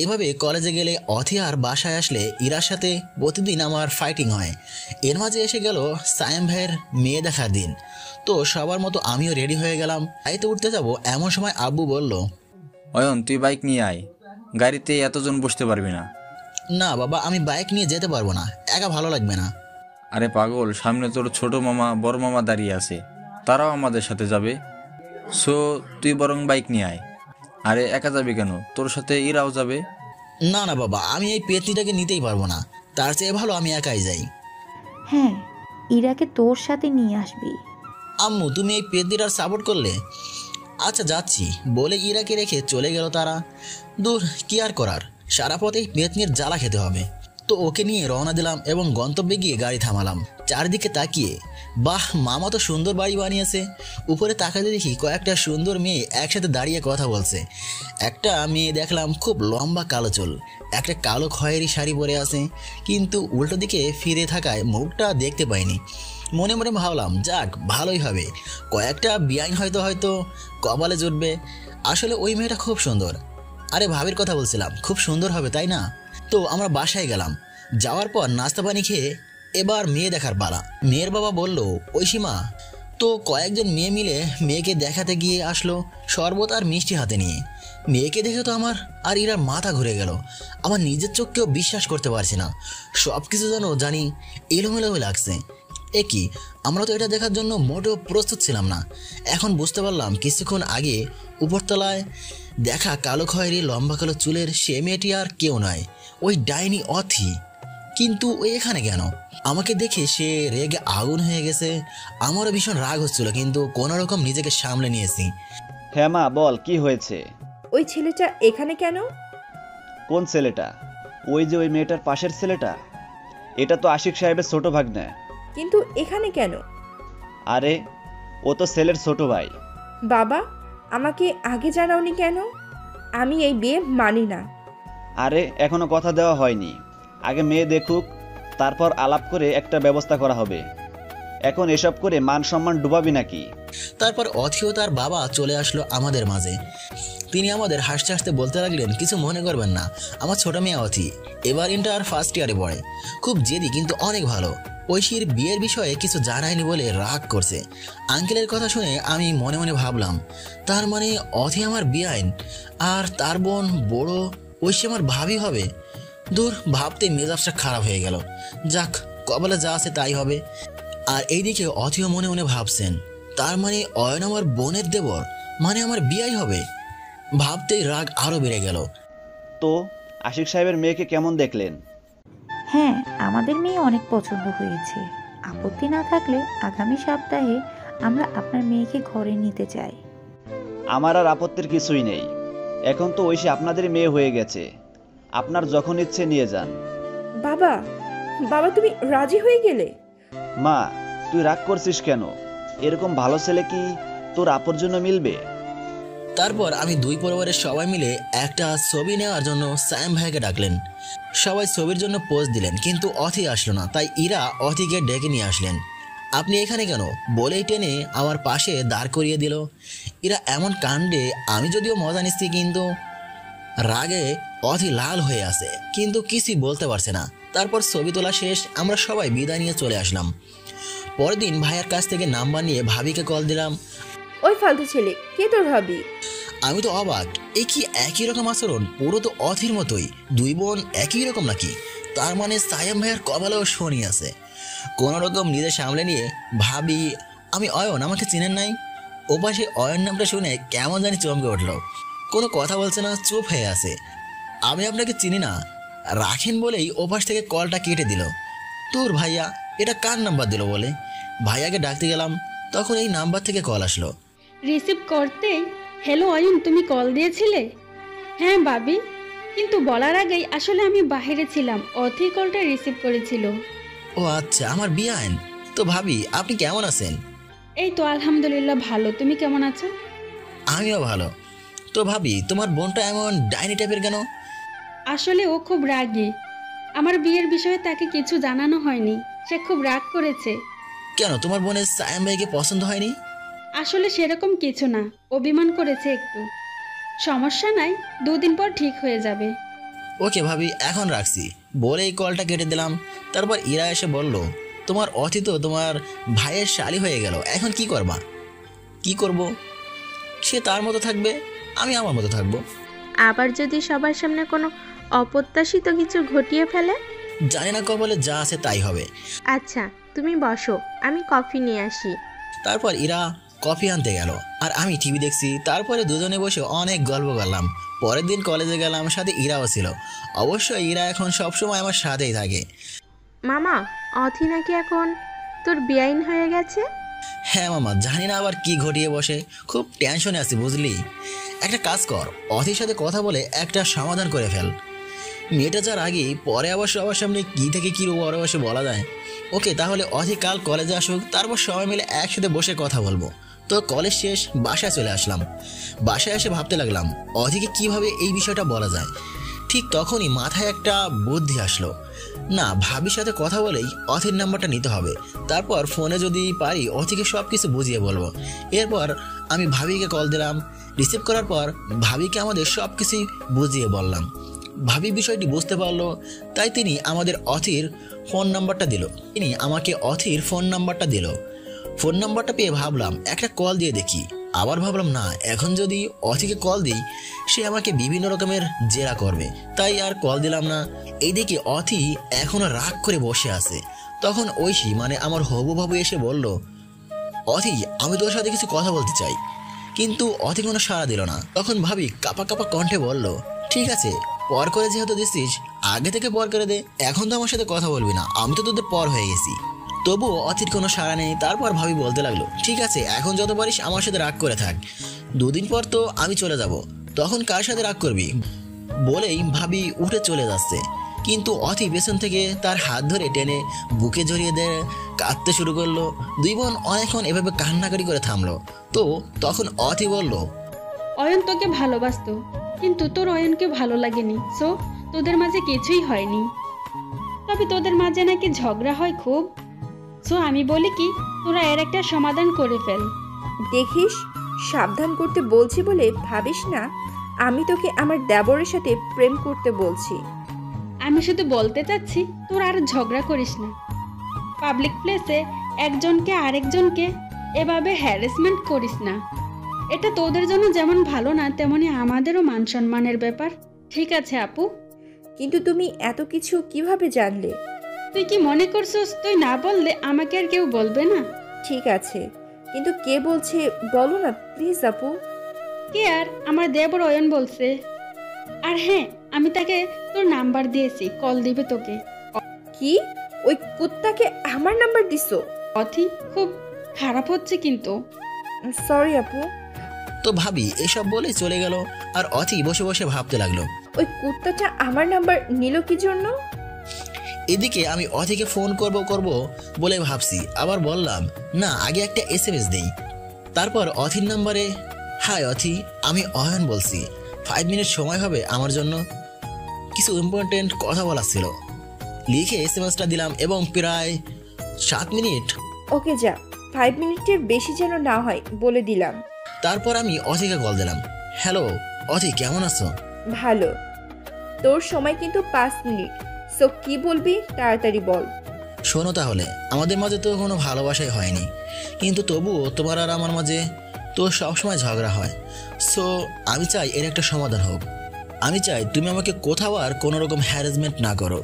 এভাবে কলেজে গেলে অথি আর বাসায় আসলে ইরার সাথে প্রতিদিন আমার ফাইটিং হয়। এর মাঝে এসে গেল সায়েম ভাইয়ের মেয়ে দেখার দিন। তো সবার মতো আমিও রেডি হয়ে গেলাম। গাড়িতে উঠতে যাব এমন সময় আব্বু বলল, অয়ন তুই বাইক নিয়ে আয়, গাড়িতে এতজন বসতে পারবি না। না বাবা, আমি বাইক নিয়ে যেতে পারবো না, একা ভালো লাগবে না। আরে পাগল, সামনে তোর ছোট মামা বড় মামা দাঁড়িয়ে আছে, তারাও আমাদের সাথে যাবে। সো তুই বরং বাইক নিয়ে আয়। আরে একা যাবি কেন, তোর সাথে ইরাও যাবে। না না বাবা, আমি এই পেতনিটাকে নিতেই পারবো না, তার চেয়ে ভালো আমি একাই যাই। হ্যাঁ, ইরাকে তোর সাথে নিয়ে আসবি। আম্মু তুমি এই পেতনিটার সাপোর্ট করলে? আচ্ছা যাচ্ছি বলে ইরাকে রেখে চলে গেল তারা। দূর, কি আর করার, সারা পথে এই পেতনির জ্বালা খেতে হবে। তো ওকে নিয়ে রওনা দিলাম এবং গন্তব্যে গিয়ে গাড়ি থামালাম। চারদিকে তাকিয়ে, বাহ মামা তো সুন্দর বাড়ি বানিয়েছে। উপরে তাকাতে দেখি কয়েকটা সুন্দর মেয়ে একসাথে দাঁড়িয়ে কথা বলছে। একটা মেয়ে দেখলাম খুব লম্বা কালো চুল, একটা কালো খয়েরি শাড়ি পরে আছে, কিন্তু উল্টো দিকে ফিরে থাকায় মুখটা দেখতে পাইনি। মনে মনে ভাবলাম যাক ভালোই হবে, কয়েকটা বিআইন হয়তো কপালে জুটবে। আসলে ওই মেয়েটা খুব সুন্দর। আরে ভাবির কথা বলছিলাম, খুব সুন্দর হবে তাই না? তো আমরা বাসায় গেলাম। যাওয়ার পর নাস্তা পানি খেয়ে এবার মেয়ে দেখার পালা। মেয়ের বাবা বলল, ঐশীমা। তো কয়েকজন মেয়ে মিলে মেয়েকে দেখাতে গিয়ে আসলো শরবত আর মিষ্টি হাতে নিয়ে। মেয়েকে দেখে তো আমার আর ইরার মাথা ঘুরে গেল। আমার নিজের চোখকেও বিশ্বাস করতে পারছি না, সব কিছু যেন জানি এলোমেলো লাগছে। কি, আমরা তো এটা দেখার জন্য মোটেও প্রস্তুত ছিলাম না। এখন বুঝতে পারলাম কিছুক্ষণ আগে উপরতলায় দেখা কালো খয়েরি লম্বা কালো চুলের সে মেয়েটি আর কেউ নয়, ওই ডাইনি অথি। কিন্তু ওই এখানে কেন? আমাকে দেখে সে রেগে আগুন হয়ে গেছে। আমারও ভীষণ রাগ হচ্ছিল, কিন্তু কোনো রকম নিজেকে সামলে নিয়েছি। হ্যাঁ মা বল, কি হয়েছে? ওই ছেলেটা এখানে কেন? কোন ছেলেটা? ওই যে ওই মেয়েটার পাশের ছেলেটা, এটা তো আশিক সাহেবের ছোট ভাগ্নে। কিন্তু এখানে কেন? আরে ও তো ছেলের ছোট ভাই। বাবা, আমাকে আগে জানাওনি কেন? আমি এই বিয়ে মানি না। আরে এখনো কথা দেওয়া হয়নি, আগে মেয়ে দেখুক, তারপর আলাপ করে একটা ব্যবস্থা করা হবে। এখন এসব করে মান সম্মান ডুবাবি নাকি? তারপর অথি ও তার বাবা চলে আসলো আমাদের মাঝে। তিনি আমাদের হাসতে হাসতে বলতে লাগলেন, কিছু মনে করবেন না, আমার ছোট মেয়ে অথি এবার ইন্টার ফার্স্ট ইয়ারে পড়ে, খুব জেদি কিন্তু অনেক ভালো। ঐশীর বিয়ের বিষয়ে কিছু জানায়নি বলে রাগ করছে। আঙ্কেলের কথা শুনে আমি মনে মনে ভাবলাম, তার মানে অথি আমার বিয়াইন আর তার বোন বড় ঐশী আমার ভাবি হবে। দূর, ভাবতে মেজাজটা খারাপ হয়ে গেল। যাক, কপালে যা আছে তাই হবে। আর এইদিকে অথিও মনে মনে ভাবছেন, তার মানে অয়ন আমার বোনের দেবর, মানে আমার বিয়াই হবে। ভাবতেই রাগ আরো বেড়ে গেল। তো আশিক সাহেবের মেয়েকে কেমন দেখলেন? হ্যাঁ, আমাদের মেয়ে অনেক পছন্দ হয়েছে। আপত্তি না থাকলে আগামী সপ্তাহে আমরা আপনার মেয়েকে ঘরে নিতে চাই। আমার আর আপত্তির কিছুই নেই। এখন তো ঐশী আপনাদের মেয়ে হয়ে গেছে, আপনার যখন ইচ্ছে নিয়ে যান। বাবা, বাবা তুমি রাজি হয়ে গেলে? মা তুই রাগ করছিস কেন? এরকম ভালো ছেলে কি তোর আপুর জন্য মিলবে? তারপর আমি দুই পরিবারের সবাই মিলে একটা ছবি নেওয়ার জন্য সায়েম ভাইকে ডাকলেন। সবাই ছবির জন্য পোজ দিলেন, কিন্তু অথি আসলো না। তাই ইরা অথিকে ডেকে নিয়ে আসলেন। আপনি এখানে কেন বলেই টেনে আমার পাশে দাঁড় করিয়ে দিল। ইরা এমন কাণ্ডে আমি যদিও মজা নিচ্ছি, কিন্তু রাগে অথি লাল হয়ে আছে, কিন্তু কিছুই বলতে পারছে না। তারপর ছবি তোলা শেষ, আমরা সবাই বিদায় নিয়ে চলে আসলাম। পরের দিন ভাইয়ের কাছ থেকে নাম্বার নিয়ে ভাবিকে কল দিলাম। ওই ফালতু ছেলে, কে তোর ভাবি? আমি তো অবাক, এই কি একই রকম আচরণ, পুরো তো অথির মতোই। দুই বোন একই রকম নাকি? তার মানে সায়েম ভাইয়ের কপালেও শনি আছে। কোনো রকম নিজে সামলে নিয়ে ভাবি, আমি অয়ন, আমাকে চিনেন নাই? ওপাশে অয়ন নামটা শুনে কেমন জানি চমকে উঠল। কোনো কথা বলছে না, চুপ হয়ে আছে। আমি আপনাকে চিনি না, রাখেন বলেই ওপাশ থেকে কলটা কেটে দিল। তোর ভাইয়া এটা কার নাম্বার দিল বলে ভাইয়াকে ডাকতে গেলাম, তখন এই নাম্বার থেকে কল আসলো। রিসিভ করতেই, হ্যালো অয়ন, তুমি কল দিয়েছিলে? হ্যাঁ ভাবি, কিন্তু বলার আগেই আসলে আমি বাইরে ছিলাম, অথি কলটা রিসিভ করেছিল। ও আচ্ছা, আমার বিয়ান। তো ভাবি আপনি কেমন আছেন? এই তো আলহামদুলিল্লাহ ভালো, তুমি কেমন আছো? আমিও ভালো। তো ভাবি তোমার বোনটা এমন ডাইনি টাইপের কেন? আসলে ও খুব রাগী, আমার বিয়ের বিষয়ে তাকে কিছু জানানো হয়নি, সে খুব রাগ করেছে। কেন, তোমার বোনের সায়েম ভাইকে পছন্দ হয়নি? আসলে সেরকম কিছু না, অভিমান করেছে একটু। সমস্যা নাই, 2 দিন পর ঠিক হয়ে যাবে। ওকে ভাবি, এখন রাখছি বলে এই কলটা কেটে দিলাম। তারপর ইরা এসে বলল, তোমার অতি তো তোমার ভাইয়ের শালি হয়ে গেল, এখন কি করবা? কি করব? সে তার মতো থাকবে, আমি আমার মতো থাকবো। আবার যদি সবার সামনে কোনো অপ্রত্যাশিত কিছু ঘটিয়ে ফেলে? জানি না, কপালে যা আছে তাই হবে। আচ্ছা তুমি বসো, আমি কফি নিয়ে আসি। তারপর ইরা কফি আনতে গেল আর আমি টিভি দেখছি। তারপরে দুজনে বসে অনেক গল্প করলাম। পরের দিন কলেজে গেলাম, সাথে ইরাও ছিল। অবশ্য ইরা এখন সবসময় আমার সাথেই থাকে। মামা, অথি নাকি এখন তোর বেআইন হয়ে গেছে? হ্যাঁ মামা, জানি না আবার কি ঘটিয়ে বসে, খুব টেনশনে আছি বুঝলি। একটা কাজ কর, অথির সাথে কথা বলে একটা সমাধান করে ফেল। মেয়েটা যার আগে পরে আবার সবার সামনে কী থেকে কী বড় বসে বলা যায়। ওকে, তাহলে অথি কাল কলেজে আসুক, তারপর সবাই মিলে একসাথে বসে কথা বলবো। তো কলেজ শেষ, বাসায় চলে আসলাম। বাসায় এসে ভাবতে লাগলাম অধিকে কিভাবে এই বিষয়টা বলা যায়। ঠিক তখনই মাথায় একটা বুদ্ধি আসলো, না ভাবির সাথে কথা বলেই অথির নাম্বারটা নিতে হবে। তারপর ফোনে যদি পারি অথিকে সব কিছু বুঝিয়ে বলবো। এরপর আমি ভাবিকে কল দিলাম। রিসিভ করার পর ভাবিকে আমাদের সব কিছুই বুঝিয়ে বললাম। ভাবি বিষয়টি বুঝতে পারলো, তাই তিনি আমাদের অথির ফোন নাম্বারটা দিল। ফোন নাম্বারটা পেয়ে ভাবলাম একটা কল দিয়ে দেখি। আবার ভাবলাম না, এখন যদি অথিকে কল দিই সে আমাকে বিভিন্ন রকমের জেরা করবে, তাই আর কল দিলাম না। এইদিকে অথি এখনো রাগ করে বসে আছে। তখন ঐশী মানে আমার হবু বাবু এসে বলল, অথি আমি তোর সাথে কিছু কথা বলতে চাই। কিন্তু অথি কোনো সাড়া দিল না। তখন ভাবি কাপা কাপা কণ্ঠে বলল, ঠিক আছে, পর করে যেহেতু দিচ্ছিস আগে থেকে পর করে দে, এখন তো আমার সাথে কথা বলবি না, আমি তো তোদের পর হয়ে গেছি। তবুও অথির কোনো সাড়া নেই। তারপর ভাবি বলতে লাগলো, ঠিক আছে, এখন যত পারিস আমার সাথে রাগ করে থাক, দুদিন পর তো আমি চলে যাব, তখন কার সাথে রাগ করবি? বলেই ভাবি উঠে চলে যাচ্ছে। কিন্তু অথি পেছন থেকে তার হাত ধরে টেনে বুকে জড়িয়ে দেয়, কাঁদতে শুরু করলো। দুই বোন অনেকক্ষণ এভাবে কান্নাকাটি করে থামলো। তো তখন অথি বলল, অয়ন তোকে ভালোবাসতো, কিন্তু তোর অয়নকে ভালো লাগেনি, সো তোদের মাঝে কিছুই হয়নি। তবে তোদের মাঝে নাকি ঝগড়া হয় খুব। সো আমি বলি কি, তোরা এর একটা সমাধান করে ফেল। দেখিস, সাবধান করতে বলছি বলে ভাবিস না আমি তোকে আমার দেবরের সাথে প্রেম করতে বলছি। আমি শুধু বলতে চাচ্ছি তোরা আর ঝগড়া করিস না। পাবলিক প্লেসে একজনকে আরেকজনকে এভাবে হ্যারাসমেন্ট করিস না। এটা তোদের জন্য যেমন ভালো না, তেমনি আমাদেরও মান সম্মানের ব্যাপার। ঠিক আছে আপু? কিন্তু তুমি এত কিছু কিভাবে জানলে? তুই কি মনে করছিস তুই না বললে আমাকে আর কেউ বলবে না? ঠিক আছে, কিন্তু কে বলছে বলো না প্লিজ আপু। কে আর? আমার দেবর অয়ন বলছে। আর হ্যাঁ, আমি তাকে তোর নাম্বার দিয়েছি, কল দিবে তোকে। কি? ওই কুত্তাকে আমার নাম্বার দিছো? অথি খুব খারাপ হচ্ছে কিন্তু। সরি আপু। তো ভাবি এসব বলে চলে গেল আর অথি বসে বসে ভাবতে লাগলো, ওই কুত্তাটা আমার নাম্বার নিল কি জন্য? এদিকে আমি অথিকে ফোন করব বলে ভাবছি, আবার বললাম না, আগে একটা SMS দেই। তারপর অথির নাম্বারে, হাই অথি, আমি অয়ন বলছি, 5 মিনিট সময় হবে আমার জন্য, কিছু ইম্পর্টেন্ট কথা বলার ছিল। লিখে SMS-টা দিলাম এবং প্রায় 7 মিনিট। ওকে যা, 5 মিনিটের বেশি যেন না হয় বলে দিলাম। তারপর আমি অথিকে কল দিলাম, হ্যালো অথি, কেমন আছো? ভালো। তোর সময় কিন্তু 5 মিনিট, সো কি বলবি তাড়াতাড়ি বল। শোনো তাহলে, আমাদের মাঝে তো কোনো ভালোবাসাই হয়নি, কিন্তু তবুও তোমার আর আমার মাঝে তো সবসময় ঝগড়া হয়। সো আমি চাই এর একটা সমাধান হোক। আমি চাই তুমি আমাকে কোথাও আর কোনো রকম হ্যারাসমেন্ট না করো।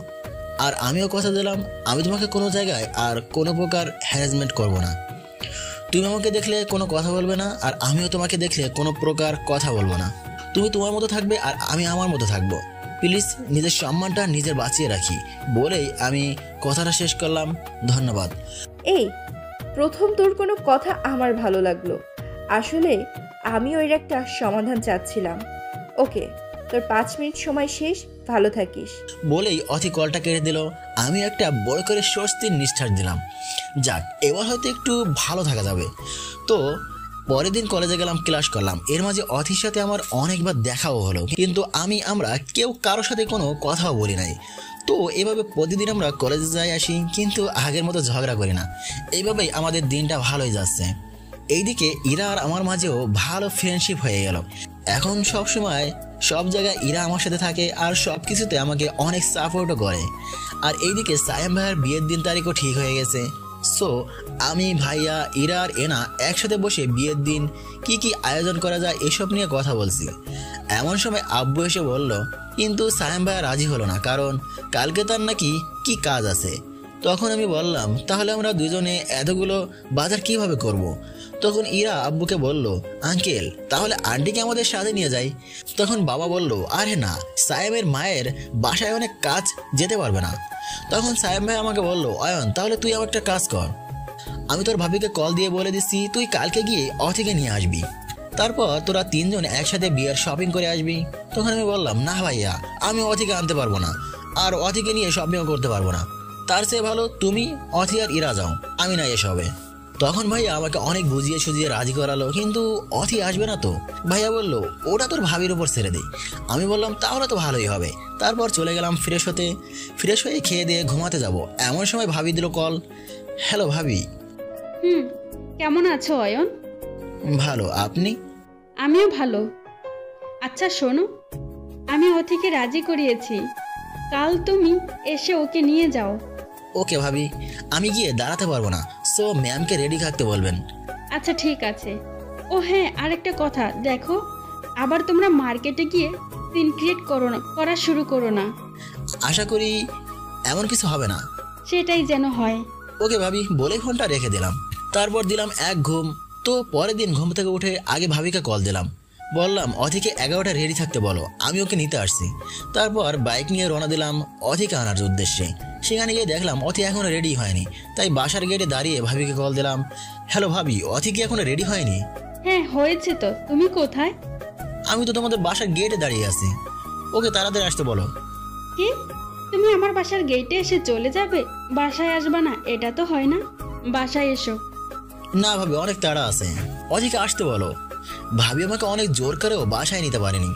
আর আমিও কথা দিলাম আমি তোমাকে কোনো জায়গায় আর কোনো প্রকার হ্যারাসমেন্ট করব না। তুমি আমাকে দেখলে কোনো কথা বলবে না, আর আমিও তোমাকে দেখলে কোনো প্রকার কথা বলবো না। তুমি তোমার মতো থাকবে আর আমি আমার মতো থাকবো। প্লিজ নিজের সম্মানটা নিজের বাঁচিয়ে রাখি বলেই আমি কথাটা শেষ করলাম। ধন্যবাদ। এই প্রথম তোর কোনো কথা আমার ভালো লাগলো। আসলে আমিও এর একটা সমাধান চাচ্ছিলাম। ওকে, তোর 5 মিনিট সময় শেষ, ভালো থাকিস। বলেই অথি কলটা কেটে দিল। আমি একটা বড় করে স্বস্তির নিঃশ্বাস দিলাম। যাক, এবার হয়তো একটু ভালো থাকা যাবে। তো পরের দিন কলেজে গেলাম, ক্লাস করলাম। এর মাঝে অথির সাথে আমার অনেকবার দেখাও হলো, কিন্তু আমরা কেউ কারোর সাথে কোনো কথাও বলি নাই। তো এভাবে প্রতিদিন আমরা কলেজে যাই আসি, কিন্তু আগের মতো ঝগড়া করি না। এইভাবেই আমাদের দিনটা ভালোই যাচ্ছে। এইদিকে ইরা আর আমার মাঝেও ভালো ফ্রেন্ডশিপ হয়ে গেল। এখন সব সময় সব জায়গায় ইরা আমার সাথে থাকে আর সব কিছুতে আমাকে অনেক সাপোর্টও করে। আর এইদিকে সায়েম ভাইয়ের বিয়ের দিন তারিখও ঠিক হয়ে গেছে। সো আমি, ভাইয়া, ইরা আর এনা একসাথে বসে বিয়ের দিন কি কি আয়োজন করা যায় এসব নিয়ে কথা বলছি। এমন সময় আব্বু এসে বলল, কিন্তু সায়েম ভাইয়া রাজি হলো না, কারণ কালকে তার নাকি কি কাজ আছে। তখন আমি বললাম, তাহলে আমরা দুজনে এতগুলো বাজার কিভাবে করব। তখন ইরা আব্বুকে বলল, আঙ্কেল তাহলে আন্টিকে আমাদের সাথে নিয়ে যাই। তখন বাবা বলল, আরে না, সায়েমের মায়ের বাসায় অনেক কাজ, যেতে পারবে না। তখন সায়েম ভাই আমাকে বলল, অয়ন তাহলে তুই আমার একটা কাজ কর, আমি তোর ভাবিকে কল দিয়ে বলে দিচ্ছি তুই কালকে গিয়ে অথিকে নিয়ে আসবি, তারপর তোরা তিনজন একসাথে বিয়ের শপিং করে আসবি। তখন আমি বললাম, না ভাইয়া, আমি অথিকে আনতে পারবো না, আর অথিকে নিয়ে শপিংও করতে পারবো না, তার চেয়ে ভালো তুমি, অথি আর ইরা যাও, আমি না এসবে। তখন ভাইয়া আমাকে অনেক বুঝিয়ে সুঝিয়ে রাজি করালো, কিন্তু অথি আসবে না তো। ভাইয়া বলল, ওটা তোর ভাবির উপর ছেড়ে দিই। আমি বললাম, তাহলে তো ভালোই হবে। তারপর চলে গেলাম ফ্রেশ হতে। ফ্রেশ হয়ে খেয়ে দিয়ে ঘুমাতে যাব, এমন সময় ভাবি দিল কল। হ্যালো ভাবি। কেমন আছো অয়ন? ভালো, আপনি? আমিও ভালো। আচ্ছা শোনো, আমি অথিকে রাজি করিয়েছি, কাল তুমি এসে ওকে নিয়ে যাও। ওকে ভাবি, আমি গিয়ে দাঁড়াতে পারবো না, সো ম্যামকে রেডি থাকতে বলবেন। আচ্ছা ঠিক আছে। ও হ্যাঁ, আরেকটা কথা, দেখো আবার তোমরা মার্কেটে গিয়ে সিন ক্রিয়েট করা শুরু করো না। আশা করি এমন কিছু হবে না। সেটাই যেন হয়। ওকে ভাবি বলে ফোনটা রেখে দিলাম। তারপর দিলাম এক ঘুম। তো পরের দিন ঘুম থেকে উঠে আগে ভাবিকে কল দিলাম, বললাম অথিকে 11টা রেডি থাকতে বলো, আমি ওকে নিতে আসছি। তারপর বাইক নিয়ে রওনা দিলাম অথিকে আনার উদ্দেশ্যে। সেখানে গিয়ে দেখলাম অথি এখনো রেডি হয়নি, তাই বাসার গেটে দাঁড়িয়ে ভাবিকে কল দিলাম, হ্যালো ভাবি, অথি কি এখনো রেডি হয়নি? হ্যাঁ হয়েছে তো, তুমি কোথায়? আমি তো তোমাদের বাসার গেটে দাঁড়িয়ে আছি, ওকে তাড়াতাড়ি আসতে বলো। কি, তুমি আমার বাসার গেটে এসে চলে যাবে, বাসায় আসবা না? এটা তো হয় না, বাসায় এসো। না ভাবি, অনেক তাড়া আছে, অথিকে আসতে বলো। ভাবি আমাকে অনেক জোর করেও বাসায় নিতে পারেনি,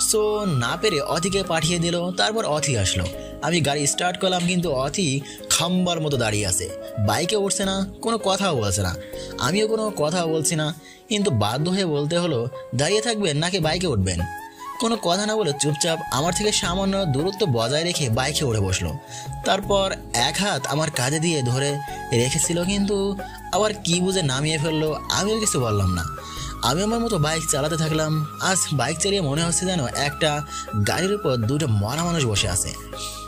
সো না পেরে অথিকে পাঠিয়ে দিল। তারপর অথি আসলো, আমি গাড়ি স্টার্ট করলাম, কিন্তু অথি খাম্বার মতো দাঁড়িয়ে আছে, বাইকে উঠছে না, কোনো কথাও বলছে না, আমিও কোনো কথাও বলছি না। কিন্তু বাধ্য হয়ে বলতে হলো, দাঁড়িয়ে থাকবেন নাকি বাইকে উঠবেন? কোনো কথা না বলে চুপচাপ আমার থেকে সামান্য দূরত্ব বজায় রেখে বাইকে উঠে বসলো। তারপর এক হাত আমার কাঁধে দিয়ে ধরে রেখেছিল, কিন্তু আবার কি বুঝে নামিয়ে ফেললো, আমিও কিছু বললাম না। আমি আমার মতো বাইক চালাতে থাকলাম। আজ বাইক চালিয়ে মনে হচ্ছে যেন একটা গাড়ির উপর দুটো মরা মানুষ বসে আছে,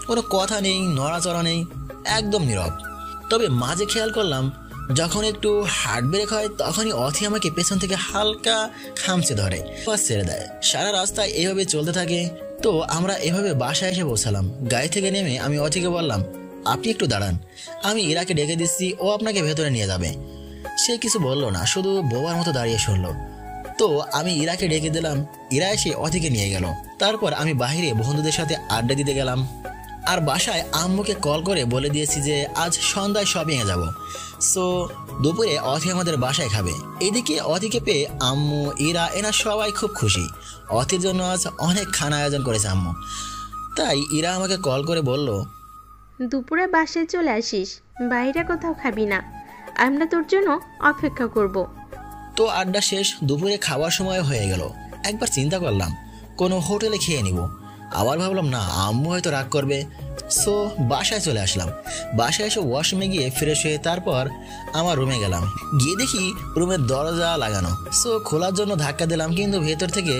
কোনো কথা নেই, নড়াচড়া নেই, একদম নীরব। তবে মাঝে খেয়াল করলাম, যখন একটু হার্ট ব্রেক হয় তখনই অথি আমাকে পেছন থেকে হালকা খামচে ধরে, বাস ছেড়ে দেয়। সারা রাস্তায় এভাবে চলতে থাকে। তো আমরা এভাবে বাসায় এসে পৌঁছালাম। গাড়ি থেকে নেমে আমি অথিকে বললাম, আপনি একটু দাঁড়ান, আমি ইরাকে ডেকে দিচ্ছি, ও আপনাকে ভেতরে নিয়ে যাবে। সে কিছু বললো না, শুধু বোবার মতো দাঁড়িয়ে শুনলো। তো আমি ইরাকে ডেকে দিলাম, ইরা এসে অথিকে নিয়ে গেল। তারপর আমি বাইরে বন্ধুদের সাথে আড্ডা দিতে গেলাম। আর বাসায় আম্মুকে কল করে বলে দিয়েছি যে আজ সন্ধ্যায় শপিংয়ে যাব। সো দুপুরে অথি আমাদের বাসায় খাবে। এদিকে অথিকে পেয়ে আম্মু, ইরা, এনা সবাই খুব খুশি। অথির জন্য আজ অনেক খানা আয়োজন করেছে আম্মু। তাই ইরা আমাকে কল করে বলল, দুপুরে বাসায় চলে আসিস, বাইরে কোথাও খাবি না, আমরা তোর জন্য অপেক্ষা করব। তো আড্ডা শেষ, দুপুরে খাওয়ার সময় হয়ে গেল। একবার চিন্তা করলাম কোনো হোটেলে খেয়ে নিব, আবার ভাবলাম না, আম্মু হয়তো রাগ করবে। সো বাসায় চলে আসলাম। বাসায় এসে ওয়াশরুমে গিয়ে ফ্রেশ হয়ে তারপর আমার রুমে গেলাম। গিয়ে দেখি রুমের দরজা লাগানো। সো খোলার জন্য ধাক্কা দিলাম, কিন্তু ভেতর থেকে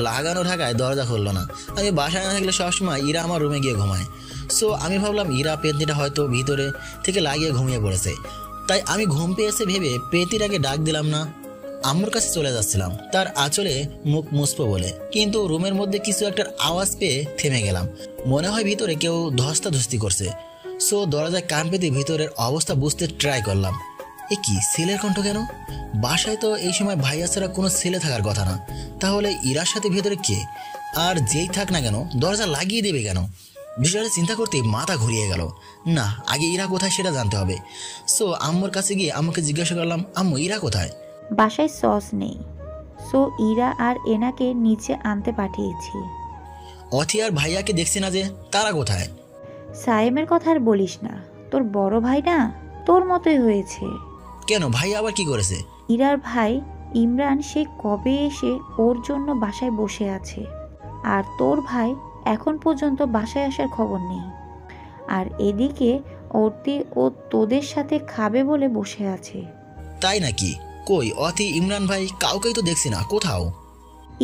লাগানো ঢাকায় দরজা খুললো না। আমি বাসায় না থাকলে সবসময় ইরা আমার রুমে গিয়ে ঘুমায়। সো আমি ভাবলাম ইরা পেতনিটা হয়তো ভিতরে থেকে লাগিয়ে ঘুমিয়ে পড়েছে। তাই আমি ঘুম পেয়েছে ভেবে পেতিটাকে ডাক দিলাম না। আম্মুর কাছে চলে যাচ্ছিলাম তার আঁচলে মুখ মুছবো বলে, কিন্তু রুমের মধ্যে কিছু একটা আওয়াজ পেয়ে থেমে গেলাম। মনে হয় ভিতরে কেউ ধস্তাধস্তি করছে। সো দরজায় কান পেতে ভিতরের অবস্থা বুঝতে ট্রাই করলাম। এ কি, ছেলের কণ্ঠ কেন? বাসায় তো এই সময় ভাইয়া ছাড়া কোনো ছেলে থাকার কথা না, তাহলে ইরার সাথে ভিতরে কে? আর যেই থাক না কেন দরজা লাগিয়ে দেবে কেন? বিষয়টা চিন্তা করতেই মাথা ঘুরিয়ে গেল। না, আগে ইরা কোথায় সেটা জানতে হবে। সো আম্মুর কাছে গিয়ে আম্মুকে জিজ্ঞাসা করলাম, আম্মু ইরা কোথায়? বাসায় সস নেই, সো ইরা আর এনাকে নিচে আনতে পাঠিয়েছি। অথি আর ভাইয়াকে দেখছি না যে, তারা কোথায়? সায়েমের কথা আর বলিস না, তোর বড় ভাই না তোর মতোই হয়েছে। কেন, ভাইয়া আবার কি করেছে? ইরার ভাই ইমরান সে কবে এসে ওর জন্য বাসায় বসে আছে, আর তোর ভাই এখন পর্যন্ত বাসায় আসার খবর নেই। আর এদিকে অর্তি ও তোদের সাথে খাবে বলে বসে আছে। তাই নাকি? কই অতি, ইমরান ভাই কাউকেই তো দেখছি না কোথাও।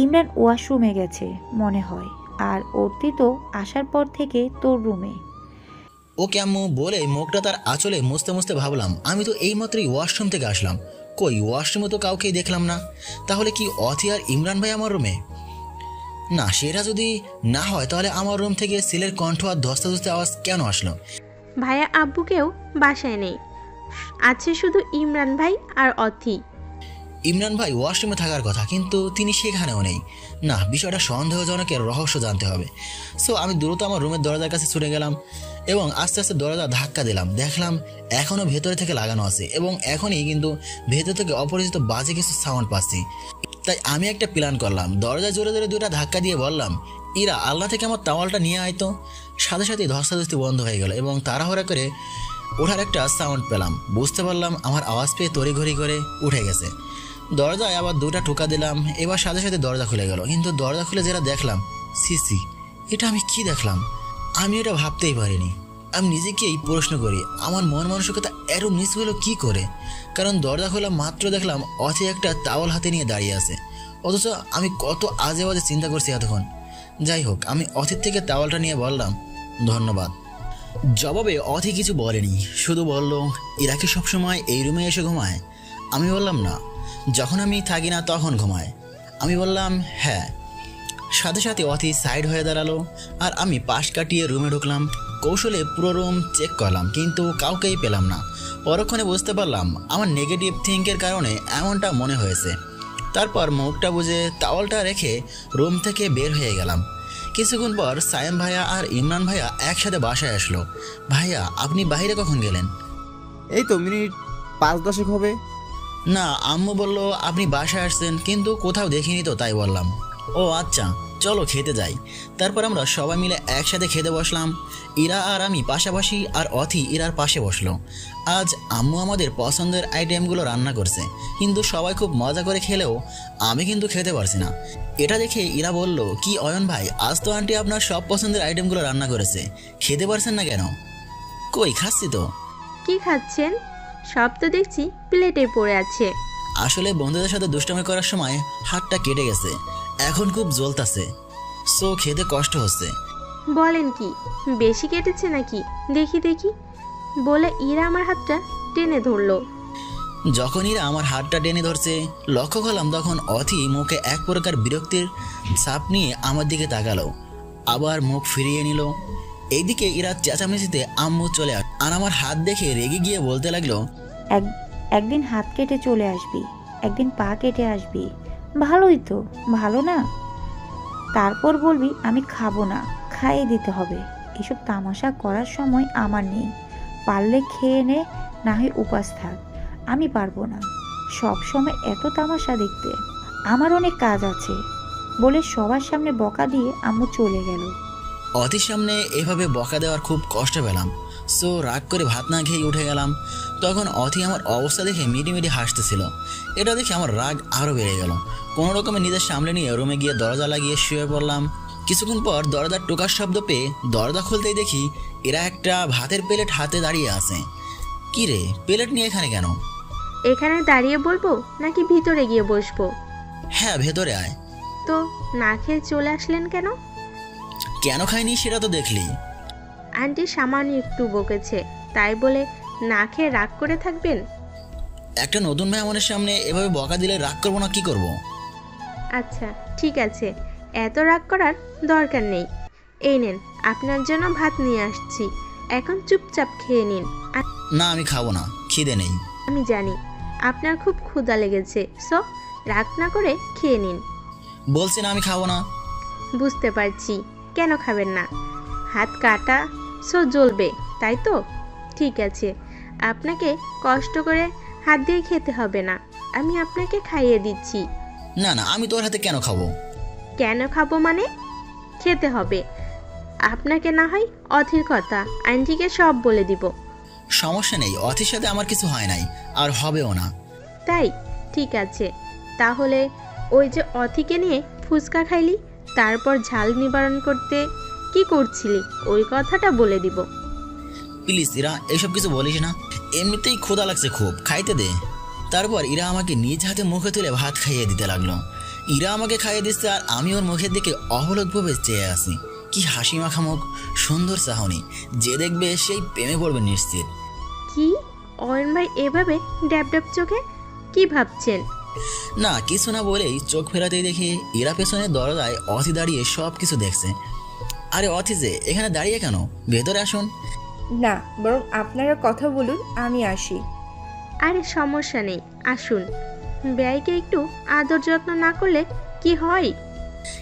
ইমরান ওয়াশরুমে গেছে মনে হয়, আর অর্তি তো আসার পর থেকে তোর রুমে। ওকে আম্মু বলে মুখটা তার আঁচলে মুছতে মুছতে ভাবলাম আমি তো এইমাত্রই ওয়াশরুম থেকে আসলাম, কই ওয়াশরুমে তো কাউকেই দেখলাম না। তাহলে কি অথি আর ইমরান ভাই আমার রুমে? না, সেটা যদি না হয় তাহলে আমার রুম থেকে সিলের কণ্ঠ আর ধস্তে ধস্তে আওয়াজ কেন আসলো? ভাইয়া আব্বুকেও বাসায় নেই, আছে শুধু ইমরান ভাই আর অথি। ইমরান ভাই ওয়াশরুমে থাকার কথা, কিন্তু তিনি সেখানেও নেই। না, বিষয়টা সন্দেহজনকের রহস্য জানতে হবে। সো আমি দ্রুত আমার রুমের দরজার কাছে ছুটে গেলাম এবং আস্তে আস্তে দরজা ধাক্কা দিলাম। দেখলাম এখনও ভেতরে থেকে লাগানো আছে এবং এখনই কিন্তু ভেতর থেকে অপরিচিত বাজে কিছু সাউন্ড পাচ্ছি। তাই আমি একটা প্ল্যান করলাম, দরজা জোরে জোরে দুটা ধাক্কা দিয়ে বললাম, ইরা আল্লাহ থেকে আমার তাওয়ালটা নিয়ে আয়তো। সাথে সাথে ধস্তাধস্তি বন্ধ হয়ে গেল এবং তাড়াহুড়া করে ওঠার একটা সাউন্ড পেলাম। বুঝতে পারলাম আমার আওয়াজ পেয়ে তড়িঘড়ি করে উঠে গেছে। দরজায় আবার দুটা টোকা দিলাম, এবার সাথে সাথে দরজা খুলে গেল। কিন্তু দরজা খুলে যেটা দেখলাম, সিসি, এটা আমি কি দেখলাম? আমি এটা ভাবতেই পারিনি। আমি নিজেকেই প্রশ্ন করি আমার মন মানসিকতা এর নিচ হলো কি করে, কারণ দরজা খোলা মাত্র দেখলাম অথি একটা তাওয়াল হাতে নিয়ে দাঁড়িয়ে আছে, অথচ আমি কত আজে বাজে চিন্তা করছি এতক্ষণ। যাই হোক, আমি অথির থেকে তাওয়ালটা নিয়ে বললাম ধন্যবাদ। জবাবে অথি কিছু বলেনি, শুধু বলল এরা কি সবসময় এই রুমে এসে ঘুমায়? আমি বললাম না, যখন আমি থাকি না তখন ঘুমায়। আমি বললাম হ্যাঁ। সাথে সাথে অথি সাইড হয়ে দাঁড়ালো আর আমি পাশ কাটিয়ে রুমে ঢুকলাম। কৌশলে পুরো রুম চেক করলাম কিন্তু কাউকেই পেলাম না। পরক্ষণে বুঝতে পারলাম আমার নেগেটিভ থিঙ্কের কারণে এমনটা মনে হয়েছে। তারপর মুখটা বুঝে তাওয়ালটা রেখে রুম থেকে বের হয়ে গেলাম। কিছুক্ষণ পর সায়েম ভাইয়া আর ইমরান ভাইয়া একসাথে বাসায় আসলো। ভাইয়া আপনি বাইরে কখন গেলেন? এই তো মিনিট 5-10 হবে। না, আম্মু বলল আপনি বাসায় আসছেন কিন্তু কোথাও দেখিনি তো, তাই বললাম। ও আচ্ছা, চলো খেতে যাই। তারপর আমরা সবাই মিলে একসাথে খেতে বসলাম। ইরা আর আমি পাশাপাশি আর অথি ইরার পাশে বসলো। আজ আম্মু আমাদের পছন্দের আইটেমগুলো রান্না করছে, কিন্তু সবাই খুব মজা করে খেলেও আমি কিন্তু খেতে পারছি না। এটা দেখে ইরা বলল, কি অয়ন ভাই, আজ তো আন্টি আপনার সব পছন্দের আইটেমগুলো রান্না করেছে, খেতে পারছেন না কেন? কই, খাচ্ছি তো। কি খাচ্ছেন? সব তো দেখছি প্লেটে পড়ে আছে। আসলে বন্ধুদের সাথে দুষ্টামি করার সময় হাতটা কেটে গেছে, এখন খুব জ্বলতাছে, সো খেতে কষ্ট হচ্ছে। বলেন কি, বেশি কেটেছে নাকি? দেখি দেখি বলে ইরা আমার হাতটা টেনে ধরলো। যখন ইরা আমার হাতটা টেনে ধরছে লক্ষ্য করলাম, তখন অথি মুখে এক প্রকার বিরক্তির ছাপ নিয়ে আমার দিকে তাকালো, আবার মুখ ফিরিয়ে নিল। এইদিকে ইরা চেঁচামেচিতে আম্মু চলে আস আর আমার হাত দেখে রেগে গিয়ে বলতে লাগলো, একদিন হাত কেটে চলে আসবি, একদিন পা কেটে আসবি, ভালোই তো, ভালো না? তারপর বলবি আমি খাবো না, খাইয়ে দিতে হবে। এসব তামাশা করার সময় আমার নেই, পারলে খেয়ে নে, না হয় উপাস থাক। আমি পারবো না সব সময় এত তামাশা দেখতে, আমার অনেক কাজ আছে বলে সবার সামনে বকা দিয়ে আম্মু চলে গেল। অথির সামনে এভাবে বকা দেওয়ার খুব কষ্ট পেলাম, সো রাগ করে ভাত না খেয়ে উঠে গেলাম। তখন অথি আমার অবস্থা দেখে মিটিমিটি হাসতেছিল। এটা দেখে আমার রাগ আরও বেড়ে গেল। কোনো রকমে নিজের সামনে নিয়ে রুমে গিয়ে দরজা লাগিয়ে শুয়ে পড়লাম। কিছুক্ষণ পর দরজার টোকার শব্দ পেয়ে দরজা খুলতেই দেখি এরা একটা ভাতের প্লেট হাতে দাঁড়িয়ে আছে। কি রে, প্লেট নিয়ে এখানে কেন? এখানে দাঁড়িয়ে বলবো নাকি ভিতরে গিয়ে বসবো? হ্যাঁ, ভেতরে আয়। তো না খেয়ে চলে আসলেন কেন? কেন খাইনি সেটা তো দেখলি। আন্টি সামান্য একটু বকেছে, তাই বলে না খেয়ে রাগ করে থাকবেন? একটা নতুন মেহমানের সামনে এভাবে বকা দিলে রাগ করবো না কি করব? আচ্ছা ঠিক আছে, এত রাগ করার দরকার নেই। এই নেন, আপনার জন্য ভাত নিয়ে আসছি, এখন চুপচাপ খেয়ে নিন। না, আমি খাবো না, খিদে নেই। আমি জানি আপনার খুব ক্ষুধা লেগেছে, সো রাগ না করে খেয়ে নিন। বলছি না, আমি খাবো না। বুঝতে পারছি, কেন খাবেন না? হাত কাটা, সো জ্বলবে, তাই তো? ঠিক আছে, আপনাকে কষ্ট করে হাত দিয়ে খেতে হবে না, আমি আপনাকে খাইয়ে দিচ্ছি। না না, আমি তোর হাতে কেন খাবো? কেন খাবো মানে? খেতে হবে। আপনাকে না হয় অথির কথা আন্টিকে সব বলে দিব। সমস্যা নেই, অথির সাথে আমার কিছু হয় নাই আর হবেও না। তাই? ঠিক আছে, তাহলে ওই যে অথিকে নিয়ে ফুচকা খাইলি, তারপর ঝাল নিবারণ করতে কি করছিলি ওই কথাটা বলে দিব। প্লিজ ইরা, এইসব কিছু বলিস না, এমনিতেই ক্ষুধা লাগছে খুব, খাইতে দে। তারপর ইরা আমাকে নিজ হাতে মুখে তুলে ভাত খাইয়ে দিতে লাগলো। ইরা আমাকে খাইয়ে দিচ্ছে আর আমি ওর মুখের দিকে অবলোকভাবে চেয়ে আসি। কি হাসি মাখা মুখ, সুন্দর চাহনি, যে দেখবে সেই প্রেমে পড়বে নিশ্চিত। কি অয়ন ভাই এভাবে ড্যাব ড্যাব চোখে কি ভাবছেন? না কিছু না বলেই চোখ ফেরাতেই দেখি ইরা পেছনে দরজায় অথি দাঁড়িয়ে সব কিছু দেখছে। আরে অথি যে এখানে দাঁড়িয়ে কেন, ভেতরে আসুন। না, বরং আপনারা কথা বলুন, আমি আসি। আরে সমস্যা নেই, আসুন। ব্যয়কে একটু আদর যত্ন না করলে কি হয়?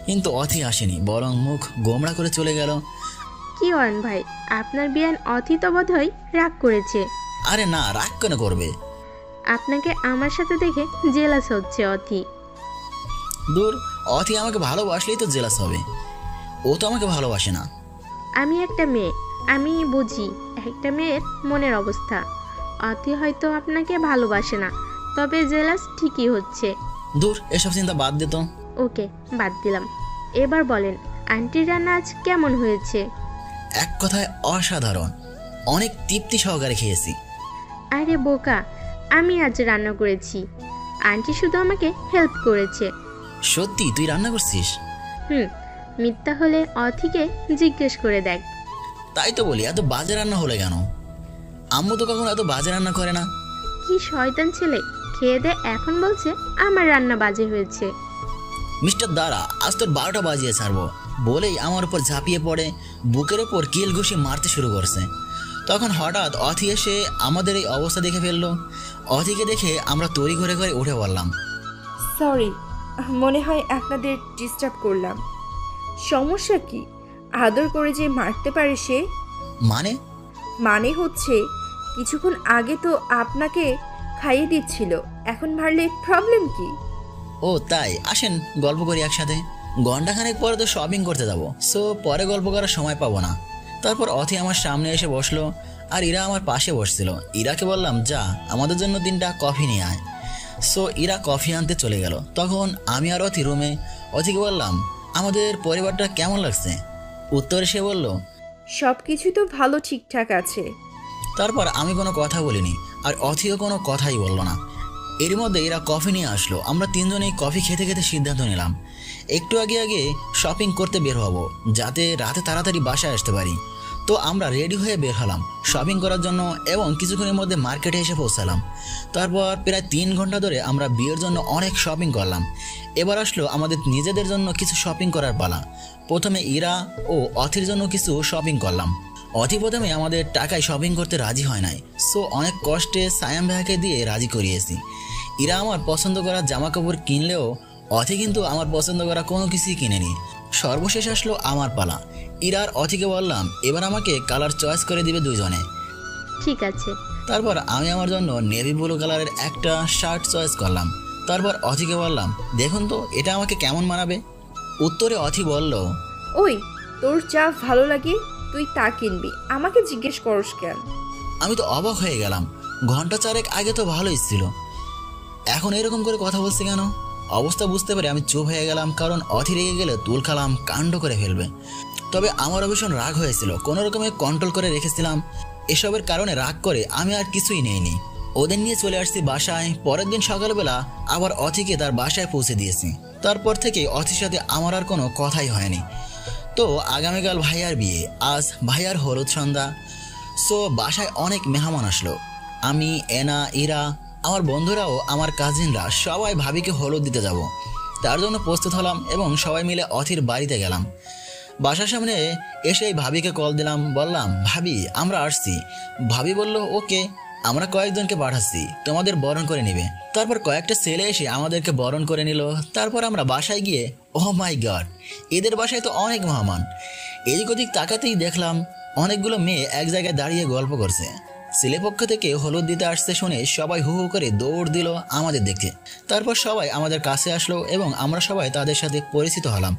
কিন্তু অথি আসেনি, বরং মুখ গোমড়া করে চলে গেল। কি অয়ন ভাই, আপনার বিয়ান অথি তো বোধহয় রাগ করেছে। আরে না, রাগ কেন করবে? আপনাকে আমার সাথে দেখে জেলাস হচ্ছে অথি। দূর, অথি আমাকে ভালোবাসলেই তো জেলাস হবে, ও তো আমাকে ভালোবাসে না। আমি একটা মেয়ে, আমি বুঝি একটা মেয়ের মনের অবস্থা। অথি হয়তো আপনাকে ভালোবাসে না, তবে জেলাস ঠিকই হচ্ছে। দূর, এসব চিন্তা বাদ দে তো। ওকে, বাদ দিলাম। এবার বলেন, আন্টির রান্না আজ কেমন হয়েছে? এক কথায় অসাধারণ, অনেক তৃপ্তি সহকারে খেয়েছি। আরে বোকা, আমি আজ রান্না করেছি, আন্টি শুধু আমাকে হেল্প করেছে। সত্যি তুই রান্না করছিস? মিথ্যা হলে অথিকে জিজ্ঞেস করে দেখ। তাই তো বলি, এত বাজে রান্না হলে কেন? আম্মু তো কখনো এত বাজে রান্না করে না। কি শয়তান ছেলে, খেয়ে দে এখন বলছে আমার রান্না বাজে হয়েছে। মিস্টার দাঁড়া, আজ তোর 12টা বাজিয়ে ছাড়বো বলেই আমার উপর ঝাঁপিয়ে পড়ে বুকের ওপর কিল ঘুষি মারতে শুরু করছে। তখন হঠাৎ অথি এসে আমাদের এই অবস্থা দেখে ফেললো। অথিকে দেখে আমরা তড়ি ঘরে ঘরে উঠে পড়লাম। সরি, মনে হয় আপনাদের ডিস্টার্ব করলাম। সমস্যা কি? আদর করে যে মারতে পারে সে? মানে হচ্ছে কিছুক্ষণ আগে তো আপনাকে খাইয়ে দিচ্ছিল, এখন মারলে প্রবলেম কি? ও তাই, আসেন গল্প করি একসাথে। ঘন্টাখানেক পরে তো শপিং করতে যাবো, সো পরে গল্প করার সময় পাবো না। তারপর অথি আমার সামনে এসে বসলো আর ইরা আমার পাশে বসছিল। ইরাকে বললাম, যা আমাদের জন্য 3টা কফি নিয়ে আয়। সো ইরা কফি আনতে চলে গেল। তখন আমি আর অথি রুমে। অথিকে বললাম, আমাদের পরিবারটা কেমন লাগছে? উত্তরে সে বলল, সব কিছু তো ভালো, ঠিকঠাক আছে। তারপর আমি কোনো কথা বলিনি আর অথিও কোনো কথাই বলল না। এর মধ্যে এরা কফি নিয়ে আসলো। আমরা 3জনেই কফি খেতে খেতে সিদ্ধান্ত নিলাম একটু আগে শপিং করতে বের হব, যাতে রাতে তাড়াতাড়ি বাসায় আসতে পারি। তো আমরা রেডি হয়ে বের হলাম শপিং করার জন্য এবং কিছুক্ষণের মধ্যে মার্কেটে এসে পৌঁছালাম। তারপর প্রায় 3 ঘন্টা ধরে আমরা বিয়ের জন্য অনেক শপিং করলাম। এবার আসলো আমাদের নিজেদের জন্য কিছু শপিং করার পালা। প্রথমে ইরা ও অথির জন্য কিছু শপিং করলাম। অথি প্রথমে আমাদের টাকায় শপিং করতে রাজি হয় নাই, সো অনেক কষ্টে সায়াম ভাইকে দিয়ে রাজি করিয়েছি। ইরা আমার পছন্দ করা জামা কাপড় কিনলেও অথি কিন্তু আমার পছন্দ করা কোনো কিছুই কিনেনি। সর্বশেষ আসলো আমার পালা। ইরার অথিকে বললাম, এবার আমাকে কালার চয়েস করে দিবে 2জনে। ঠিক আছে। তারপর আমি আমার জন্য নেভি ব্লু কালারের একটা শার্ট চয়েস করলাম। তারপর অথিকে বললাম, দেখুন তো এটা আমাকে কেমন মানাবে। উত্তরে অথি বলল, ওই তোর যা ভালো লাগে তুই তা কিনবি, আমাকে জিজ্ঞেস করস কেন? আমি তো অবাক হয়ে গেলাম, ঘন্টা 4 আগে তো ভালোই ছিল, এখন এরকম করে কথা বলছে কেন? অবস্থা বুঝতে পারে আমি চুপ হয়ে গেলাম, কারণ অথি রেগে গেলে তুল খালাম কাণ্ড করে ফেলবে। তবে আমারও ভীষণ রাগ হয়েছিল, কোনো রকমে কন্ট্রোল করে রেখেছিলাম। এসবের কারণে রাগ করে আমি আর কিছুই নেইনি। ওদের নিয়ে চলে আসছি বাসায়। পরের দিন সকালবেলা আবার অথিকে তার বাসায় পৌঁছে দিয়েছি। তারপর থেকে অথির সাথে আমার আর কোনো কথাই হয়নি। তো আগামীকাল ভাইয়ার বিয়ে, আজ ভাইয়ার হলুদ সন্ধ্যা। সো বাসায় অনেক মেহমান আসলো। আমি, এনা, ইরা, আমার বন্ধুরাও, আমার কাজিনরা সবাই ভাবিকে হলুদ দিতে যাব। তার জন্য প্রস্তুত হলাম এবং সবাই মিলে অথির বাড়িতে গেলাম। বাসার সামনে এসেই ভাবিকে কল দিলাম, বললাম, ভাবি আমরা আসছি। ভাবি বলল, ওকে, আমরা কয়েকজনকে পাঠাচ্ছি, তোমাদের বরণ করে নেবে। তারপর কয়েকটা ছেলে এসে আমাদেরকে বরণ করে নিল। তারপর আমরা বাসায় গিয়ে, ও মাই গড, এদের বাসায় তো অনেক মেহমান। এদিক ওদিক তাকাতেই দেখলাম অনেকগুলো মেয়ে এক জায়গায় দাঁড়িয়ে গল্প করছে। ছেলেপক্ষ থেকে হলুদ দিতে আসতে শুনে সবাই হু হু করে দৌড় দিল আমাদের দেখে। তারপর সবাই আমাদের কাছে আসলো এবং আমরা সবাই তাদের সাথে পরিচিত হলাম।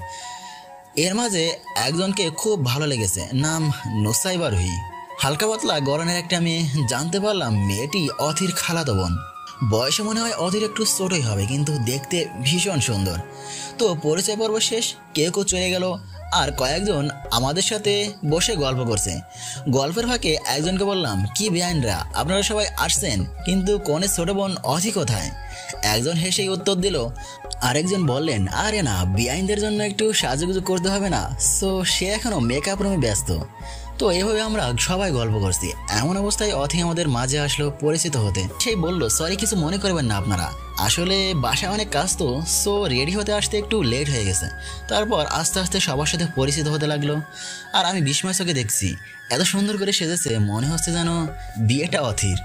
এর মাঝে একজনকে খুব ভালো লেগেছে, নাম নুসাইবা রুহি। হালকা পাতলা গরনের একটা মেয়ে, জানতে পারলাম মেয়েটি অথির খালাতো বোন। বয়সে মনে হয় অধীর একটু ছোটই হবে, কিন্তু দেখতে ভীষণ সুন্দর। তো পরিচয় পর্ব শেষ, কেউ কেউ চলে গেল, আর কয়েকজন আমাদের সাথে বসে গল্প করছে। গল্পের ফাঁকে একজনকে বললাম, কি বেআইনরা, আপনারা সবাই আসছেন, কিন্তু কনের ছোট বোন অধি কোথায়? একজন হেসেই উত্তর দিল। আরেকজন বললেন, আরে না, বেআইনদের জন্য একটু সাজুগুজু করতে হবে না, সো সে এখনো মেকআপ রুমে ব্যস্ত। তো এভাবে আমরা সবাই গল্প করছি। এমন অবস্থায় অথি আমাদের মাঝে আসলো পরিচিত হতে। সেই বলল, সরি, কিছু মনে করবেন না আপনারা, আসলে বাসায় অনেক কাজ তো, সো রেডি হতে আসতে একটু লেট হয়ে গেছে। তারপর আস্তে আস্তে সবার সাথে পরিচিত হতে লাগলো। আর আমি বিস্ময় চোখে দেখছি, এত সুন্দর করে সেজেছে, মনে হচ্ছে যেন বিয়েটা অথির।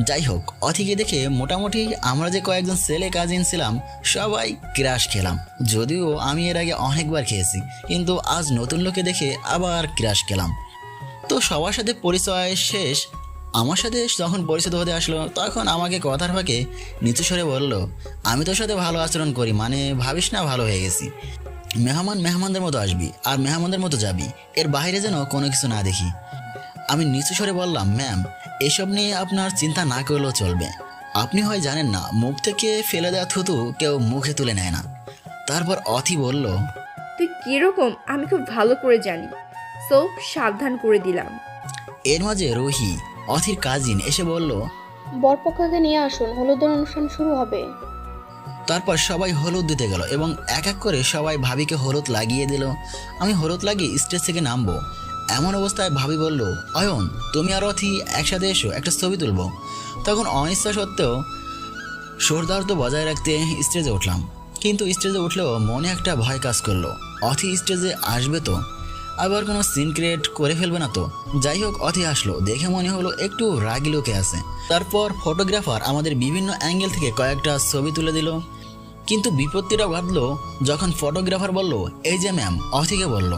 যাই হোক, অথিকে দেখে মোটামুটি আমরা যে কয়েকজন ছেলে কাজিন ছিলাম সবাই ক্রাশ খেলাম। যদিও আমি এর আগে অনেকবার খেয়েছি, কিন্তু আজ নতুন লোকে দেখে আবার ক্রাশ খেলাম। তো সবার সাথে পরিচয় শেষ। আমার সাথে যখন পরিচিত হতে আসলো, তখন আমাকে কথার ফাঁকে নিচু স্বরে বলল, আমি তোর সাথে ভালো আচরণ করি, মানে ভাবিস না ভালো হয়ে গেছি। মেহমানদের মতো আসবি আর মেহমানদের মতো যাবি, এর বাইরে যেন কোনো কিছু না দেখি। আমি নিচু স্বরে বললাম, ম্যাম, এসব নিয়ে আপনার চিন্তা না করলেও চলবে। আপনি হয় জানেন না, মুখ থেকে ফেলে দেওয়া থুতু কেউ মুখে তুলে নেয় না। তারপর অথি বলল, তুই কিরকম আমি খুব ভালো করে জানি, সো সাবধান করে দিলাম। এর মাঝে রুহি, অথির কাজিন, এসে বলল, বরপক্ষকে নিয়ে আসুন, হলুদের অনুষ্ঠান শুরু হবে। তারপর সবাই হলুদ দিতে গেল এবং এক এক করে সবাই ভাবিকে হলুদ লাগিয়ে দিল। আমি হলুদ লাগিয়ে স্টেজ থেকে নামবো, এমন অবস্থায় ভাবি বলল, অয়ন, তুমি আর অথি একসাথে এসো, একটা ছবি তুলবো। তখন অনিচ্ছা সত্ত্বেও সৌহার্দ্য বজায় রাখতে স্টেজে উঠলাম, কিন্তু স্টেজে উঠলেও মনে একটা ভয় কাজ করলো। অথি স্টেজে আসবে তো, আবার কোনো সিন ক্রিয়েট করে ফেলবে না তো। যাই হোক, অথি আসলো, দেখে মনে হলো একটু রাগি লোকে আছে। তারপর ফটোগ্রাফার আমাদের বিভিন্ন অ্যাঙ্গেল থেকে কয়েকটা ছবি তুলে দিল, কিন্তু বিপত্তিটা ঘটলো যখন ফটোগ্রাফার বলল, এই যে ম্যাম, অথিকে বলল,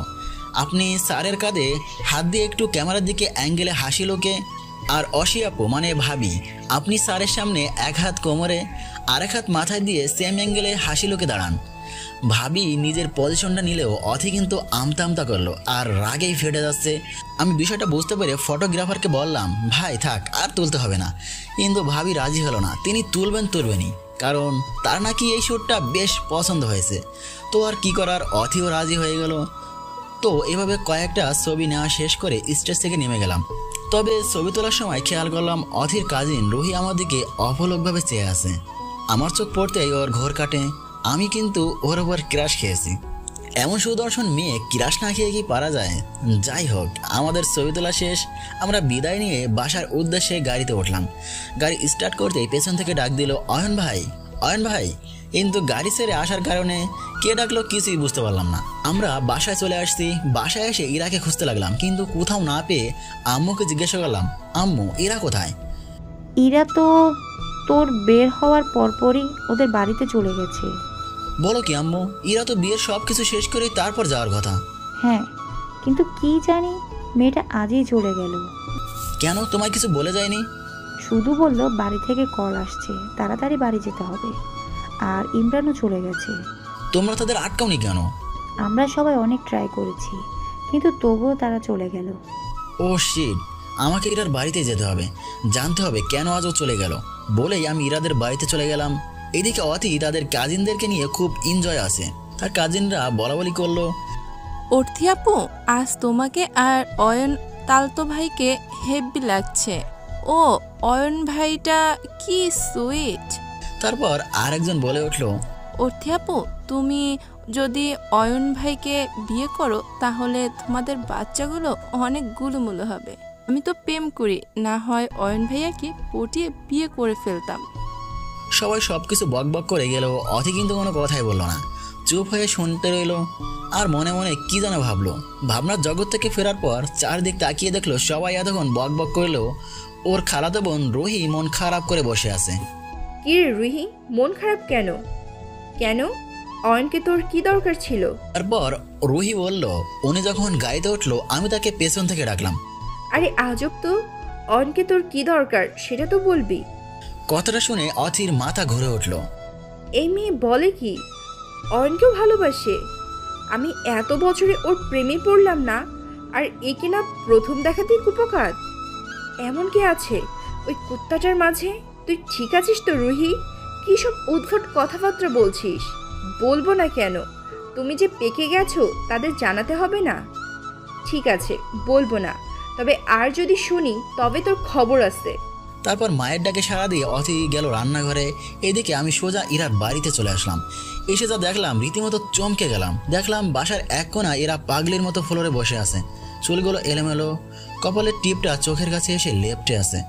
আপনি স্যারের কাঁধে হাত দিয়ে একটু ক্যামেরার দিকে অ্যাঙ্গেলে হাসি লোকে, আর অসি আপু মানে ভাবি, আপনি স্যারের সামনে এক হাত কোমরে আর এক হাত মাথায় দিয়ে সেম অ্যাঙ্গেলে হাসি লোকে দাঁড়ান। ভাবি নিজের পজিশনটা নিলেও অথি কিন্তু আমতা আমতা করলো আর রাগেই ফেটে যাচ্ছে। আমি বিষয়টা বুঝতে পেরে ফটোগ্রাফারকে বললাম, ভাই থাক, আর তুলতে হবে না। কিন্তু ভাবি রাজি হলো না, তিনি তুলবেনই, কারণ তার নাকি এই শ্যুটটা বেশ পছন্দ হয়েছে। তো আর কি করার, অথিও রাজি হয়ে গেল। তো এভাবে কয়েকটা ছবি নেওয়া শেষ করে স্টেজ থেকে নেমে গেলাম। তবে ছবি তোলার সময় খেয়াল করলাম অথির কাজিন রুহি আমার দিকে অপলকভাবে চেয়ে আছে। আমার চোখ পড়তেই ওর ঘোর কাটে। আমি কিন্তু ওর ওপর ক্রাশ খেয়েছি। এমন সুদর্শন মেয়ে ক্রাশ না খেয়ে কি পারা যায়? যাই হোক, আমাদের ছবি তোলা শেষ। আমরা বিদায় নিয়ে বাসার উদ্দেশ্যে গাড়িতে উঠলাম। গাড়ি স্টার্ট করতেই পেছন থেকে ডাক দিল, অয়ন ভাই, অয়ন ভাই। কিন্তু গাড়ি ছেড়ে আসার কারণে কে ডাকলো কিছুই বুঝতে পারলাম না। আমরা বাসায় চলে আসছি। বাসায় এসে ইরাকে খুঁজতে লাগলাম, কিন্তু কোথাও না পেয়ে আম্মুকে জিজ্ঞাসা করলাম, আম্মু, ইরা কোথায়? ইরা তো তোর বের হওয়ার পরপরই ওদের বাড়িতে চলে গেছে। বলো কি আম্মু? ইরা তো বিয়ের সব কিছু শেষ করেই তারপর যাওয়ার কথা। হ্যাঁ, কিন্তু কি জানি মেয়েটা আজই চলে গেল। কেন, তোমায় কিছু বলে যায়নি? শুধু বলল বাড়ি থেকে কল আসছে, তাড়াতাড়ি বাড়ি যেতে হবে, আর ইমরানও চলে গেছে। তোমরা তাদের আটকাওনি কেন? আমরা সবাই অনেক ট্রাই করেছি, কিন্তু তবুও তারা চলে গেল। ও শিট, আমাকে ইরার বাড়িতে যেতে হবে, জানতে হবে কেন আজও চলে গেল। বলেই আমি ইরাদের বাড়িতে চলে গেলাম। এদিকে অতি তাদের কাজিনদেরকে নিয়ে খুব এনজয় আছে। তার কাজিনরা বলাবলি করলো, অর্থি আপু, আজ তোমাকে আর অয়ন তালতো ভাইকে হেব্বি লাগছে। ও অয়ন ভাইটা কি সুইট। তারপর আরেকজন বলে উঠলো, অর্থি আপু, তুমি যদি অয়ন ভাইকে বিয়ে করো তাহলে তোমাদের বাচ্চাগুলো অনেক গুলুমুলু হবে। আমি তো প্রেম করি, না হয় অয়ন ভাইয়াকে পটিয়ে বিয়ে করে ফেলতাম। সবাই সবকিছু বকবক করে গেল। অতি কিন্তু কোনো কথাই বললো না, চুপ হয়ে শুনতে রইলো আর মনে মনে কি যেন ভাবলো। ভাবনার জগৎ থেকে ফেরার পর চারদিক তাকিয়ে দেখলো সবাই এতক্ষণ বকবক করলেও ওর খালাতো বোন রুহি মন খারাপ করে বসে আছে। কি রে রুহি, মন খারাপ কেন? কেন, অয়নকে তোর কি দরকার ছিল? তারপর রুহি বলল, উনি যখন গাড়িতে উঠলো আমি তাকে পেছন থেকে ডাকলাম। আরে আজব তো, অয়নকে তোর কি দরকার সেটা তো বলবি। কথাটা শুনে অথির মাথা ঘুরে উঠল। এই মেয়ে বলে কি, অয়নকেও ভালোবাসে? আমি এত বছরে ওর প্রেমে পড়লাম না, আর এ কিনা প্রথম দেখাতেই কুপকাত। এমন কি আছে ওই কুত্তাটার মাঝে? তুই ঠিক আছিস তো রুহি? কী সব উদ্ভট কথাবার্তা বলছিস? বলবো না কেন? তুমি যে পেকে গেছো তাদের জানাতে হবে না? ঠিক আছে, বলবো না, তবে আর যদি শুনি তবে তোর খবর আছে। তারপর মায়ের ডাকে সাড়া দিয়ে অথি গেল রান্নাঘরে। এদিকে আমি সোজা ইরার বাড়িতে চলে আসলাম। এসে যা দেখলাম রীতিমতো চমকে গেলাম। দেখলাম বাসার এক কোণা এরা পাগলির মতো ফ্লোরে বসে আছে, চুলগুলো এলোমেলো, কপালের টিপটা চোখের কাছে এসে লেপটে আছে,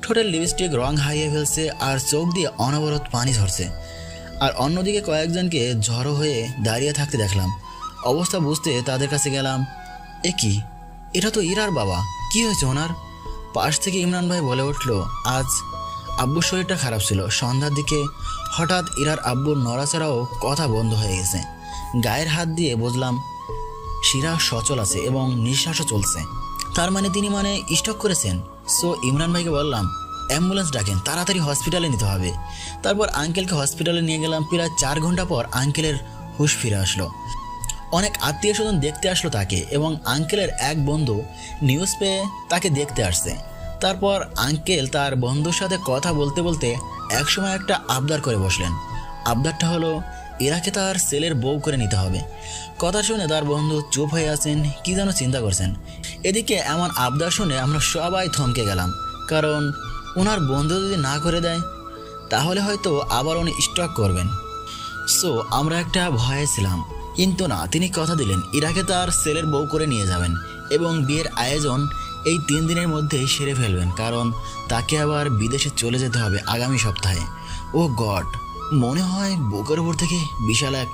ঠোঁটের লিপস্টিক রং হারিয়ে ফেলছে আর চোখ দিয়ে অনবরত পানি ঝরছে। আর অন্যদিকে কয়েকজনকে ঝড়ো হয়ে দাঁড়িয়ে থাকতে দেখলাম। অবস্থা বুঝতে তাদের কাছে গেলাম। এ কি, এটা তো ইরার বাবা, কি হয়েছে ওনার? পাশ থেকে ইমরান ভাই বলে উঠল, আজ আব্বুর শরীরটা খারাপ ছিল। সন্ধ্যার দিকে হঠাৎ ইরার আব্বুর নড়াচড়াও কথা বন্ধ হয়ে গেছে। গায়ের হাত দিয়ে বুঝলাম শিরা সচল আছে এবং নিঃশ্বাসও চলছে। তার মানে তিনি স্ট্রোক করেছেন। সো ইমরান ভাইকে বললাম, অ্যাম্বুলেন্স ডাকেন, তাড়াতাড়ি হসপিটালে নিতে হবে। তারপর আঙ্কেলকে হসপিটালে নিয়ে গেলাম। প্রায় 4 ঘন্টা পর আঙ্কেলের হুঁশ ফিরে আসলো। অনেক আত্মীয় স্বজন দেখতে আসলো তাকে এবং আঙ্কেলের এক বন্ধু নিউজ পেয়ে তাকে দেখতে আসছে। তারপর আঙ্কেল তার বন্ধুর সাথে কথা বলতে বলতে একসময় একটা আবদার করে বসলেন। আবদারটা হলো ইরাকে তার ছেলের বউ করে নিতে হবে। কথা শুনে তার বন্ধু চুপ হয়ে আছেন, কি যেন চিন্তা করছেন। এদিকে এমন আবদার শুনে আমরা সবাই থমকে গেলাম, কারণ ওনার বন্ধু যদি না করে দেয় তাহলে হয়তো আবার উনি স্ট্রোক করবেন। সো আমরা একটা ভয়ে ছিলাম, কিন্তু না, তিনি কথা দিলেন ইরাকে তার ছেলের বউ করে নিয়ে যাবেন এবং বিয়ের আয়োজন এই 3 দিনের মধ্যেই সেরে ফেলবেন, কারণ তাকে আবার বিদেশে চলে যেতে হবে আগামী সপ্তাহে। ও গড, মনে হয় বুকের উপর থেকে বিশাল এক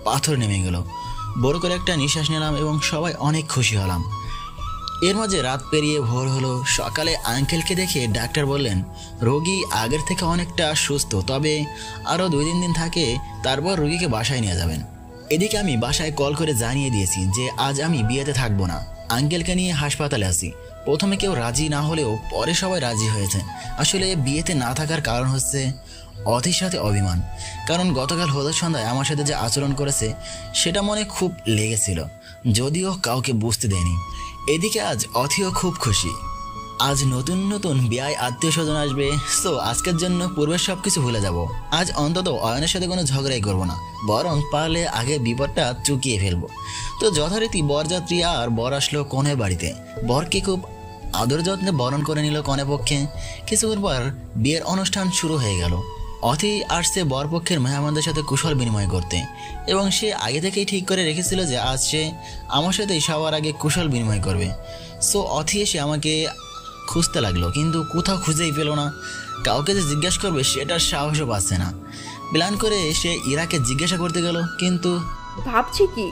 পাথর নেমে গেল। বড় করে একটা নিঃশ্বাস নিলাম এবং সবাই অনেক খুশি হলাম। এর মাঝে রাত পেরিয়ে ভোর হলো। সকালে আঙ্কেলকে দেখে ডাক্তার বললেন রোগী আগের থেকে অনেকটা সুস্থ, তবে আরও 2-3 দিন থাকে, তারপর রোগীকে বাসায় নিয়ে যাবেন। এদিকে আমি বাসায় কল করে জানিয়ে দিয়েছি যে আজ আমি বিয়েতে থাকবো না, আঙ্কেলকে নিয়ে হাসপাতালে আসি। প্রথমে কেউ রাজি না হলেও পরে সবাই রাজি হয়েছে। আসলে বিয়েতে না থাকার কারণ হচ্ছে অথির সাথে অভিমান, কারণ গতকাল হলুদ সন্ধ্যায় আমার সাথে যে আচরণ করেছে সেটা মনে খুব লেগেছিল, যদিও কাউকে বুঝতে দেয়নি। এদিকে আজ অথিও খুব খুশি। আজ নতুন নতুন বিয়ায় আত্মীয় স্বজন আসবে। সো আজকের জন্য পূর্বের সব কিছু ভুলে যাব। আজ অন্তত অয়নের সাথে কোনো ঝগড়াই করবো না, বরং পারলে আগে বিপদটা চুকিয়ে ফেলবো। তো যথারীতি বরযাত্রী আর বর আসলো কনের বাড়িতে। বরকে খুব আদর যত্নে বরণ করে নিল কনে পক্ষে। কিছুক্ষণ পর বিয়ের অনুষ্ঠান শুরু হয়ে গেল। অথি আসছে বরপক্ষের মেহমানদের সাথে কুশল বিনিময় করতে, এবং সে আগে থেকেই ঠিক করে রেখেছিল যে আজ সে আমার সাথেই সবার আগে কুশল বিনিময় করবে। সো অথি এসে আমাকে খুঁজতে লাগলো, কিন্তু কোথাও খুঁজেই পেল না। কাউকে যে জিজ্ঞাসা করবে সেটার সাহসও পাচ্ছে না। প্ল্যান করে সে ইরাকে জিজ্ঞাসা করতে গেল, কিন্তু ভাবছি কি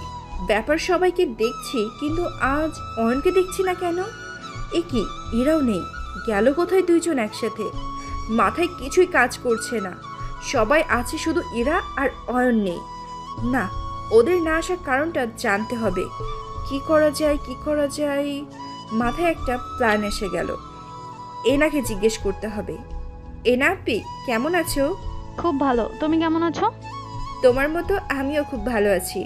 ব্যাপার, সবাইকে দেখছি কিন্তু আজ অয়নকে দেখছি না কেন? এ কি, এরাও নেই, গেল কোথায় দুইজন একসাথে? মাথায় কিছুই কাজ করছে না। সবাই আছে, শুধু ইরা আর অয়ন নেই। না, ওদের না আসার কারণটা জানতে হবে। কি করা যায়? মাথায় একটা প্ল্যান এসে গেল। এনাকে জিজ্ঞেস করতে হবে। এনা আপি, কেমন আছো? খুব ভালো, তুমি কেমন আছো? তোমার মতো আমিও খুব ভালো আছি।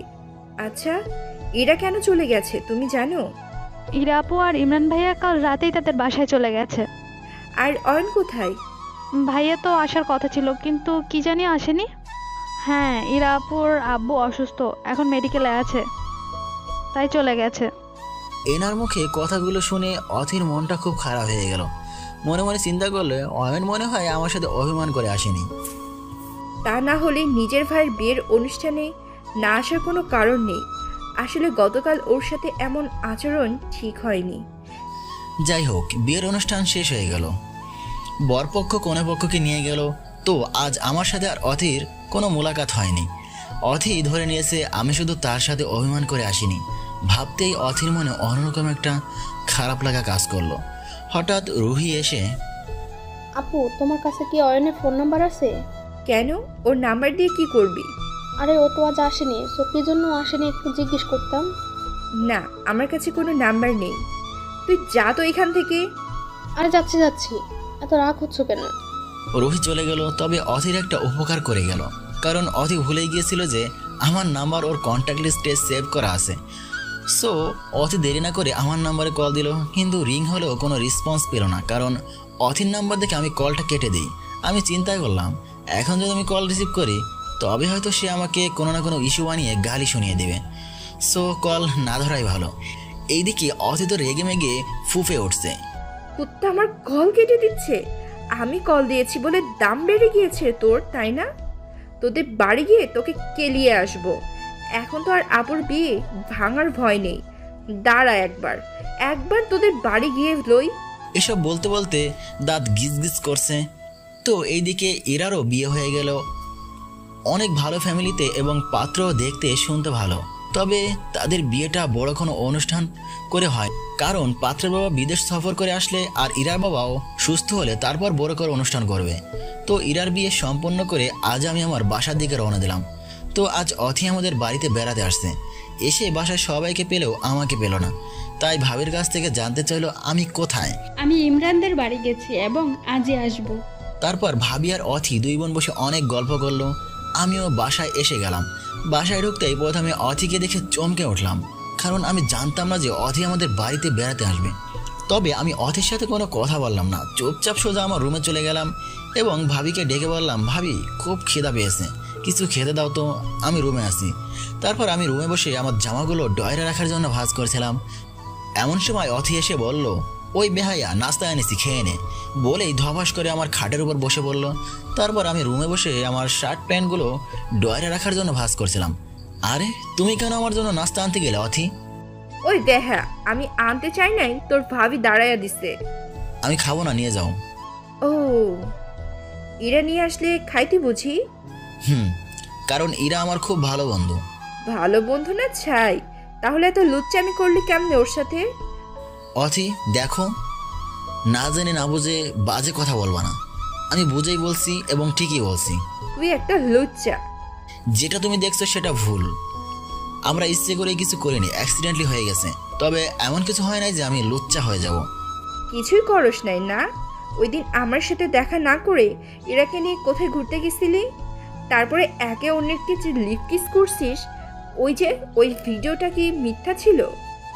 আচ্ছা, এরা কেন চলে গেছে তুমি জানো? ইরা আপু আর ইমরান ভাইয়া কাল রাতেই তাদের বাসায় চলে গেছে। আর অয়ন কোথায়? ভাইয়া তো আসার কথা ছিল, কিন্তু কি জানি আসেনি। হ্যাঁ, ইরা আপুর আব্বু অসুস্থ, এখন মেডিকেলে আছে, তাই চলে গেছে। এনার মুখে কথাগুলো শুনে অথির মনটা খুব খারাপ হয়ে গেল। মনে মনে চিন্তা করলে অয়ন মনে হয় আমার সাথে অভিমান করে আসেনি। তা না হলে নিজের ভাইয়ের বিয়ের অনুষ্ঠানে না আসার কোনো কারণ নেই। আসলে গতকাল ওর সাথে এমন আচরণ ঠিক হয়নি। যাই হোক, বিয়ের অনুষ্ঠান শেষ হয়ে গেল। বরপক্ষ কনেপক্ষকে নিয়ে গেল। তো আজ আমার সাথে আর অথির কোনো মোলাকাত হয়নি। অথি ধরে নিয়েছে আমি শুধু তার সাথে অভিমান করে আসিনি। ভাবতেই অথির মনে অন্যরকম একটা খারাপ লাগা কাজ করলো। হঠাৎ রুহি এসে, আপু তোমার কাছে কি অয়নের ফোন নাম্বার আছে? কেন, ওর নাম্বার দিয়ে কি করবি? আরে ও তো আজ আসেনি, তো কি জন্য আসেনি একটু জিজ্ঞেস করতাম। না, আমার কাছে কোনো নাম্বার নেই। তুই যা তো এখান থেকে। আরে যাচ্ছি, এত রাগ হচ্ছ কেন? রুহি চলে গেল। তবে অথির একটা উপকার করে গেল, কারণ অথি ভুলে গিয়েছিল যে আমার নাম্বার ওর কন্ট্যাক্ট লিস্টে সেভ করা আছে। সো অথি দেরি না করে আমার নাম্বারে কল দিল, কিন্তু রিং হলেও কোনো রেসপন্স পেল না, কারণ অথির নাম্বার দেখে আমি কলটা কেটে দিই। আমি চিন্তা করলাম এখন যদি আমি কল রিসিভ করি তবে হয়তো সে আমাকে কোনো না কোনো ইস্যু বানিয়ে গালি শুনিয়ে দেবে। সো কল না ধরাই ভালো। এইদিকে অথি তো রেগে মেগে ফুফে উঠছে। কুত্তা আমার কল কেটে দিচ্ছে। আমি কল দিয়েছি বলে দাম বেড়ে গিয়েছে তোর, তাই না? তোদের বাড়ি গিয়ে তোকে কেলিয়ে আসবো। এখন তো আর আপুর বিয়ে ভাঙার ভয় নেই। দাঁড়া একবার তোদের বাড়ি গিয়ে লই। এসব বলতে বলতে দাঁত গিজ গিজ করছে। তো এইদিকে ইরারও বিয়ে হয়ে গেল অনেক ভালো ফ্যামিলিতে এবং পাত্র দেখতে শুনতে ভালো। তবে তাদের বিয়েটা বড় কোনো অনুষ্ঠান করে হয়, কারণ পাত্রের বাবা বিদেশ সফর করে আসলে আর ইরার বাবাও সুস্থ হলে তারপর বড় করে অনুষ্ঠান করবে। তো ইরার বিয়ে সম্পন্ন করে আজ আমি আমার বাসার দিকে রওনা দিলাম। তো আজ অথি আমাদের বাড়িতে বেড়াতে আসছে। এসে বাসায় সবাইকে পেলেও আমাকে পেল না, তাই ভাবির কাছ থেকে জানতে চাইলো আমি কোথায়। আমি ইমরানদের বাড়ি গেছি এবং আজই আসবো। তারপর ভাবি আর অথি দুই বোন বসে অনেক গল্প করলো। আমিও বাসায় এসে গেলাম। বাসায় ঢুকতেই প্রথমে অথিকে দেখে চমকে উঠলাম, কারণ আমি জানতাম না যে অথি আমাদের বাড়িতে বেড়াতে আসবে। তবে আমি অথির সাথে কোনো কথা বললাম না, চুপচাপ সোজা আমার রুমে চলে গেলাম এবং ভাবিকে ডেকে বললাম, ভাবি খুব খিদা পেয়েছে, কিছু খেতে দাও তো, আমি রুমে আসি। তারপর আমি রুমে বসে আমার জামাগুলো ডয়ারে রাখার জন্য ভাঁজ করছিলাম। এমন সময় অথি এসে বলল, ওই বেহাইয়া নাস্তা এনেছি, খেয়ে নে, বলেই ধপাস করে আমার খাটের উপর বসে পড়ল। তারপর আমি রুমে বসে আমার শার্ট প্যান্টগুলো ডয়ারে রাখার জন্য ভাঁজ করছিলাম। আরে তুমি কেন আমার জন্য নাস্তা আনতে গেলে অথি? ওই দেখা, আমি আনতে চাই নাই, তোর ভাবি দাঁড়াইয়া দিছে। আমি খাবো না, নিয়ে যাও। ও, ইরা নিয়ে আসলে খাইতে বুঝি? কারণ ইরা আমার খুব ভালো বন্ধু। ভালো বন্ধু না ছাই, তাহলে এত লুচ্চামি করলি কেমনে ওর সাথে? অথি দেখো, না জেনে না বুঝে বাজে কথা বলবা না। আমি বুঝেই বলছি এবং ঠিকই বলছি। তুই একটা লুচ্চা। যেটা তুমি দেখছো সেটা ভুল। আমরা ইচ্ছে করে কিছু করিনি, অ্যাক্সিডেন্টলি হয়ে গেছে। তবে এমন কিছু হয় নাই যে আমি লুচ্চা হয়ে যাব। কিছুই করস নাই না? ওই দিন আমার সাথে দেখা না করে ইরাকে নিয়ে কোথায় ঘুরতে গেছিলি, তারপরে একে অন্যকে যে লিপ কিস করছিস, ওই ভিডিওটা কি মিথ্যা ছিল?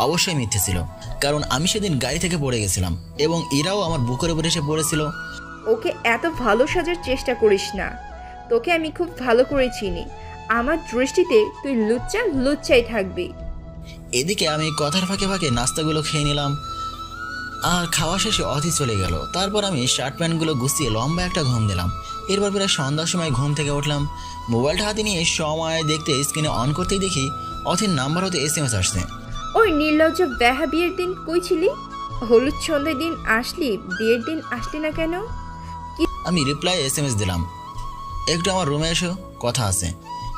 অবশ্যই মিথ্যে ছিল, কারণ আমি সেদিন গাড়ি থেকে পড়ে গেছিলাম এবং ইরাও আমার বুকের উপর এসে পড়েছিল। ওকে এত ভালো সাজার চেষ্টা করিস না, তোকে আমি খুব ভালো করে চিনি। আমার দৃষ্টিতে তুই লুচ্চাই থাকবি। এদিকে আমি কথার ফাঁকে ফাঁকে নাস্তাগুলো খেয়ে নিলাম আর খাওয়া শেষে অথি চলে গেল। তারপর আমি শার্ট প্যান্টগুলো গুছিয়ে লম্বা একটা ঘুম দিলাম। এরপর প্রায় সন্ধ্যার সময় ঘুম থেকে উঠলাম। মোবাইলটা হাতে নিয়ে সময় দেখতে স্ক্রিনে অন করতেই দেখি অথির নাম্বার হতে SMS আসছে। ওই নির্লজ্জ বেহা, বিয়ের দিন কই ছিলি? হলুদ সন্ধ্যার দিন আসলি, বিয়ের দিন আসলি না কেন? আমি রিপ্লাই SMS দিলাম, একটু আমার রুমে এসো, কথা আছে।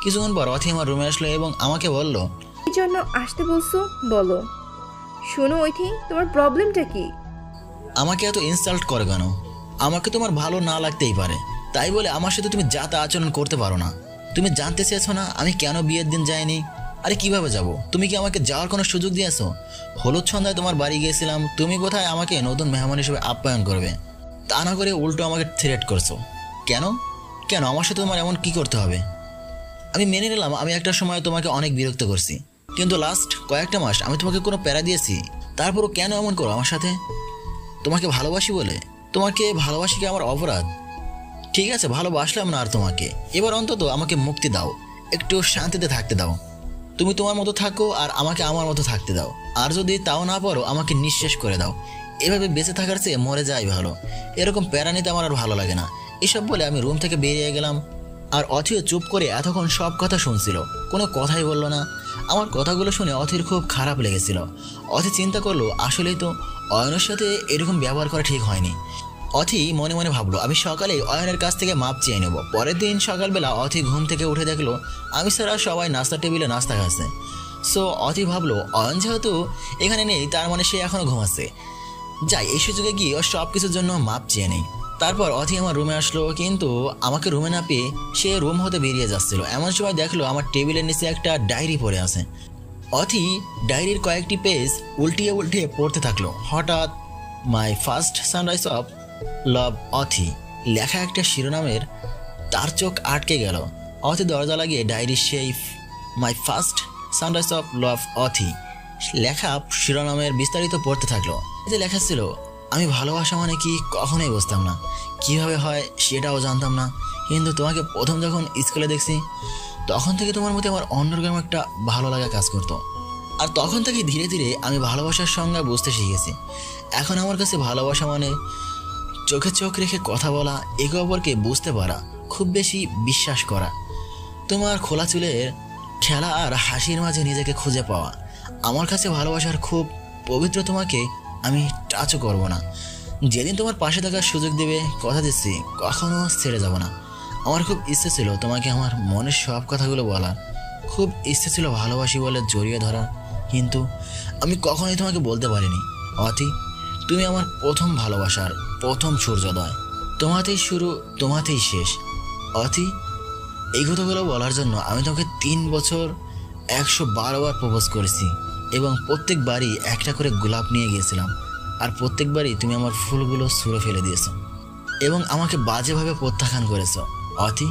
কিছুক্ষণ পর অথি আমার রুমে আসলো এবং আমাকে বলল, কি জন্য আসতে বলছো বলো। শোনো অথি, তোমার প্রবলেমটা কি? আমাকে এত ইনসাল্ট করে কেন? আমাকে তোমার ভালো না লাগতেই পারে, তাই বলে আমার সাথে তুমি যা তা আচরণ করতে পারো না। তুমি জানতে চেয়েছো না আমি কেন বিয়ের দিন যাইনি? আরে কিভাবে যাব? তুমি কি আমাকে যাওয়ার কোনো সুযোগ দিয়েছো? হলুদ সন্ধ্যায় তোমার বাড়ি গিয়েছিলাম, তুমি কোথায় আমাকে নতুন মেহমান হিসেবে আপ্যায়ন করবে, তা না করে উল্টো আমাকে থ্রেট করছো। কেন কেন আমার সাথে তোমার এমন কি করতে হবে? আমি মেনে নিলাম আমি একটা সময় তোমাকে অনেক বিরক্ত করছি, কিন্তু লাস্ট কয়েকটা মাস আমি তোমাকে কোনো প্যারা দিয়েছি, তারপরও কেন এমন করো আমার সাথে? তোমাকে ভালোবাসি বলে? তোমাকে ভালোবাসি কি আমার অপরাধ? ঠিক আছে, ভালোবাসলাম না আর তোমাকে, এবার অন্তত আমাকে মুক্তি দাও, একটু শান্তিতে থাকতে দাও। তুমি তোমার মতো থাকো আর আমাকে আমার মতো থাকতে দাও, আর যদি তাও না পারো আমাকে নিঃশেষ করে দাও। এভাবে বেঁচে থাকার চেয়ে মরে যাই ভালো, এরকম প্যারা নিতে আমার আর ভালো লাগে না। এসব বলে আমি রুম থেকে বেরিয়ে গেলাম। আর অথিও চুপ করে এতক্ষণ সব কথা শুনছিল, কোনো কথাই বললো না। আমার কথাগুলো শুনে অথির খুব খারাপ লেগেছিল। অথি চিন্তা করলো আসলেই তো অয়নের সাথে এরকম ব্যবহার করা ঠিক হয়নি। অথি মনে মনে ভাবলো আমি সকালেই অয়নের কাছ থেকে মাপ চেয়ে নেব। পরের দিন সকালবেলা অথি ঘুম থেকে উঠে দেখলো আমি ছাড়া সবাই নাস্তা টেবিলে নাস্তা খাচ্ছে। সো অথি ভাবলো অয়ন যেহেতু এখানে নেই, তার মানে সে এখনও ঘুমাচ্ছে, যাই এই সুযোগে গিয়ে ও সব কিছুর জন্য মাপ চেয়ে নেই। তারপর অথি আমার রুমে আসলো, কিন্তু আমাকে রুমে না পেয়ে সে রুম হতে বেরিয়ে যাচ্ছিল। এমন সময় দেখলো আমার টেবিলের নিচে একটা ডায়েরি পড়ে আছে। অথি ডায়েরির কয়েকটি পেজ উল্টিয়ে উল্টিয়ে পড়তে থাকলো। হঠাৎ my first sunrise of love Athi লেখা একটা শিরোনামের তার চোখ আটকে গেল। অথি দরজা লাগিয়ে ডায়েরির সেই my first sunrise of love Athi লেখা শিরোনামের বিস্তারিত পড়তে থাকলো। এতে লেখা ছিল আমি ভালোবাসা মানে কি কখনোই বুঝতাম না, কিভাবে হয় সেটাও জানতাম না। কিন্তু তোমাকে প্রথম যখন স্কুলে দেখছি তখন থেকে তোমার মধ্যে আমার অন্যরকম একটা ভালো লাগা কাজ করতো। আর তখন থেকে ধীরে ধীরে আমি ভালোবাসার সংজ্ঞা বুঝতে শিখেছি। এখন আমার কাছে ভালোবাসা মানে চোখে চোখ রেখে কথা বলা, একে অপরকে বুঝতে পারা, খুব বেশি বিশ্বাস করা, তোমার খোলা চুলের খেলা আর হাসির মাঝে নিজেকে খুঁজে পাওয়া। আমার কাছে ভালোবাসার খুব পবিত্র। তোমাকে আমি টাচও করবো না। যেদিন তোমার পাশে থাকার সুযোগ দেবে কথা দিচ্ছি কখনো ছেড়ে যাব না। আমার খুব ইচ্ছে ছিল তোমাকে আমার মনের সব কথাগুলো বলার, খুব ইচ্ছে ছিল ভালোবাসি বলে জড়িয়ে ধরার, কিন্তু আমি কখনোই তোমাকে বলতে পারিনি। অতি, তুমি আমার প্রথম ভালোবাসার প্রথম সূর্যোদয়, তোমাতেই শুরু তোমাতেই শেষ। অতি, এই কথাগুলো বলার জন্য আমি তোমাকে 3 বছর 112 বার প্রপোজ করেছি এবং প্রত্যেকবারই একটা করে গোলাপ নিয়ে গিয়েছিলাম, আর প্রত্যেকবারই তুমি আমার ফুলগুলো ছুঁড়ে ফেলে দিয়েছো এবং আমাকে বাজেভাবে প্রত্যাখ্যান করেছো। অতি,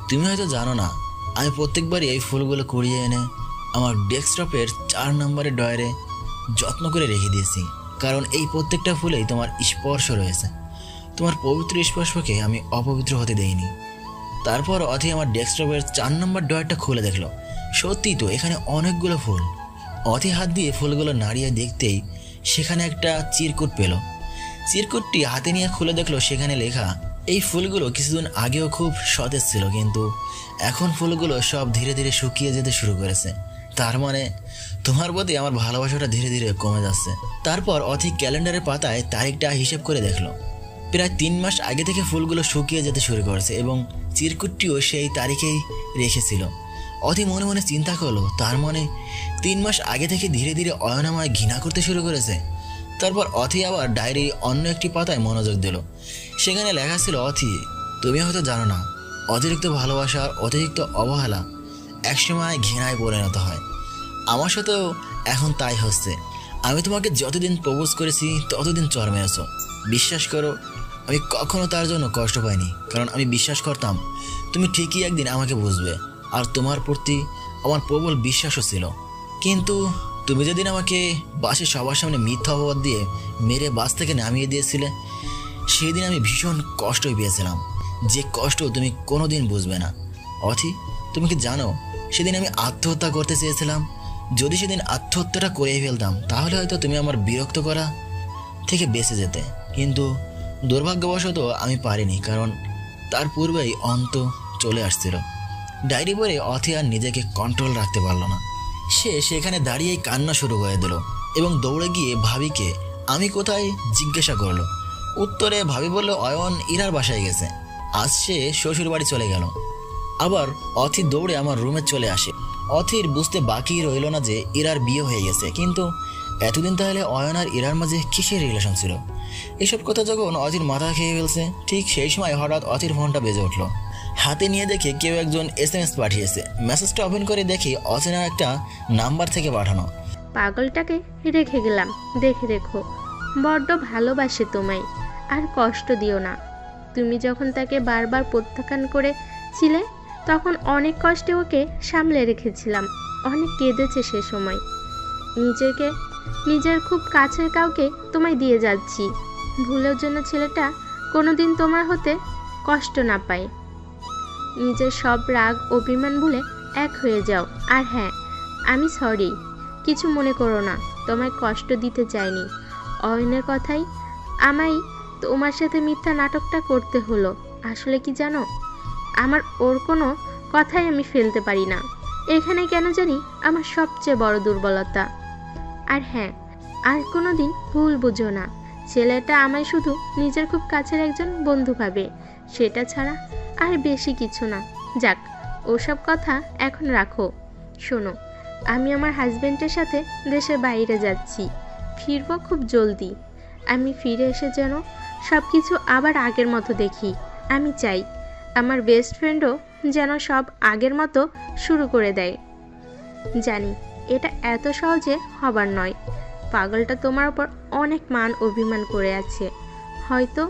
তুমি হয়তো জানো না আমি প্রত্যেকবারই এই ফুলগুলো কুড়িয়ে এনে আমার ডেস্কটপের 4 নম্বরের ডয়ারে যত্ন করে রেখে দিয়েছি, কারণ এই প্রত্যেকটা ফুলেই তোমার স্পর্শ রয়েছে। তোমার পবিত্র স্পর্শকে আমি অপবিত্র হতে দেইনি। তারপর অথি আমার ডেস্কটপের 4 নম্বর ডয়ারটা খুলে দেখলো, সত্যি তো এখানে অনেকগুলো ফুল। অথি হাত দিয়ে ফুলগুলো নাড়িয়ে দেখতেই সেখানে একটা চিরকুট পেল। চিরকুটটি হাতে নিয়ে খুলে দেখলো সেখানে লেখা, এই ফুলগুলো কিছুদিন আগেও খুব সতেজ ছিল, কিন্তু এখন ফুলগুলো সব ধীরে ধীরে শুকিয়ে যেতে শুরু করেছে। তার মানে তোমার প্রতি আমার ভালোবাসাটা ধীরে ধীরে কমে যাচ্ছে। তারপর অথি ক্যালেন্ডারের পাতায় তারিখটা হিসেব করে দেখলো, প্রায় 3 মাস আগে থেকে ফুলগুলো শুকিয়ে যেতে শুরু করেছে এবং চিরকুটটিও সেই তারিখেই রেখেছিল। অতি মনে মনে চিন্তা করলো, তার মানে 3 মাস আগে থেকে ধীরে ধীরে অয়ন আমায় ঘৃণা করতে শুরু করেছে। তারপর অথি আবার ডায়েরি অন্য একটি পাতায় মনোযোগ দিল। সেখানে লেখা ছিল, অথি, তুমি হয়তো জানো না অতিরিক্ত ভালোবাসার অতিরিক্ত অবহেলা একসময় ঘৃণায় পরিণত হয়। আমার সাথেও এখন তাই হচ্ছে। আমি তোমাকে যতদিন প্রপোজ করেছি ততদিন চর মেরেছ। বিশ্বাস করো, আমি কখনো তার জন্য কষ্ট পাইনি, কারণ আমি বিশ্বাস করতাম তুমি ঠিকই একদিন আমাকে বুঝবে, আর তোমার প্রতি আমার প্রবল বিশ্বাসও ছিল। কিন্তু তুমি যেদিন আমাকে বাসে সবার সামনে মিথ্যা অপবাদ দিয়ে মেরে বাস থেকে নামিয়ে দিয়েছিলে, সেই দিন আমি ভীষণ কষ্টই পেয়েছিলাম, যে কষ্ট তুমি কোনোদিন বুঝবে না। অথি, তুমি কি জানো সেদিন আমি আত্মহত্যা করতে চেয়েছিলাম। যদি সেদিন আত্মহত্যাটা করেই ফেলতাম তাহলে হয়তো তুমি আমার বিরক্ত করা থেকে বেঁচে যেতে, কিন্তু দুর্ভাগ্যবশত আমি পারিনি, কারণ তার পূর্বেই অন্ত চলে আসছিল। ডায়েরি পড়ে অথি আর নিজেকে কন্ট্রোল রাখতে পারল না। সে সেখানে দাঁড়িয়েই কান্না শুরু করে দিল এবং দৌড়ে গিয়ে ভাবিকে আমি কোথায় জিজ্ঞাসা করলো। উত্তরে ভাবি বলল, অয়ন ইরার বাসায় গেছে, আজ সে শ্বশুর বাড়ি চলে গেল। আবার অথি দৌড়ে আমার রুমে চলে আসে। অথির বুঝতে বাকি রইল না যে ইরার বিয়ে হয়ে গেছে, কিন্তু এতদিন তাহলে অয়ন আর ইরার মাঝে কিসের রিলেশন ছিল? এসব কথা যখন অথির মাথা খেয়ে ফেলছে, ঠিক সেই সময় হঠাৎ অথির ফোনটা বেজে উঠল। হাতে নিয়ে দেখে কেউ একজন SMS পাঠিয়েছে। মেসেজটা ওপেন করে দেখি অচেনা একটা নাম্বার থেকে পাঠানো। পাগলটাকে রেখে গেলাম, দেখে রেখো, বড্ড ভালোবাসে তোমায়, আর কষ্ট দিও না। তুমি যখন তাকে বারবার প্রত্যাখ্যান করেছিলে তখন অনেক কষ্টে ওকে সামলে রেখেছিলাম, অনেক কেঁদেছে সে সময়। নিজের খুব কাছের কাউকে তোমায় দিয়ে যাচ্ছি, ভুলের জন্য ছেলেটা কোনোদিন তোমার হতে কষ্ট না পায়। নিজের সব রাগ অভিমান ভুলে এক হয়ে যাও। আর হ্যাঁ, আমি সরি, কিছু মনে করো না, তোমায় কষ্ট দিতে চাইনি। অয়নের কথাই আমায় তোমার সাথে মিথ্যা নাটকটা করতে হলো। আসলে কি জানো, আমার ওর কোনো কথাই আমি ফেলতে পারি না। এখানে কেন জানি আমার সবচেয়ে বড় দুর্বলতা। আর হ্যাঁ, আর কোনো দিন ভুল বুঝো না, ছেলেটা আমায় শুধু নিজের খুব কাছের একজন বন্ধু ভাবে, সেটা ছাড়া আর বেশি কিছু না। যাক, ওসব কথা এখন রাখো। শোনো, আমি আমার হাজবেন্ডের সাথে দেশের বাইরে যাচ্ছি, ফিরবো খুব জলদি। আমি ফিরে এসে যেন সব কিছু আবার আগের মতো দেখি। আমি চাই আমার বেস্ট ফ্রেন্ডও যেন সব আগের মতো শুরু করে দেয়। জানি এটা এত সহজে হবার নয়, পাগলটা তোমার ওপর অনেক মান অভিমান করে আছে, হয়তো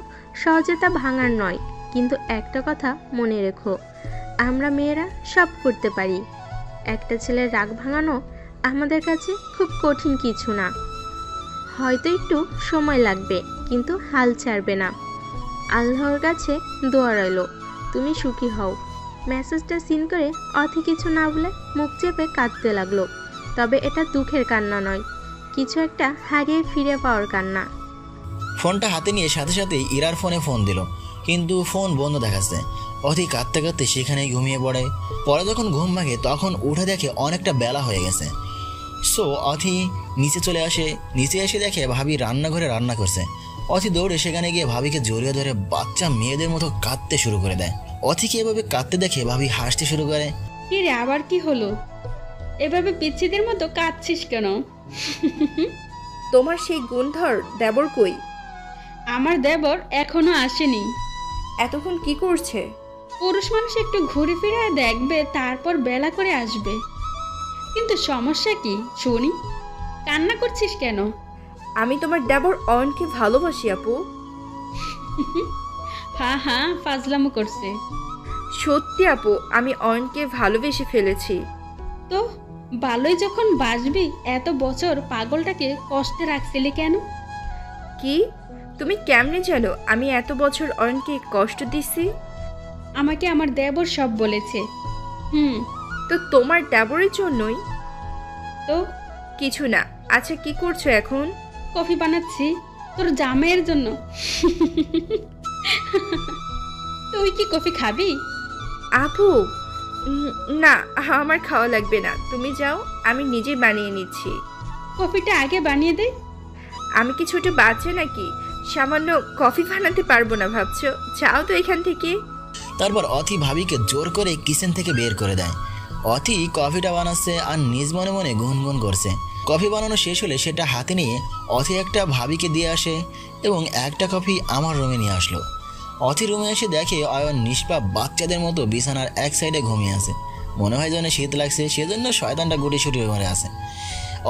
সহজে তা ভাঙার নয়। কিন্তু একটা কথা মনে রেখো, আমরা মেয়েরা সব করতে পারি। একটা ছেলের রাগ ভাঙানো আমাদের কাছে খুব কঠিন কিছু না, হয়তো একটু সময় লাগবে, কিন্তু হাল ছাড়বে না। আল্লাহর কাছে দোয়া রইল তুমি সুখী হও। মেসেজটা সিন করে অথি কিছু না বলে মুখ চেপে কাঁদতে লাগলো। তবে এটা দুঃখের কান্না নয়, কিছু একটা হারিয়ে ফিরে পাওয়ার কান্না। ফোনটা হাতে নিয়ে সাথে সাথে ইরার ফোনে ফোন দিল, কিন্তু ফোন বন্ধ দেখাচ্ছে। অথি কাঁদতে কাঁদতে সেখানেই ঘুমিয়ে পড়ে। পরে যখন ঘুম ভাঙে তখন উঠে দেখে অনেকটা বেলা হয়ে গেছে। সো অথি নিচে চলে আসে। নিচে এসে দেখে ভাবি রান্নাঘরে রান্না করছে। অথি দৌড়ে সেখানে গিয়ে ভাবিকে জড়িয়ে ধরে বাচ্চা মেয়েদের মতো কাঁদতে শুরু করে দেয়। অথিকে এভাবে কাঁদতে দেখে ভাবি হাসতে শুরু করে। কি রে, আবার কি হলো? এভাবে পিচ্ছিদের মতো কাঁদছিস কেন? তোমার সেই গুণধর দেবর কই? আমার দেবর এখনো আসেনি। এতক্ষণ কি করছে? পুরুষ মানুষ একটু ঘুরে ফিরে দেখবে, তারপর বেলা করে আসবে। কিন্তু সমস্যা কি শুনি? কান্না করছিস কেন? আমি তোমার দেবর অয়নকে ভালোবাসি আপু। হ্যাঁ হ্যাঁ, ফাজলামো করছে। সত্যি আপু, আমি অয়নকে ভালোবেসে ফেলেছি। তো ভালোই যখন বাসবি, এত বছর পাগলটাকে কষ্টে রাখছিলি কেন? কি তুমি কেমনে জানো আমি এত বছর অয়নকে কষ্ট দিছি? আমাকে আমার দেবর সব বলেছে। তো তোমার দেবরের জন্যই? তো কিছু না। আচ্ছা কি করছো এখন? কফি বানাচ্ছি তোর জামাইয়ের জন্য। তুই কি কফি খাবি? আপু না, আমার খাওয়া লাগবে না, তুমি যাও, আমি নিজে বানিয়ে নিচ্ছি। কফিটা আগে বানিয়ে দে। আমি কি ছোট বাচ্চা নাকি? সামান্য কফি বানাতে পারবো না ভাবছো? যাও তো এখান থেকে। তারপর অথি ভাবিকে জোর করে কিচেন থেকে বের করে দেয়। অথি কফিটা বানাচ্ছে আর নিজ মনে মনে গুনগুন করছে। কফি বানানো শেষ হলে সেটা হাতে নিয়ে অথি একটা ভাবিকে দিয়ে আসে এবং একটা কফি আমার রুমে নিয়ে আসলো। অথি রুমে এসে দেখে অয়ন নিষ্পাপ বাচ্চাদের মতো বিছানার এক সাইডে ঘুমিয়ে আছে। মনে হয় যেন শীত লাগছে, সেজন্য শয়তানটা গুটিসুটি ঘরে আছে।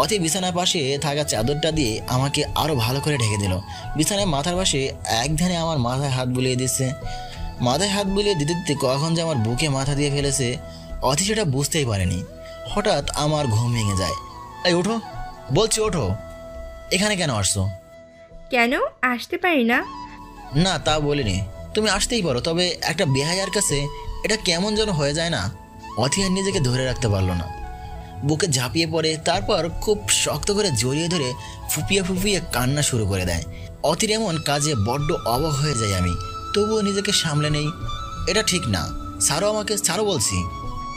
অথি বিছানার পাশে থাকা চাদরটা দিয়ে আমাকে আরও ভালো করে ঢেকে দিল। বিছানায় মাথার পাশে এক ধ্যানে আমার মাথায় হাত বুলিয়ে দিচ্ছে। মাথায় হাত বুলিয়ে দিতে দিতে কখন যে আমার বুকে মাথা দিয়ে ফেলেছে অথি সেটা বুঝতেই পারেনি। হঠাৎ আমার ঘুম ভেঙে যায়। এই ওঠো, বলছি ওঠো। এখানে কেন আসছো? কেন আসতে পারি না? না তা বলিনি, তুমি আসতেই পারো, তবে একটা বেহায়ার কাছে এটা কেমন যেন হয়ে যায় না। অথি আর নিজেকে ধরে রাখতে পারলো না, বুকে ঝাঁপিয়ে পড়ে, তারপর খুব শক্ত করে জড়িয়ে ধরে ফুপিয়ে ফুপিয়ে কান্না শুরু করে দেয়। অথির এমন কাজে বড্ড অবাক হয়ে যাই আমি, তবুও নিজেকে সামলে নেই। এটা ঠিক না, ছাড়ো আমাকে, ছাড়ো বলছি।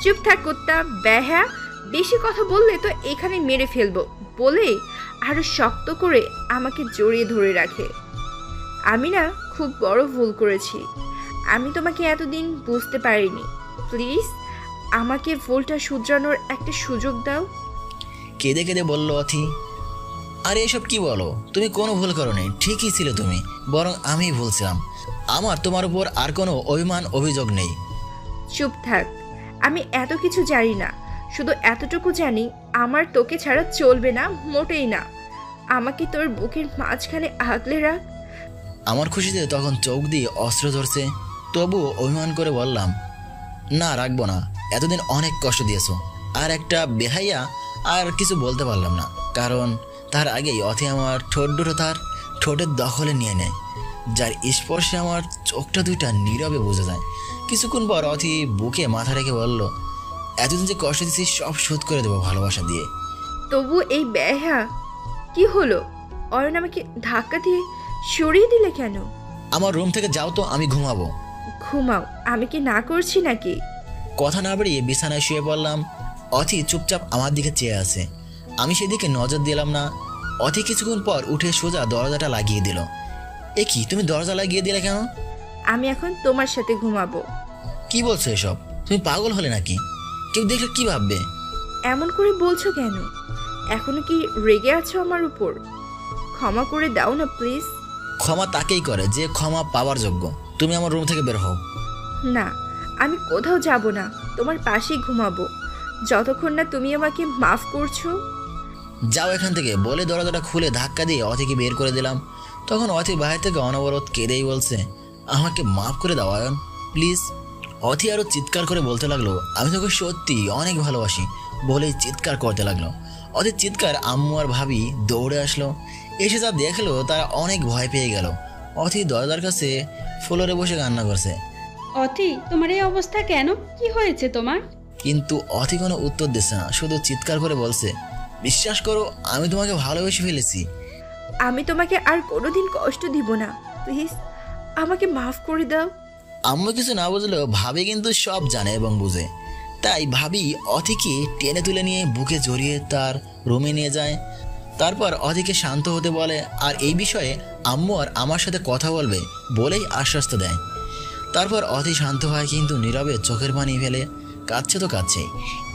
চুপ থাক কুত্তা বেহা, বেশি কথা বললে তো এখানে মেরে ফেলবো বলে আরো শক্ত করে আমাকে জড়িয়ে ধরে রাখে। আমি না খুব বড় ভুল করেছি, আমি তোমাকে এতদিন বুঝতে পারিনি। প্লিজ আমাকে ভুলটা শুধরানোর একটা সুযোগ দাও। কেঁদে কেঁদে বলল অথি। আরে এসব কি বলো, তুমি কোনো ভুল করোনি, ঠিকই ছিল তুমি, বরং আমিই ভুলছিলাম। আমার তোমার উপর আর কোনো অভিমান অভিযোগ নেই। চুপ থাক, আমি এত কিছু জানি না, শুধু এতটুকু জানি আমার তোকে ছাড়া চলবে না, মোটেই না। আমাকে তোর বুকের মাঝখানে আগলে রাখ। আমার খুশিতে তখন চোখ দিয়ে অস্ত্র ধরছে, তবুও অভিমান করে বললাম, না রাখবো না, এতদিন অনেক কষ্ট দিয়েছো। আর একটা বেহাইয়া আর কিছু বলতে পারলাম না, কারণ তার আগেই অথি আমার ঠোঁট দুটো তার ঠোঁটের দখলে নিয়ে নেয়, যার স্পর্শে আমার চোখটা দুইটা নীরবে বোঝা যায়। কিছুক্ষণ পর অথি বুকে মাথা রেখে বলল, এতদিন যে কষ্ট দিচ্ছি সব শোধ করে দেবো ভালোবাসা দিয়ে। তবু এই বেহা কি হলো? অয়ন আমাকে ধাক্কা দিয়ে সরিয়ে দিলে কেন? আমার রুম থেকে যাও তো, আমি ঘুমাবো। ঘুমাও, আমি কি না করছি নাকি? কথা না বাড়িয়ে বিছানায় শুয়ে পড়লাম। অথি চুপচাপ আমার দিকে চেয়ে আছে, আমি সেদিকে নজর দিলাম না। অথি কিছুক্ষণ পর উঠে সোজা দরজাটা লাগিয়ে দিল। এ কি, তুমি দরজা লাগিয়ে দিলে কেন? আমি এখন তোমার সাথে ঘুমাবো। কি বলছো এসব? তুমি পাগল হলে নাকি? কেউ দেখলে কি ভাববে? এমন করে বলছো কেন? এখনো কি রেগে আছো আমার উপর? ক্ষমা করে দাও না প্লিজ। ক্ষমা তাকেই করে যে ক্ষমা পাওয়ার যোগ্য। তুমি আমার রুম থেকে বের হও। না, আমি কোথাও যাব না, তোমার পাশেই ঘুমাবো যতক্ষণ না তুমি আমাকে মাফ করছো। যাও এখান থেকে বলে দরজাটা খুলে ধাক্কা দিয়ে অথিকে বের করে দিলাম। তখন অথি বাইরে থেকে অনবরত কেঁদেই বলছে, আমাকে মাফ করে দাও অয়ন, প্লিজ। অথি আরও চিৎকার করে বলতে লাগলো, আমি তোকে সত্যি অনেক ভালোবাসি বলেই চিৎকার করতে লাগলো। অথির চিৎকার আম্মু আর ভাবি দৌড়ে আসলো, এসে যা দেখলো তারা অনেক ভয় পেয়ে গেল। অথি দরজার কাছে ফ্লোরে বসে কান্না করছে। অথি, তোমার এই অবস্থা কেন? কি হয়েছে তোমার? কিন্তু অথি কোনো উত্তর দিচ্ছে না, শুধু চিৎকার করে বলছে, বিশ্বাস করো আমি তোমাকে ভালোবেসে ফেলেছি। আমি তোমাকে আর কোনোদিন কষ্ট দিব না, প্লিজ আমাকে মাফ করে দাও। আম্মু কিছু না বুঝলেও ভাবি কিন্তু সব জানে এবং বুঝে। তাই ভাবি অথিকে টেনে তুলে নিয়ে বুকে জড়িয়ে তার রুমে নিয়ে যায়। তারপর অথিকে শান্ত হতে বলে আর এই বিষয়ে আম্মু আর আমার সাথে কথা বলবে বলেই আশ্বস্ত দেয়। তারপর অথি শান্ত হয়, কিন্তু নীরবে চোখের পানি ফেলে কাঁদছে তো কাঁদছে।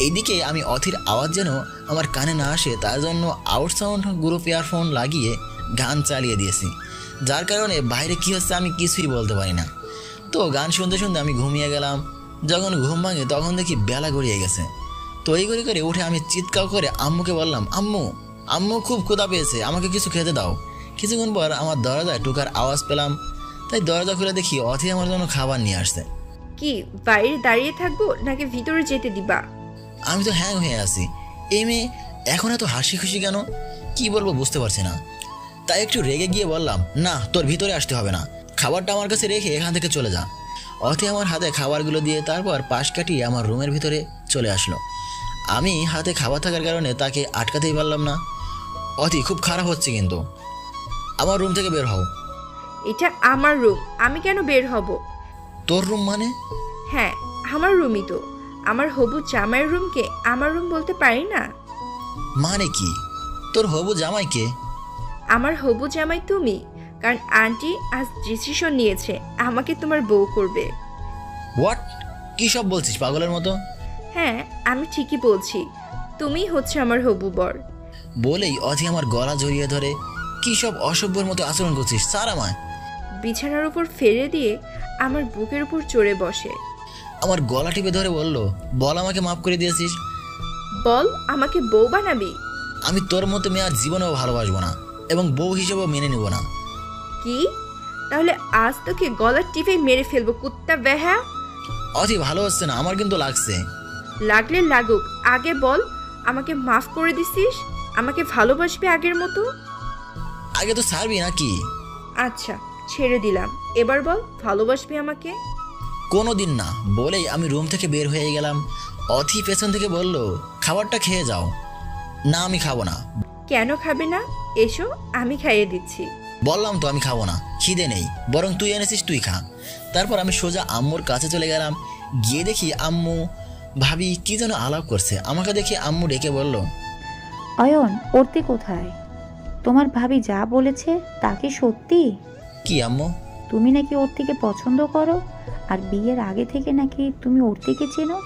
এইদিকে আমি অথির আওয়াজ যেন আমার কানে না আসে তার জন্য আউট সাউন্ড গ্রুপ ইয়ারফোন লাগিয়ে গান চালিয়ে দিয়েছি, যার কারণে বাইরে কী হচ্ছে আমি কিছুই বলতে পারি না। তো গান শুনতে শুনতে আমি ঘুমিয়ে গেলাম। যখন ঘুম ভাঙে তখন দেখি বেলা গড়িয়ে গেছে। তড়িঘড়ি করে উঠে আমি চিৎকার করে আম্মুকে বললাম, আম্মু আম্মু খুব ক্ষুধা পেয়েছে, আমাকে কিছু খেতে দাও। কিছুক্ষণ পর আমার দরজায় টোকার আওয়াজ পেলাম, তাই দরজা খুলে দেখি অথি আমার জন্য খাবার নিয়ে আসছে। কি বাইরে দাঁড়িয়ে থাকবো নাকি ভিতরে যেতে দিবা? আমি তো হ্যাং হয়ে আছি, এই মেয়ে এখন এত হাসি খুশি কেন, কি বলবো বুঝতে পারছি না। তাই একটু রেগে গিয়ে বললাম, না তোর ভিতরে আসতে হবে না, খাবারটা আমার কাছে রেখে এখান থেকে চলে যা। অথি আমার হাতে খাবারগুলো দিয়ে তারপর পাশ কাটিয়ে আমার রুমের ভিতরে চলে আসলো। আমি হাতে খাবার থাকার কারণে তাকে আটকাতেই পারলাম না। অথি খুব খারাপ হচ্ছে, কিন্তু আমার রুম থেকে বের হও। এটা আমার রুম, আমি কেন বের হব? তোর রুম মানে? হ্যাঁ আমার রুমই তো, আমার হবু জামাইয়ের রুমকে আমার রুম বলতে পারি না? মানে কি? তোর হবু জামাইকে? আমার হবু জামাই তুমি, কারণ আন্টি আজ ডিসিশন নিয়েছে আমাকে তোমার বউ করবে। হোয়াট? কি সব বলছিস পাগলের মতো? হ্যাঁ আমি ঠিকই বলছি, তুমিই হচ্ছে আমার হবু বর। বলেই অথি আমার গলা জড়িয়ে ধরে, কি সব অসভ্যের মতো আচরণ করছিস, ছাড় আমায়। বিছানার উপর ফেলে দিয়ে আমার বুকের উপর চড়ে বসে আমার গলা টিপে ধরে বলল, বল আমাকে মাফ করে দিয়েছিস। বল আমাকে বউ বানাবি? আমি তোর মতো মেয়ে আর জীবনেও ভালোবাসবো না এবং বউ হিসেবেও মেনে নিব না। কি? তাহলে আজ তোকে গলার টিপে মেরে ফেলবো, কুত্তা বেহা। অতি ভালো হচ্ছে না, আমার কিন্তু লাগছে। লাগলে লাগুক, আগে বল আমাকে মাফ করে দিছিস, আমাকে ভালোবাসবি আগের মতো? আগে তো ছাড়বি নাকি? আচ্ছা ছেড়ে দিলাম, এবার বল ভালোবাসবি আমাকে? কোনোদিন না, বলেই আমি রুম থেকে বের হয়ে গেলাম। অথি পেছন থেকে বলল, খাবারটা খেয়ে যাও। না আমি খাবো না। কেন খাবে না? এসো আমি খাইয়ে দিচ্ছি। বললাম তো আমি খাবো না, খিদে নেই, বরং তুই এনেছিস তুই খা। তারপর আমি সোজা আম্মুর কাছে চলে গেলাম। গিয়ে দেখি আম্মু ভাবি কি যেন আলাপ করছে। আমাকে দেখে আম্মু ডেকে বলল, অয়ন, অর্তি কোথায়? তোমার ভাবি যা বলেছে তা কি সত্যি? কি আম্মু? তুমি নাকি অর্তিকে পছন্দ করো, আর বিয়ের আগে থেকে নাকি তুমি অর্তিকে চেনো?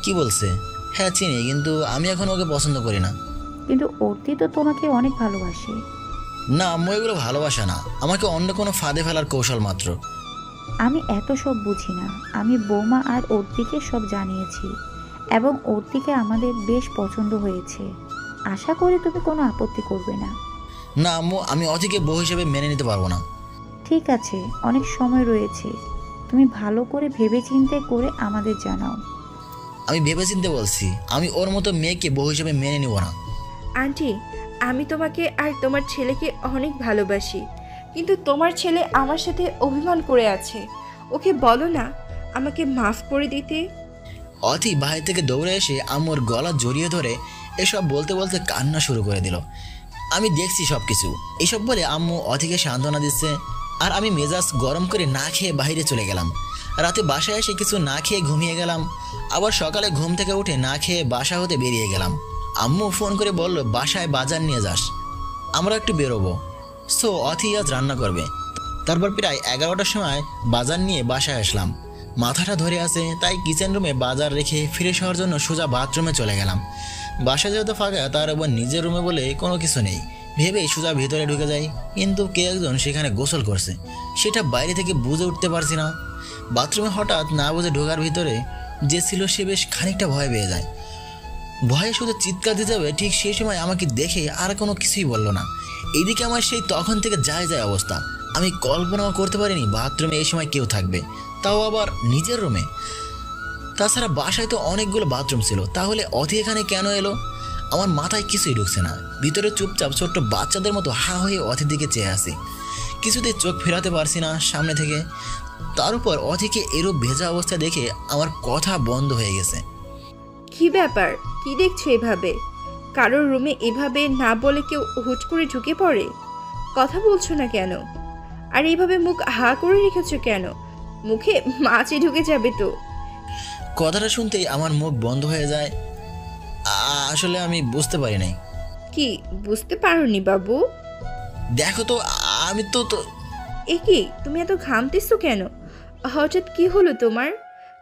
কি বলছে? হ্যাঁ চিনি, কিন্তু আমি এখন ওকে পছন্দ করি না। কিন্তু অর্তি তো তোমাকে অনেক ভালোবাসে। না আম্মু, এগুলো ভালোবাসা না, আমাকে অন্য কোনো ফাঁদে ফেলার কৌশল মাত্র। আমি এত সব বুঝি না, আমি বৌমা আর অর্তিকে সব জানিয়েছি এবং অর্তিকে আমাদের বেশ পছন্দ হয়েছে। আশা করি তুমি কোনো আপত্তি করবে না। না আম্মু, আমি অথিকে বউ হিসেবে মেনে নিতে পারবো না। ঠিক আছে, অনেক সময় রয়েছে, তুমি ভালো করে ভেবেচিন্তে করে আমাদের জানাও। আমি ভেবেচিন্তে বলছি, আমি ওর মতো মেয়েকে বউ হিসেবে মেনে নিব না। আন্টি আমি তোমাকে আর তোমার ছেলেকে অনেক ভালোবাসি, কিন্তু তোমার ছেলে আমার সাথে অভিমান করে আছে, ওকে বলো না আমাকে মাফ করে দিতে। অথি বাইরে থেকে দৌড়ে এসে আম্মুর গলা জড়িয়ে ধরে এসব বলতে বলতে কান্না শুরু করে দিল। আমি দেখছি সব কিছু। এসব বলে আম্মু অথিকে সান্ত্বনা দিচ্ছে, আর আমি মেজাজ গরম করে না খেয়ে বাইরে চলে গেলাম। রাতে বাসায় এসে কিছু না খেয়ে ঘুমিয়ে গেলাম। আবার সকালে ঘুম থেকে উঠে না খেয়ে বাসা হতে বেরিয়ে গেলাম। আম্মু ফোন করে বলল, বাসায় বাজার নিয়ে যাস, আমরা একটু বেরোবো। সো অথি আজ রান্না করবে। তারপর প্রায় 11টার সময় বাজার নিয়ে বাসায় আসলাম। মাথাটা ধরে আছে, তাই কিচেন রুমে বাজার রেখে ফ্রেশ হওয়ার জন্য সোজা বাথরুমে চলে গেলাম। বাসা যেহেতু ফাঁকা, তার উপর নিজের রুমে বলে কোনো কিছু নেই ভেবেই সোজা ভিতরে ঢুকে যাই। কিন্তু কে একজন সেখানে গোসল করছে, সেটা বাইরে থেকে বুঝে উঠতে পারছি না। বাথরুমে হঠাৎ না বুঝে ঢোকার ভিতরে যে ছিল সে বেশ খানিকটা ভয় পেয়ে যায়। ভয়ে শুধু চিৎকার দিতে হবে, ঠিক সেই সময় আমাকে দেখে আর কোনো কিছুই বললো না। এইদিকে আমার সেই তখন থেকে যায় অবস্থা। আমি কল্পনাও করতে পারিনি বাথরুমে এই সময় কেউ থাকবে, তাও আবার নিজের রুমে। তাছাড়া বাসায় তো অনেকগুলো বাথরুম ছিল, তাহলে অথি এখানে কেন এলো? আমার মাথায় কিছুই ঢুকছে না। ভিতরে চুপচাপ ছোট্ট বাচ্চাদের মতো হা হয়ে অথির দিকে চেয়ে আসি। কিছুতে চোখ ফেরাতে পারছি না সামনে থেকে। তার উপর অথিকে এরূপ ভেজা অবস্থা দেখে আমার কথা বন্ধ হয়ে গেছে। কি ব্যাপার, কি দেখছো এভাবে? কারোর রুমে এভাবে না বলে কেউ হুট করে ঢুকে পড়ে? কথা বলছো না কেন? আর এইভাবে মুখ হা করে রেখেছো কেন? মুখে মাছি ঢুকে যাবে তো। কথাটা শুনতেই আমার মুখ বন্ধ হয়ে যায়। আসলে আমি বুঝতে পারি নাই। কি বুঝতে পারোনি বাবু? দেখো তো, আমি তো এ কি, তুমি এত ঘামতেছো কেন? হঠাৎ কি হলো তোমার?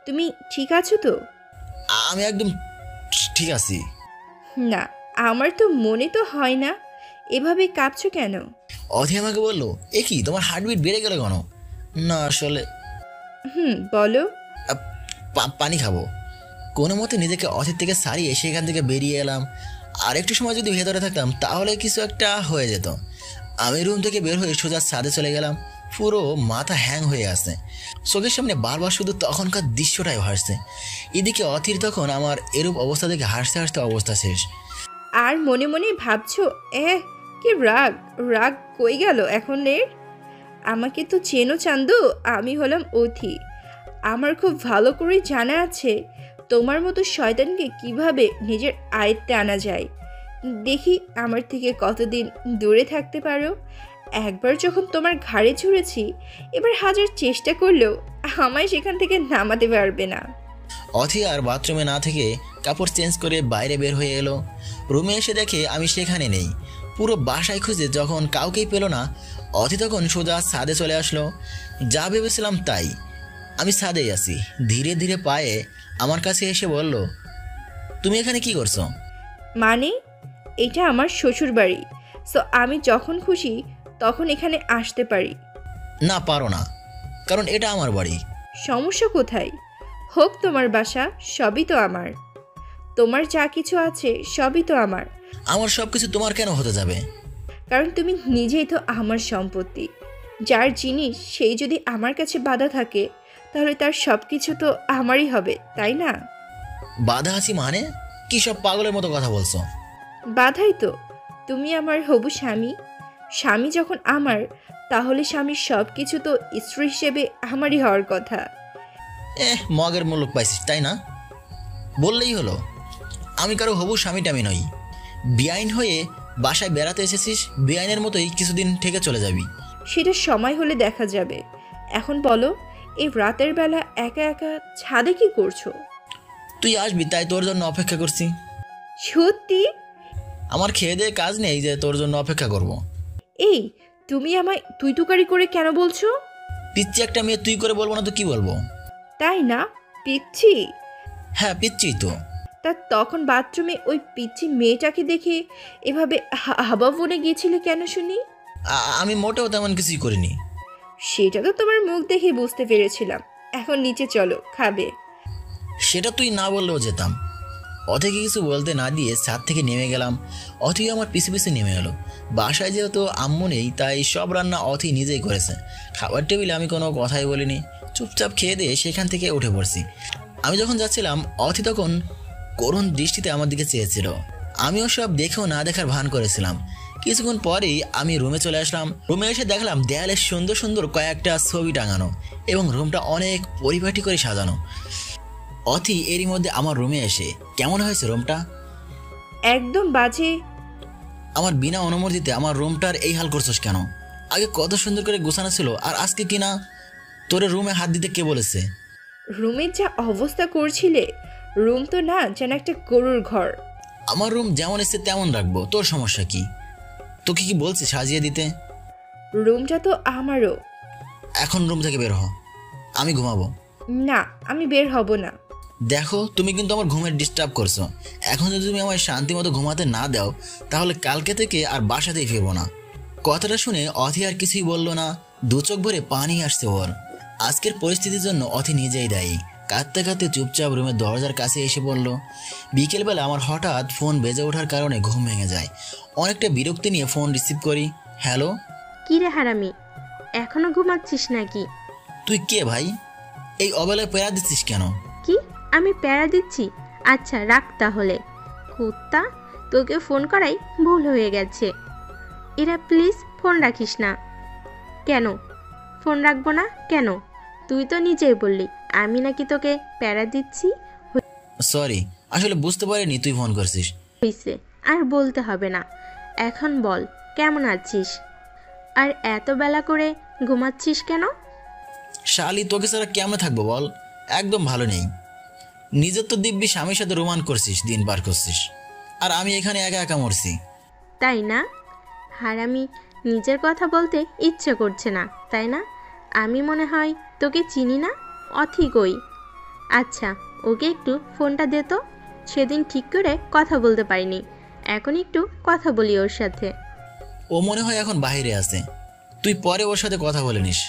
তুমি ঠিক আছো তো? আমি একদম ঠিক আছি। না, আমার তো মনে তো হয় না। এভাবে কাঁপছো কেন? অধি আমাকে বললো, এ কি তোমার হার্টবিট বেড়ে গেল কেন? না আসলে বলো। পানি খাবো। কোনো মতে নিজেকে অথির থেকে সারিয়ে সেখান থেকে বেরিয়ে এলাম। আর একটু সময় যদি ভেতরে থাকতাম তাহলে কিছু একটা হয়ে যেত। আমি রুম থেকে বের হয়ে সোজা ছাদে চলে গেলাম। পুরো মাথা হ্যাং হয়ে আসছে। চোখের সামনে বারবার শুধু তখনকার দৃশ্যটাই ভাসছে। এদিকে অথির তখন আমার এরূপ অবস্থা দেখে হাসতে হাসতে অবস্থা শেষ। আর মনে মনে ভাবছো, কি রাগ রাগ কই গেল এখন এর? আমাকে তো চেনো চান্দু, আমি হলাম অথি। আমার খুব ভালো করে জানা আছে তোমার মতো শয়তানকে কিভাবে নিজের আয়ত্তে আনা যায়। দেখি আমার থেকে কতদিন দূরে থাকতে পারো। একবার যখন তোমার ঘাড়ে ছুঁড়েছি, এবার হাজার চেষ্টা করলেও আমায় সেখান থেকে নামাতে পারবে না। অথি আর বাথরুমে না থেকে কাপড় চেঞ্জ করে বাইরে বের হয়ে এলো। রুমে এসে দেখে আমি সেখানে নেই। পুরো বাসায় খুঁজে যখন কাউকেই পেল না, অথি তখন সোজা ছাদে চলে আসলো। যা ভেবেছিলাম তাই, আমি ছাদেই আছি। ধীরে ধীরে পায়ে আমার কাছে এসে বলল, তুমি এখানে কি করছো? মানে এটা আমার শ্বশুর বাড়ি, সো আমি যখন খুশি তখন এখানে আসতে পারি। না পারো না, কারণ এটা আমার বাড়ি। সমস্যা কোথায়? হোক তোমার বাসা, সবই তো আমার। তোমার যা কিছু আছে সবই তো আমার। আমার সব কিছু তোমার কেন হতে যাবে? কারণ তুমি নিজেই তো আমার সম্পত্তি। যার জিনিস সেই যদি আমার কাছে বাধা থাকে, তাহলে তার সব কিছু তো আমারই হবে, তাই না? বাধা আছি মানে? কি সব পাগলের মতো কথা বলছো? বাধাই তো। তুমি আমার হবু স্বামী। স্বামী যখন আমার, তাহলে স্বামীর সব কিছু তো স্ত্রী হিসেবে আমারই হওয়ার কথা। মগের মুলুক পাইছিস তাই না? বললেই হলো। আমি কারো হবু স্বামী টামি নই। বেআইন হয়ে বাসায় বেড়াতে এসেছিস, বেআইনের মতোই কিছুদিন থেকে চলে যাবি। সেটা সময় হলে দেখা যাবে। এখন বলো, এই রাতের বেলা একা একা ছাদে কি করছো? তুই আসবি তাই তোর জন্য অপেক্ষা করছি। সত্যি? আমার খেয়ে দিয়ে কাজ নেই যে তোর জন্য অপেক্ষা করব। এই তুমি আমায় তুই তুকারি করে কেন বলছো? পিচ্ছি একটা মেয়ে তুই করে বলবো না তো কি বলবো? তাই না? পিচ্ছি? হ্যাঁ পিচ্ছি তো। তা তখন বাথরুমে ওই পিচ্ছি মেয়েটাকে দেখে এভাবে হাবা বনে গিয়েছিলে কেন শুনি? আমি মোটেও তেমন কিছুই করিনি। সেটা তো তোমার মুখ দেখে বুঝতে পেরেছিলাম। এখন নিচে চলো, খাবে। সেটা তুই না বললেও যেতাম। অথিকে কিছু বলতে না দিয়ে ছাদ থেকে নেমে গেলাম। অথি আমার পিছু পিছু নেমে এলো। বাসায় যেহেতু আম্মু নেই, তাই সব রান্না অথি নিজেই করেছে। খাবার টেবিলে আমি কোনো কথাই বলিনি, চুপচাপ খেয়ে দিয়ে সেখান থেকে উঠে পড়ছি। আমি যখন যাচ্ছিলাম, অথি তখন করুণ দৃষ্টিতে আমার দিকে চেয়েছিল। আমিও সব দেখেও না দেখার ভান করেছিলাম। কিছুক্ষণ পরেই আমি রুমে চলে আসলাম। রুমে এসে দেখলাম দেয়ালে সুন্দর সুন্দর কয়েকটা ছবি টাঙানো এবং রুমটা অনেক পরিপাটি করে সাজানো। অথি এরই মধ্যে আমার রুমে এসে, কেমন হয়েছে রুমটা? একদম বাজে। আমার বিনা অনুমতিতে আমার রুমটার এই হাল করছিস কেন? আগে কত সুন্দর করে গোছানো ছিল, আর আজকে কিনা তোর রুমে হাত দিতে কে বলেছে? রুমের যা অবস্থা করছিলে, রুম তো না যেন একটা গরুর ঘর। আমার রুম যেমন এসে তেমন রাখবো, তোর সমস্যা কি? তোকে কি বলছে সাজিয়ে দিতে? রুমটা তো আমারও। এখন রুম থেকে বের হ, আমি ঘুমাবো। না, আমি বের হব না। দেখো তুমি কিন্তু আমার ঘুমের ডিস্টার্ব করছো। এখন যদি তুমি আমার শান্তি মতো ঘুমাতে না দাও, তাহলে কালকে থেকে আর বাসাতেই ফিরবো না। কথাটা শুনে অথি আর কিছুই বলল না। দু চোখ ভরে পানি আসছে ওর। আজকের পরিস্থিতির জন্য অথি নিজেই দায়ী। কাঁদতে কাঁদতে চুপচাপ রুমের দরজার কাছে এসে পড়ল। বিকেলবেলা আমার হঠাৎ ফোন বেজে ওঠার কারণে ঘুম ভেঙে যায়। অনেকটা বিরক্তি নিয়ে ফোন রিসিভ করি। হ্যালো। কি রে হারামি, এখনো ঘুমাচ্ছিস নাকি? তুই কে ভাই? এই অবেলায় প্যারা দিচ্ছিস কেন? কি আমি প্যারা দিচ্ছি? আচ্ছা রাখ তাহলে। কুত্তা, তোকে ফোন করাই ভুল হয়ে গেছে। এরা প্লিজ ফোন রাখিস না। কেন ফোন রাখবো না কেন? তুই তো নিজেই বললি আমি নাকি তোকে প্যারা দিচ্ছি। সরি, আসলে বুঝতে পারিনি তুই ফোন করছিস। হইছে, আর বলতে হবে না। এখন বল কেমন আছিস? আর এত বেলা করে ঘুমাচ্ছিস কেন? শালি, তোকে ছাড়া কেমন থাকবো বল? একদম ভালো নেই। নিজের তো দিব্যি স্বামীর সাথে রোমান করছিস, দিন পার করছিস, আর আমি এখানে একা একা মরছি। তাই না? হারামি, নিজের কথা বলতে ইচ্ছে করছে না তাই না? আমি মনে হয় তোকে চিনি না। অথি কই? আচ্ছা ওকে একটু ফোনটা দে তো। সেদিন ঠিক করে কথা বলতে পারিনি, এখন একটু কথা বলি ওর সাথে। ও মনে হয় এখন বাইরে আছে, তুই পরে ওর সাথে কথা বলে নিস।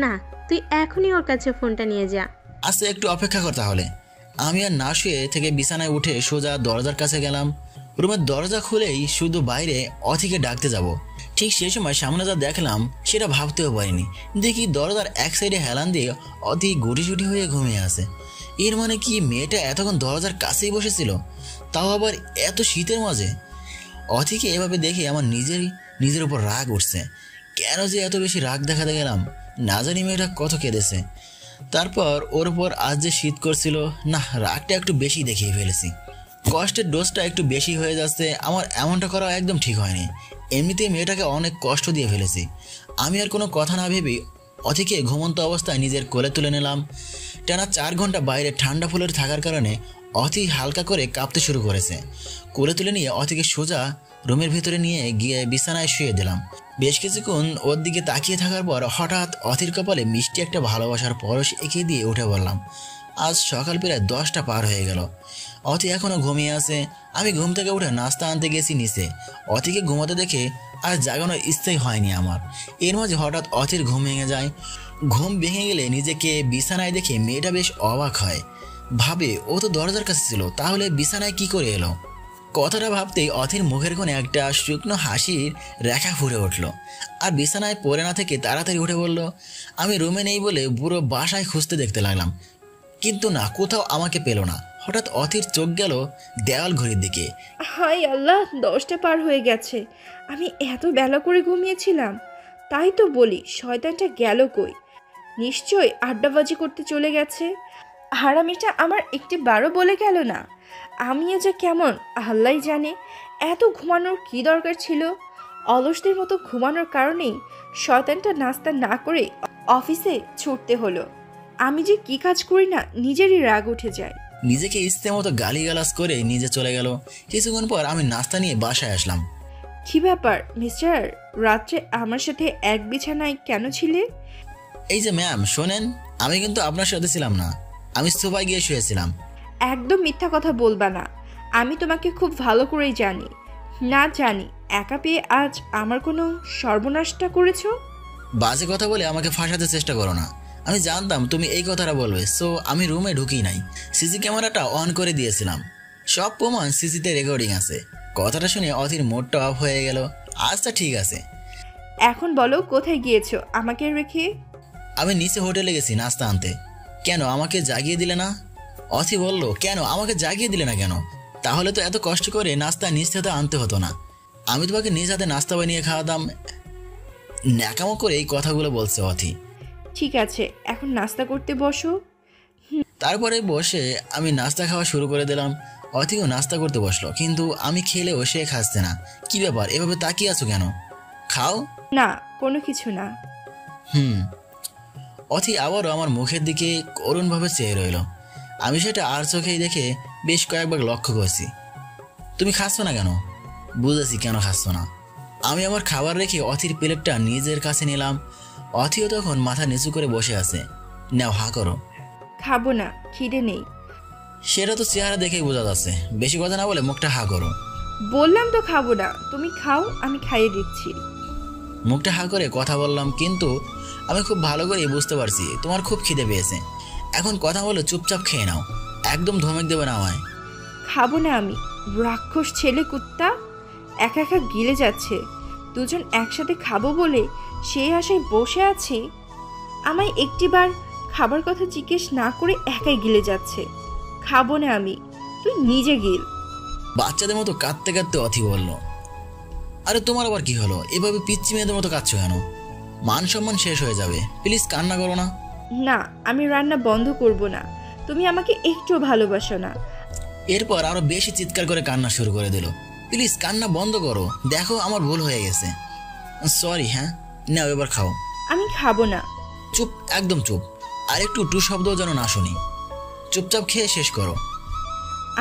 না, তুই এখনই ওর কাছে ফোনটা নিয়ে যা। আচ্ছা একটু অপেক্ষা কর তাহলে। আমি আর না শুয়ে থেকে বিছানায় উঠে সোজা দরজার কাছে গেলাম। রুমের দরজা খুলেই শুধু বাইরে অথিকে ডাকতে যাব, ঠিক সেই সময় সামনে যা দেখলাম সেটা ভাবতেও পারিনি। দেখি দরজার এক সাইডে হেলান দিয়ে অতি গুটিসুটি হয়ে ঘুমিয়ে আছে। এর মানে কি মেয়েটা এতক্ষণ দরজার কাছেই বসেছিল, তাও আবার এত শীতের মাঝে? অথিকে এভাবে দেখে আমার নিজের উপর রাগ উঠছে। কেন যে এত বেশি রাগ দেখাতে গেলাম না জানি। মেয়েটা কত কেঁদেছে। তারপর ওর উপর আজ যে শীত করছিল না, রাগটা একটু বেশি দেখিয়ে ফেলেছি। কষ্টের ডোজটা একটু বেশি হয়ে যাচ্ছে। আমার এমনটা করা একদম ঠিক হয়নি। এমনিতেই মেয়েটাকে অনেক কষ্ট দিয়ে ফেলেছি। আমি আর কোনো কথা না ভেবে অথিকে ঘুমন্ত অবস্থায় নিজের কোলে তুলে নিলাম। টানা 4 ঘন্টা বাইরে ঠান্ডা ফুলের থাকার কারণে অথি হালকা করে কাঁপতে শুরু করেছে। কোলে তুলে নিয়ে অথিকে সোজা রুমের ভিতরে নিয়ে গিয়ে বিছানায় শুয়ে দিলাম। বেশ কিছুক্ষণ ওর দিকে তাকিয়ে থাকার পর হঠাৎ অথির কপালে মিষ্টি একটা ভালোবাসার পরশ এঁকে দিয়ে উঠে বললাম, আজ সকাল প্রায় 10টা পার হয়ে গেল। অথি এখনও ঘুমিয়ে আছে। আমি ঘুম থেকে উঠে নাস্তা আনতে গেছি নিচে। অথিকে ঘুমাতে দেখে আর জাগানোর ইচ্ছেই হয়নি আমার। এর মাঝে হঠাৎ অথির ঘুম ভেঙে যায়। ঘুম ভেঙে গেলে নিজেকে বিছানায় দেখে মেয়েটা বেশ অবাক হয়। ভাবে ও তো দরজার কাছে ছিল, তাহলে বিছানায় কি করে এলো? কথাটা ভাবতেই অথির মুখের কোণে একটা শুকনো হাসির রেখা ফুটে উঠল। আর বিছানায় পড়ে না থেকে তাড়াতাড়ি উঠে বলল, আমি রুমে নেই বলে পুরো বাসায় খুঁজতে দেখতে লাগলাম, কিন্তু না, কোথাও আমাকে পেল না। হঠাৎ অথির চোখ গেল দেওয়াল ঘড়ির দিকে। হাই আল্লাহ, 10টা পার হয়ে গেছে। আমি এত বেলা করে ঘুমিয়েছিলাম। তাই তো বলি শয়তানটা গেল কই? নিশ্চয় আড্ডাবাজি করতে চলে গেছে। হারামিটা আমার একটি বারও বলে গেল না। আমি যে কেমন আল্লাহই জানে। এত ঘুমানোর কি দরকার ছিল? অলসদের মতো ঘুমানোর কারণেই শয়তানটা নাস্তা না করে অফিসে ছুটতে হলো। আমি যে কি কাজ করি না, নিজেরই রাগ উঠে যায়। নিজেকে ইচ্ছে মতো গালিগালাজ করে নিজে চলে গেল। কিছুক্ষণ পর আমি নাস্তা নিয়ে বাসায় আসলাম। কি ব্যাপার মিস্টার, রাত্রে আমার সাথে এক বিছানায় কেন ছিলে? এই যে ম্যাম শোনেন, আমি কিন্তু আপনার সাথে ছিলাম না, আমি সোফায় গিয়ে শুয়েছিলাম। একদম মিথ্যা কথা বলবা না। আমি তোমাকে খুব ভালো করেই জানি। না জানি একা পেয়ে আজ আমার কোনো সর্বনাশটা করেছো? বাজে কথা বলে আমাকে ফাঁসাতে চেষ্টা করো না। আমি জানতাম তুমি এই কথাটা বলবে, সো আমি রুমে ঢুকি নাই। সিসি ক্যামেরাটা অন করে দিয়েছিলাম, সব প্রমাণ সিসিতে রেকর্ডিং আছে। কথাটা শুনে অথির মোডটা অফ হয়ে গেল। আচ্ছা ঠিক আছে, এখন বলো কোথায় গিয়েছো আমাকে রেখে? আমি নিচে হোটেলে গেছি নাস্তা আনতে। কেন আমাকে জাগিয়ে দিলে না? অথি বলল, কেন আমাকে জাগিয়ে দিলে না কেন? তাহলে তো এত কষ্ট করে নাস্তা নিজ হাতে আনতে হতো না, আমি তোমাকে নিজ হাতে নাস্তা বানিয়ে খাওয়াতাম। ন্যাকামো করে এই কথাগুলো বলছে অথি। ঠিক আছে, এখন নাস্তা করতে বসো। তারপরে বসে আমি নাস্তা খাওয়া শুরু করে দিলাম। অথিও নাস্তা করতে বসলো, কিন্তু আমি খেলেও সে খাচ্ছে না। কি ব্যাপার, এভাবে তাকিয়ে আছো কেন? খাও। না, কোনো কিছু না। অথি আবারও আমার মুখের দিকে করুণভাবে চেয়ে রইল। আমি সেটা আর চোখেই দেখে বেশ কয়েকবার লক্ষ্য করছি। তুমি খাচ্ছ না কেন? বুঝেছি কেন খাচ্ছ না। আমি আমার খাবার রেখে অথির প্লেটটা নিজের কাছে নিলাম। অথিও তখন মাথা নিচু করে বসে আছে। নাও হা করো। খাবো না, খিদে নেই। সেটা তো চেহারা দেখেই বোঝা যাচ্ছে। বেশি কথা না বলে মুখটা হা করো। বললাম তো খাবো না, তুমি খাও, আমি খাইয়ে দিচ্ছি। মুখটা হা করে কথা বললাম, কিন্তু আমি খুব ভালো করে বুঝতে পারছি তোমার খুব খিদে পেয়েছে। এখন কথা বলে চুপচাপ খেয়ে নাও, একদম ধমক দেবে না আমায়। খাবো না আমি। রাক্ষস ছেলে কুত্তা, একা একা গিলে যাচ্ছে। দুজন একসাথে খাবো বলে সেই আশায় বসে আছি, আমায় একটিবার খাবার কথা জিজ্ঞেস না করে একাই গিলে যাচ্ছে। খাবো না আমি, তুই নিজে গিল। বাচ্চাদের মতো কাঁদতে কাঁদতে অথি বলল, আরে তোমার আবার কি হলো? এভাবে পিচ্চি মেয়েদের মতো কাঁদছো কেন? মান সম্মান শেষ হয়ে যাবে, প্লিজ কান্না করো না। না, আমি রান্না বন্ধ করব না। তুমি আমাকে একটু ভালোবাসো না। এরপর আরো বেশি চিৎকার করে কান্না শুরু করে দিল। প্লিজ কান্না বন্ধ করো, দেখো আমার ভুল হয়ে গেছে। সরি, হ্যাঁ নাও এবার খাও। আমি খাবো না। চুপ, একদম চুপ। আর একটু টু শব্দ যেন না শুনি। চুপচাপ খেয়ে শেষ করো।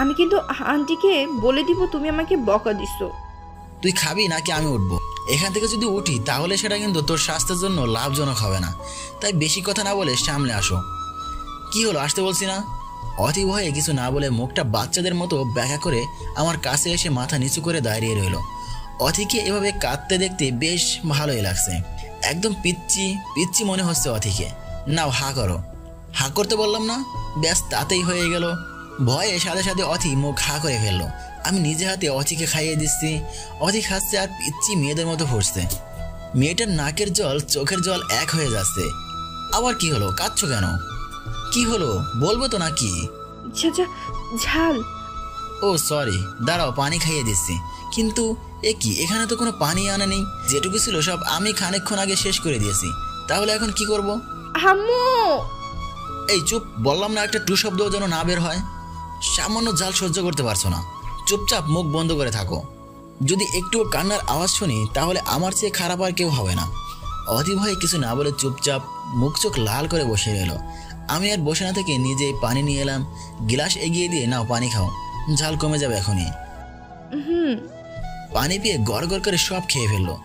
আমি কিন্তু আন্টিকে বলে দিব তুমি আমাকে বকা দিছো। তুই খাবি নাকি আমি উঠবো? এখান থেকে যদি উঠি তাহলে সেটা কিন্তু তোর স্বাস্থ্যের জন্য লাভজনক হবে না, তাই বেশি কথা না বলে সামনে আসো। কি হলো, আসতে বলছি না? অতি ভয়ে কিছু না বলে মুখটা বাচ্চাদের মতো ব্যাখ্যা করে আমার কাছে এসে মাথা নিচু করে দাঁড়িয়ে রইল। অথিকে এভাবে কাঁদতে দেখতে বেশ ভালোই লাগছে। একদম পিচ্চি পিচ্চি মনে হচ্ছে অথিকে। নাও হা করো। হা করতে বললাম না, ব্যাস তাতেই হয়ে গেল। ভয়ে সাথে সাথে অথি মুখ হা করে ফেললো। আমি নিজে হাতে অথিকে খাইয়ে দিচ্ছি। অথি খাচ্ছে আর পিচ্চি মেয়েদের মতো ফুটছে। মেয়েটার নাকের জল চোখের জল এক হয়ে যাচ্ছে। আবার কি হলো, কাঁদছো কেন? কি হলো বলবো তো নাকি? ঝাল। ও সরি, দাঁড়াও পানি খাইয়ে দিচ্ছি। কিন্তু এ কি, এখানে তো কোনো পানি আনা নেই। যেটুকু ছিল সব আমি খানিকক্ষণ আগে শেষ করে দিয়েছি। তাহলে এখন কি করব? আম্মু! এই চুপ, বললাম না একটা টু শব্দও যেন না বের হয়। সামান্য জাল সহ্য করতে পারছো না, চুপচাপ মুখ বন্ধ করে থাকো। যদি একটুও কান্নার আওয়াজ শুনি তাহলে আমার চেয়ে খারাপ আর কেউ হবে না। অতি ভয়ে কিছু না বলে চুপচাপ মুখ চোখ লাল করে বসে গেল। আমি আর বসে না থেকে নিজে পানি নিয়ে এলাম, গ্লাস এগিয়ে দিয়ে, নাও পানি খাও, ঝাল কমে যাবে এখনই। পানি পেয়ে গড় গড় করে সব খেয়ে ফেললো।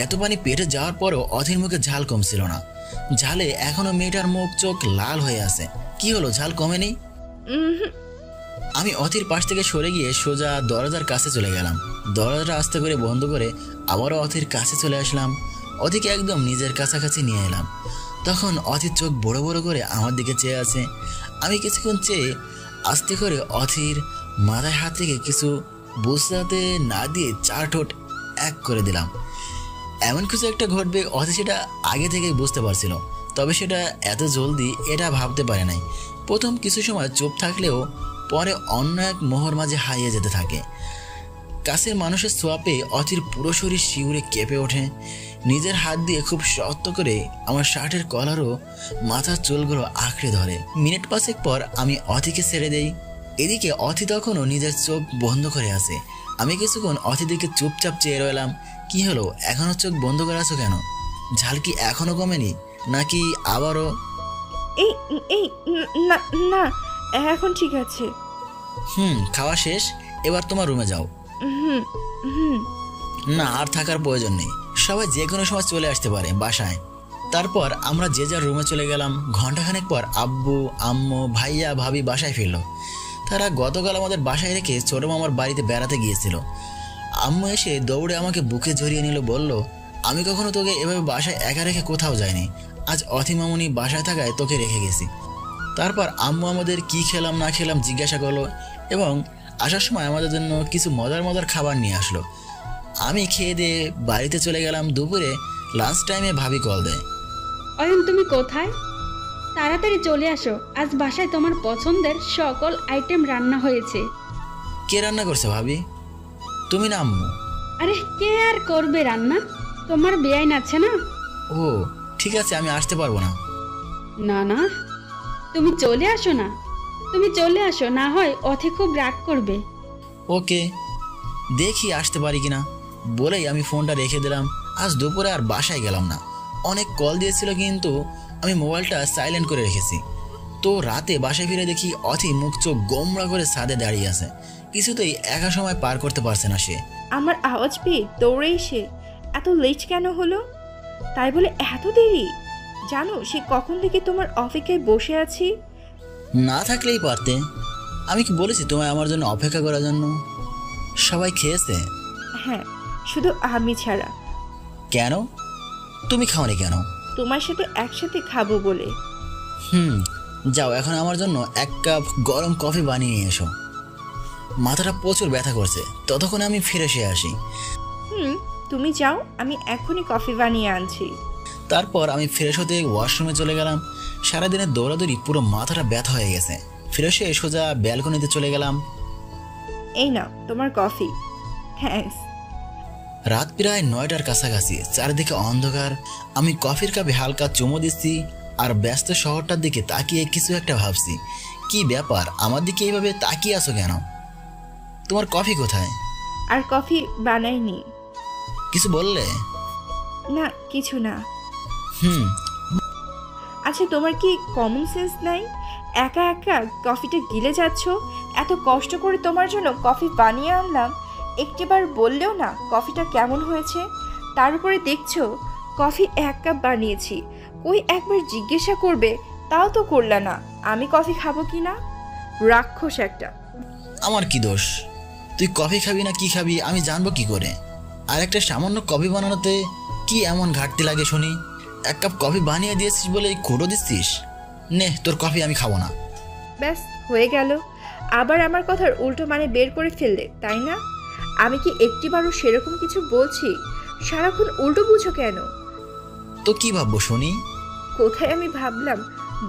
এত পানি পেটে যাওয়ার পরও অথির মুখে ঝাল কমছিল না। ঝালে এখনো মেয়েটার মুখ চোখ লাল হয়ে আছে। কি হলো, ঝাল কমেনি? আমি অথির পাশ থেকে সরে গিয়ে সোজা দরজার কাছে চলে গেলাম। দরজাটা আস্তে করে বন্ধ করে আবারও অথির কাছে চলে আসলাম। অথিকে একদম নিজের কাছাকাছি নিয়ে এলাম। তখন অথির চোখ বড় বড় করে আমার দিকে চেয়ে আছে। আমি কিছুক্ষণ চেয়ে আস্তে করে অথির মাথায় হাত থেকে কিছু বুঝতে না দিয়ে চার ঠোঁট এক করে দিলাম। এমন কিছু একটা ঘটবে অথি সেটা আগে থেকেই বুঝতে পারছিল, তবে সেটা এত জলদি এটা ভাবতে পারে নাই। প্রথম কিছু সময় চুপ থাকলেও পরে অন্য এক মোহর মাঝে হারিয়ে যেতে থাকে। কাছের মানুষের ছোঁয়া পেয়ে অথির পুরো শরীর শিউরে কেঁপে ওঠে। নিজের হাত দিয়ে খুব শক্ত করে আমার শার্টের কলারও মাথার চুলগুলো আঁকড়ে ধরে। মিনিট পাঁচেক পর আমি অথিকে ছেড়ে দেই। এদিকে অথি তখনও নিজের চোখ বন্ধ করে আছে। আমি কিছুক্ষণ অথির দিকে চুপচাপ চেয়ে রইলাম। কি হলো, এখনো চোখ বন্ধ করে আছো কেন? ঝাল কি এখনো কমেনি নাকি আবারও? এই না, এখন ঠিক আছে। খাওয়া শেষ, এবার তোমার রুমে যাও। না, আর থাকার প্রয়োজন নেই, সবাই যে কোনো সময় চলে আসতে পারে বাসায়। তারপর আমরা যে যার রুমে চলে গেলাম। ঘন্টাখানেক পর আব্বু, আম্মু, ভাইয়া, ভাবি বাসায় ফিরল। তারা গতকাল আমাদের বাসায় রেখে ছোট মামার বাড়িতে বেড়াতে গিয়েছিল। আম্মু এসে দৌড়ে আমাকে বুকে জড়িয়ে নিল, বলল, আমি কখনো তোকে এভাবে বাসায় একা রেখে কোথাও যাইনি, আজ অথি মামুনি বাসায় থাকায় তোকে রেখে গেছি। তারপর আম্মু আমাদের কি খেলাম না খেলাম জিজ্ঞাসা করলো এবং আসার সময় আমাদের জন্য কিছু মজার মজার খাবার নিয়ে আসলো। আমি খেয়ে দিয়ে বাড়িতে চলে গেলাম। দুপুরে লাঞ্চ টাইমে ভাবি কল দেয়, অয়ন তুমি কোথায়? তাড়াতাড়ি চলে আসো, আজ বাসায় তোমার পছন্দের সকল আইটেম রান্না হয়েছে। কে রান্না করছে ভাবি? তুমি না আম্মু? আরে কে আর করবে রান্না, তোমার বেআইন আছে না। ও ঠিক আছে, আমি আসতে পারবো না। না না, তুমি চলে আসো না, তুমি চলে আসো, না হয় অথি খুব রাগ করবে। ওকে, দেখি আসতে পারি কিনা বলেই আমি ফোনটা রেখে দিলাম। আজ দুপুরে আর বাসায় গেলাম না। অনেক কল দিয়েছিল কিন্তু আমি মোবাইলটা সাইলেন্ট করে রেখেছি। তো রাতে বাসায় ফিরে দেখি অথি মুখ চোখ গোমড়া করে ছাদে দাঁড়িয়ে আছে। কিছুতেই একা সময় পার করতে পারছে না সে। আমার আওয়াজ পেয়ে দৌড়ে এসে, এত লেট কেন হলো? তাই বলে এত দেরি? জানো সে কখন থেকে তোমার অপেক্ষায় বসে আছি। না থাকলেই পারতে। আমি কি বলেছি তোমায় আমার জন্য অপেক্ষা করার জন্য? সবাই খেয়েছে? হ্যাঁ, শুধু আমি ছাড়া। কেন? তুমি খাওনি কেন? তোমার সাথে একসাথে খাবো বলে। যাও, এখন আমার জন্য এক কাপ গরম কফি বানিয়ে নিয়ে এসো। মাথাটা প্রচুর ব্যথা করছে, ততক্ষণে আমি ফিরে এসে আসি। তুমি যাও, আমি এখনই কফি বানিয়ে আনছি। তারপর আমি ফ্রেশ হতে ওয়াশরুমে চলে গেলাম। সারাদিনের দৌড়াদৌড়ি পুরো মাথাটা ব্যথা হয়ে গেছে। ফ্রেশ হয়ে সোজা ব্যালকনিতে চলে গেলাম। এই নাও তোমার কফি। থ্যাঙ্কস। রাত প্রায় 9টার কাছাকাছি, চারিদিকে অন্ধকার। আমি কফির কাপে হালকা চুমো দিচ্ছি আর ব্যস্ত শহরটার দিকে তাকিয়ে কিছু একটা ভাবছি। কি ব্যাপার, আমার দিকে এইভাবে তাকিয়ে আছো কেন? তোমার কফি কোথায়? আর কফি বানাইনি। কিছু বললে? না, কিছু না। হুম। আচ্ছা, তোমার কি কমন সেন্স নাই? একা একা কফিটা গিলে যাচ্ছ। এত কষ্ট করে তোমার জন্য কফি বানিয়ে আনলাম, একটিবার বললেও না কফিটা কেমন হয়েছে। তার উপরে দেখছো কফি 1 কাপ বানিয়েছি, ওই একবার জিজ্ঞাসা করবে তাও তো করলা না আমি কফি খাবো কি না। রাক্ষস একটা। আমার কি দোষ? তুই কফি খাবি না কি খাবি আমি জানবো কি করে? আর একটা সামান্য কফি বানানোতে কি এমন ঘাটতি লাগে শুনি? 1 কাপ কফি বানিয়ে দিয়েছিস বলে খুঁটো দিচ্ছিস? নে, তোর কফি আমি খাবো না। ব্যাস হয়ে গেল। আবার আমার কথার উল্টো মানে বের করে ফেললে, তাই না? আমি কি একটিবারও সেরকম কিছু বলছি? সারাক্ষণ উল্টো বুঝো কেন? তো কি ভাববো শুনি? কোথায় আমি ভাবলাম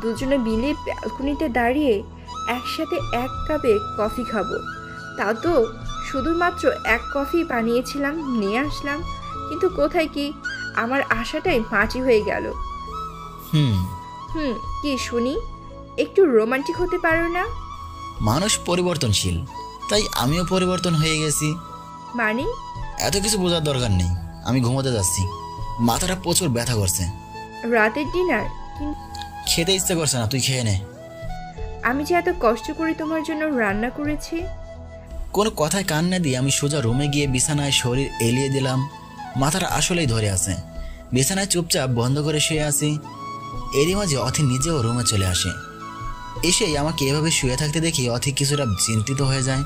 দুজনে মিলে ব্যালকনিতে দাঁড়িয়ে একসাথে 1 কাপে কফি খাবো। তা তো শুধুমাত্র 1 কফি বানিয়েছিলাম, নিয়ে আসলাম, কিন্তু কোথায় কি আমার আশাটাই মাটি হয়ে গেল। হুম। কি শুনি? একটু রোমান্টিক হতে পারো না? মানুষ পরিবর্তনশীল, তাই আমিও পরিবর্তন হয়ে গেছি। মানে? এত কিছু বোঝার দরকার নেই। আমি ঘুমোতে যাচ্ছি, মাথাটা প্রচুর ব্যথা করছে। রাতের ডিনার? খেতে ইচ্ছে করছে না, তুই খেয়ে নে। আমি যে এত কষ্ট করে তোমার জন্য রান্না করেছি। কোনো কথায় কান না দিয়ে আমি সোজা রুমে গিয়ে বিছানায় শরীর এলিয়ে দিলাম। মাথাটা আসলেই ধরে আছে। বিছানায় চুপচাপ বন্ধ করে শুয়ে আছি। এরই মাঝে অথি নিজেও রুমে চলে আসে। এসেই আমাকে এভাবে শুয়ে থাকতে দেখি অথি কিছুটা চিন্তিত হয়ে যায়।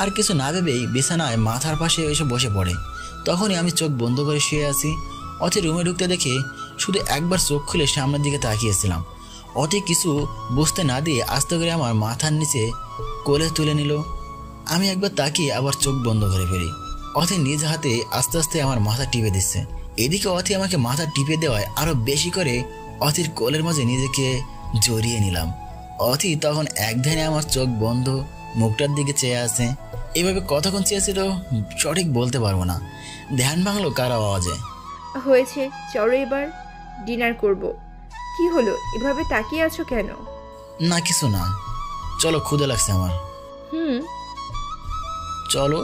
আর কিছু না ভেবেই বিছানায় মাথার পাশে এসে বসে পড়ে। তখনই আমি চোখ বন্ধ করে শুয়ে আছি। অথি রুমে ঢুকতে দেখে শুধু একবার চোখ খুলে সামনের দিকে তাকিয়েছিলাম। অথি কিছু বুঝতে না দিয়ে আস্তে করে আমার মাথার নিচে কোলে তুলে নিল। আমি একবার তাকিয়ে আবার চোখ বন্ধ করে ফেলি। অথি নিজ হাতে আস্তে আস্তে আমার মাথা টিপে দিচ্ছে। এদিকে অথি আমাকে মাথা টিপে দেওয়ায় আরো বেশি করে অথির কোলের মাঝে নিজেকে জড়িয়ে নিলাম। অথি তখন এক ধ্যানে আমার চোখ বন্ধ, মুখটার দিকে চেয়ে আছে। এভাবে কতক্ষণ চেয়েছিল সঠিক বলতে পারবো না। ধ্যান ভাঙলো কার আওয়াজে। হয়েছে, চলো এবার ডিনার করব। কি হলো, এভাবে তাকিয়ে আছো কেন? না কিছু না, চলো ক্ষুধা লাগছে আমার। চলো।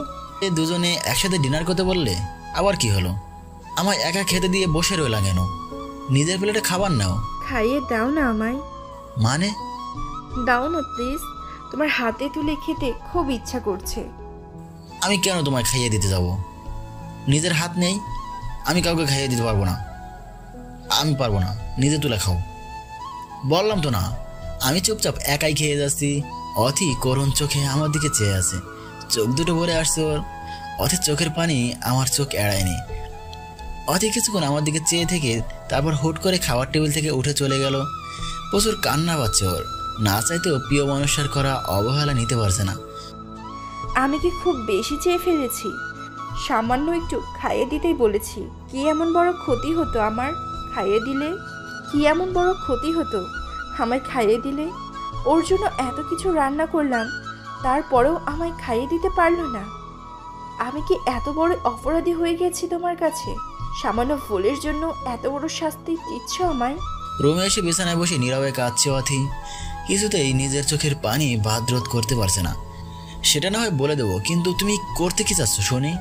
দুজনে একসাথে ডিনার করতে বললে আবার কি হলো? আমায় একা খেতে দিয়ে বসে রইলা কেন? নিজের প্লেটে খাবার নাও। খাইয়ে দাও না আমায়। মানে? দাও না প্লিজ, তোমার হাতে তুলে খেতে খুব ইচ্ছা করছে। আমি কেন তোমায় খাইয়ে দিতে যাব? নিজের হাত নেই, আমি কাউকে খাইয়ে দিতে পারবো না। আমি পারবো না, নিজে তুলে খাও। বললাম তো না। আমি চুপচাপ একাই খেয়ে যাচ্ছি। অথি করুণ চোখে আমার দিকে চেয়ে আছে। চোখ দুটো ভরে আসছে ওর। অথির চোখের পানি আমার চোখ এড়ায়নি। অথি কিছুক্ষণ আমার দিকে চেয়ে থেকে তারপর হুট করে খাবার টেবিল থেকে উঠে চলে গেল। প্রচুর কান্না পাচ্ছে ওর। না চাইতেও প্রিয় মানুষের করা অবহেলা নিতে পারছে না। আমি কি খুব বেশি চেয়ে ফেলেছি? সামান্য একটু খাইয়ে দিতেই বলেছি। কি এমন বড় ক্ষতি হতো আমার খাইয়ে দিলে? কি এমন বড় ক্ষতি হতো আমায় খাইয়ে দিলে? ওর জন্য এত কিছু রান্না করলাম, তারপরেও আমায় খাইয়ে দিতে পারলো না। আমি কি এত বড় অপরাধী হয়ে গেছি তোমার কাছে? সামান্য ভুলের জন্য এত বড় শাস্তি দিচ্ছ আমায়? রুমে এসে বিছানায় বসে নীরবে কাঁদছে অথি। কিছুতেই নিজের চোখের পানি বাদ রোধ করতে পারছে না। সেটা না হয় বলে দেবো, কিন্তু তুমি করতে কি চাচ্ছ শুনি?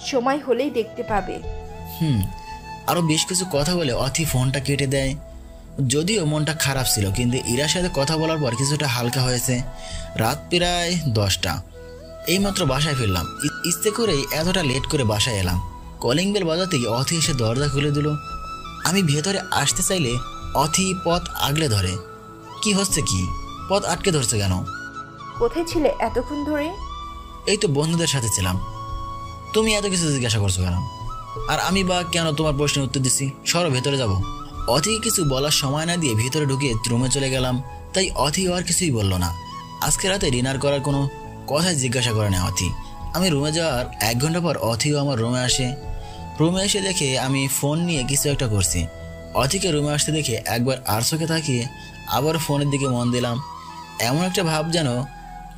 সময় হলেই দেখতে পাবে। আরো বেশ কিছু কথা বলে অথি ফোনটা কেটে দেয়। যদিও মনটা খারাপ ছিল, কিন্তু ইরার সাথে কথা বলার পর কিছুটা হালকা হয়েছে। রাত প্রায় 10টা। এইমাত্র বাসায় ফিরলাম। ইচ্ছে করেই এতটা লেট করে বাসায় এলাম। কলিং বেল বাজাতেই অথি এসে দরজা খুলে দিল। আমি ভেতরে আসতে চাইলে অথি পথ আগলে ধরে। কি হচ্ছে কি? পথ আটকে ধরছে কেন? কোথায় ছিলে এতক্ষণ ধরে? এই তো বন্ধুদের সাথে ছিলাম। তুমি এত কিছু জিজ্ঞাসা করছো কেন? আর আমি বা কেন তোমার প্রশ্নের উত্তর দিচ্ছি? সরো, ভেতরে যাবো। অথি কিছু বলার সময় না দিয়ে ভিতরে ঢুকে রুমে চলে গেলাম। তাই অথি আর কিছুই বলল না। আজকে রাতে ডিনার করার কোনো কথাই জিজ্ঞাসা করে না অথি। আমি রুমে যাওয়ার 1 ঘন্টা পর অথিও আমার রুমে আসে। রুমে এসে দেখে আমি ফোন নিয়ে কিছু একটা করছি। অথিকে রুমে আসতে দেখে একবার আর চোখে তাকিয়ে আবার ফোনের দিকে মন দিলাম। এমন একটা ভাব যেন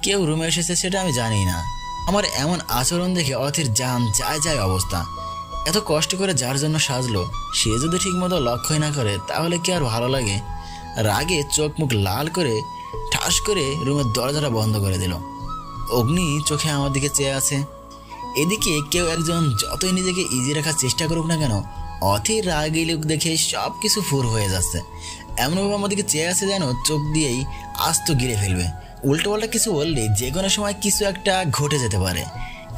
কেউ রুমে এসেছে, সেটা আমি জানি না। আমার এমন আচরণ দেখে অথির জান যায় যায় অবস্থা। এত কষ্ট করে যার জন্য সাজলো সে যদি ঠিকমতো লক্ষ্যই না করে তাহলে কি আর ভালো লাগে? রাগে চোখ মুখ লাল করে ঠাস করে রুমের দরজাটা বন্ধ করে দিল। অগ্নি চোখে আমার দিকে চেয়ে আছে। এদিকে কেউ একজন যতই নিজেকে ইজি রাখার চেষ্টা করুক না কেন, অথির রাগী লোক দেখে সব কিছু ফুর হয়ে যাচ্ছে। এমনভাবে আমাদেরকে চেয়ে আছে যেন চোখ দিয়েই আস্ত গিলে ফেলবে। উল্টোপাল্টা কিছু বললে যে কোনো সময় কিছু একটা ঘটে যেতে পারে।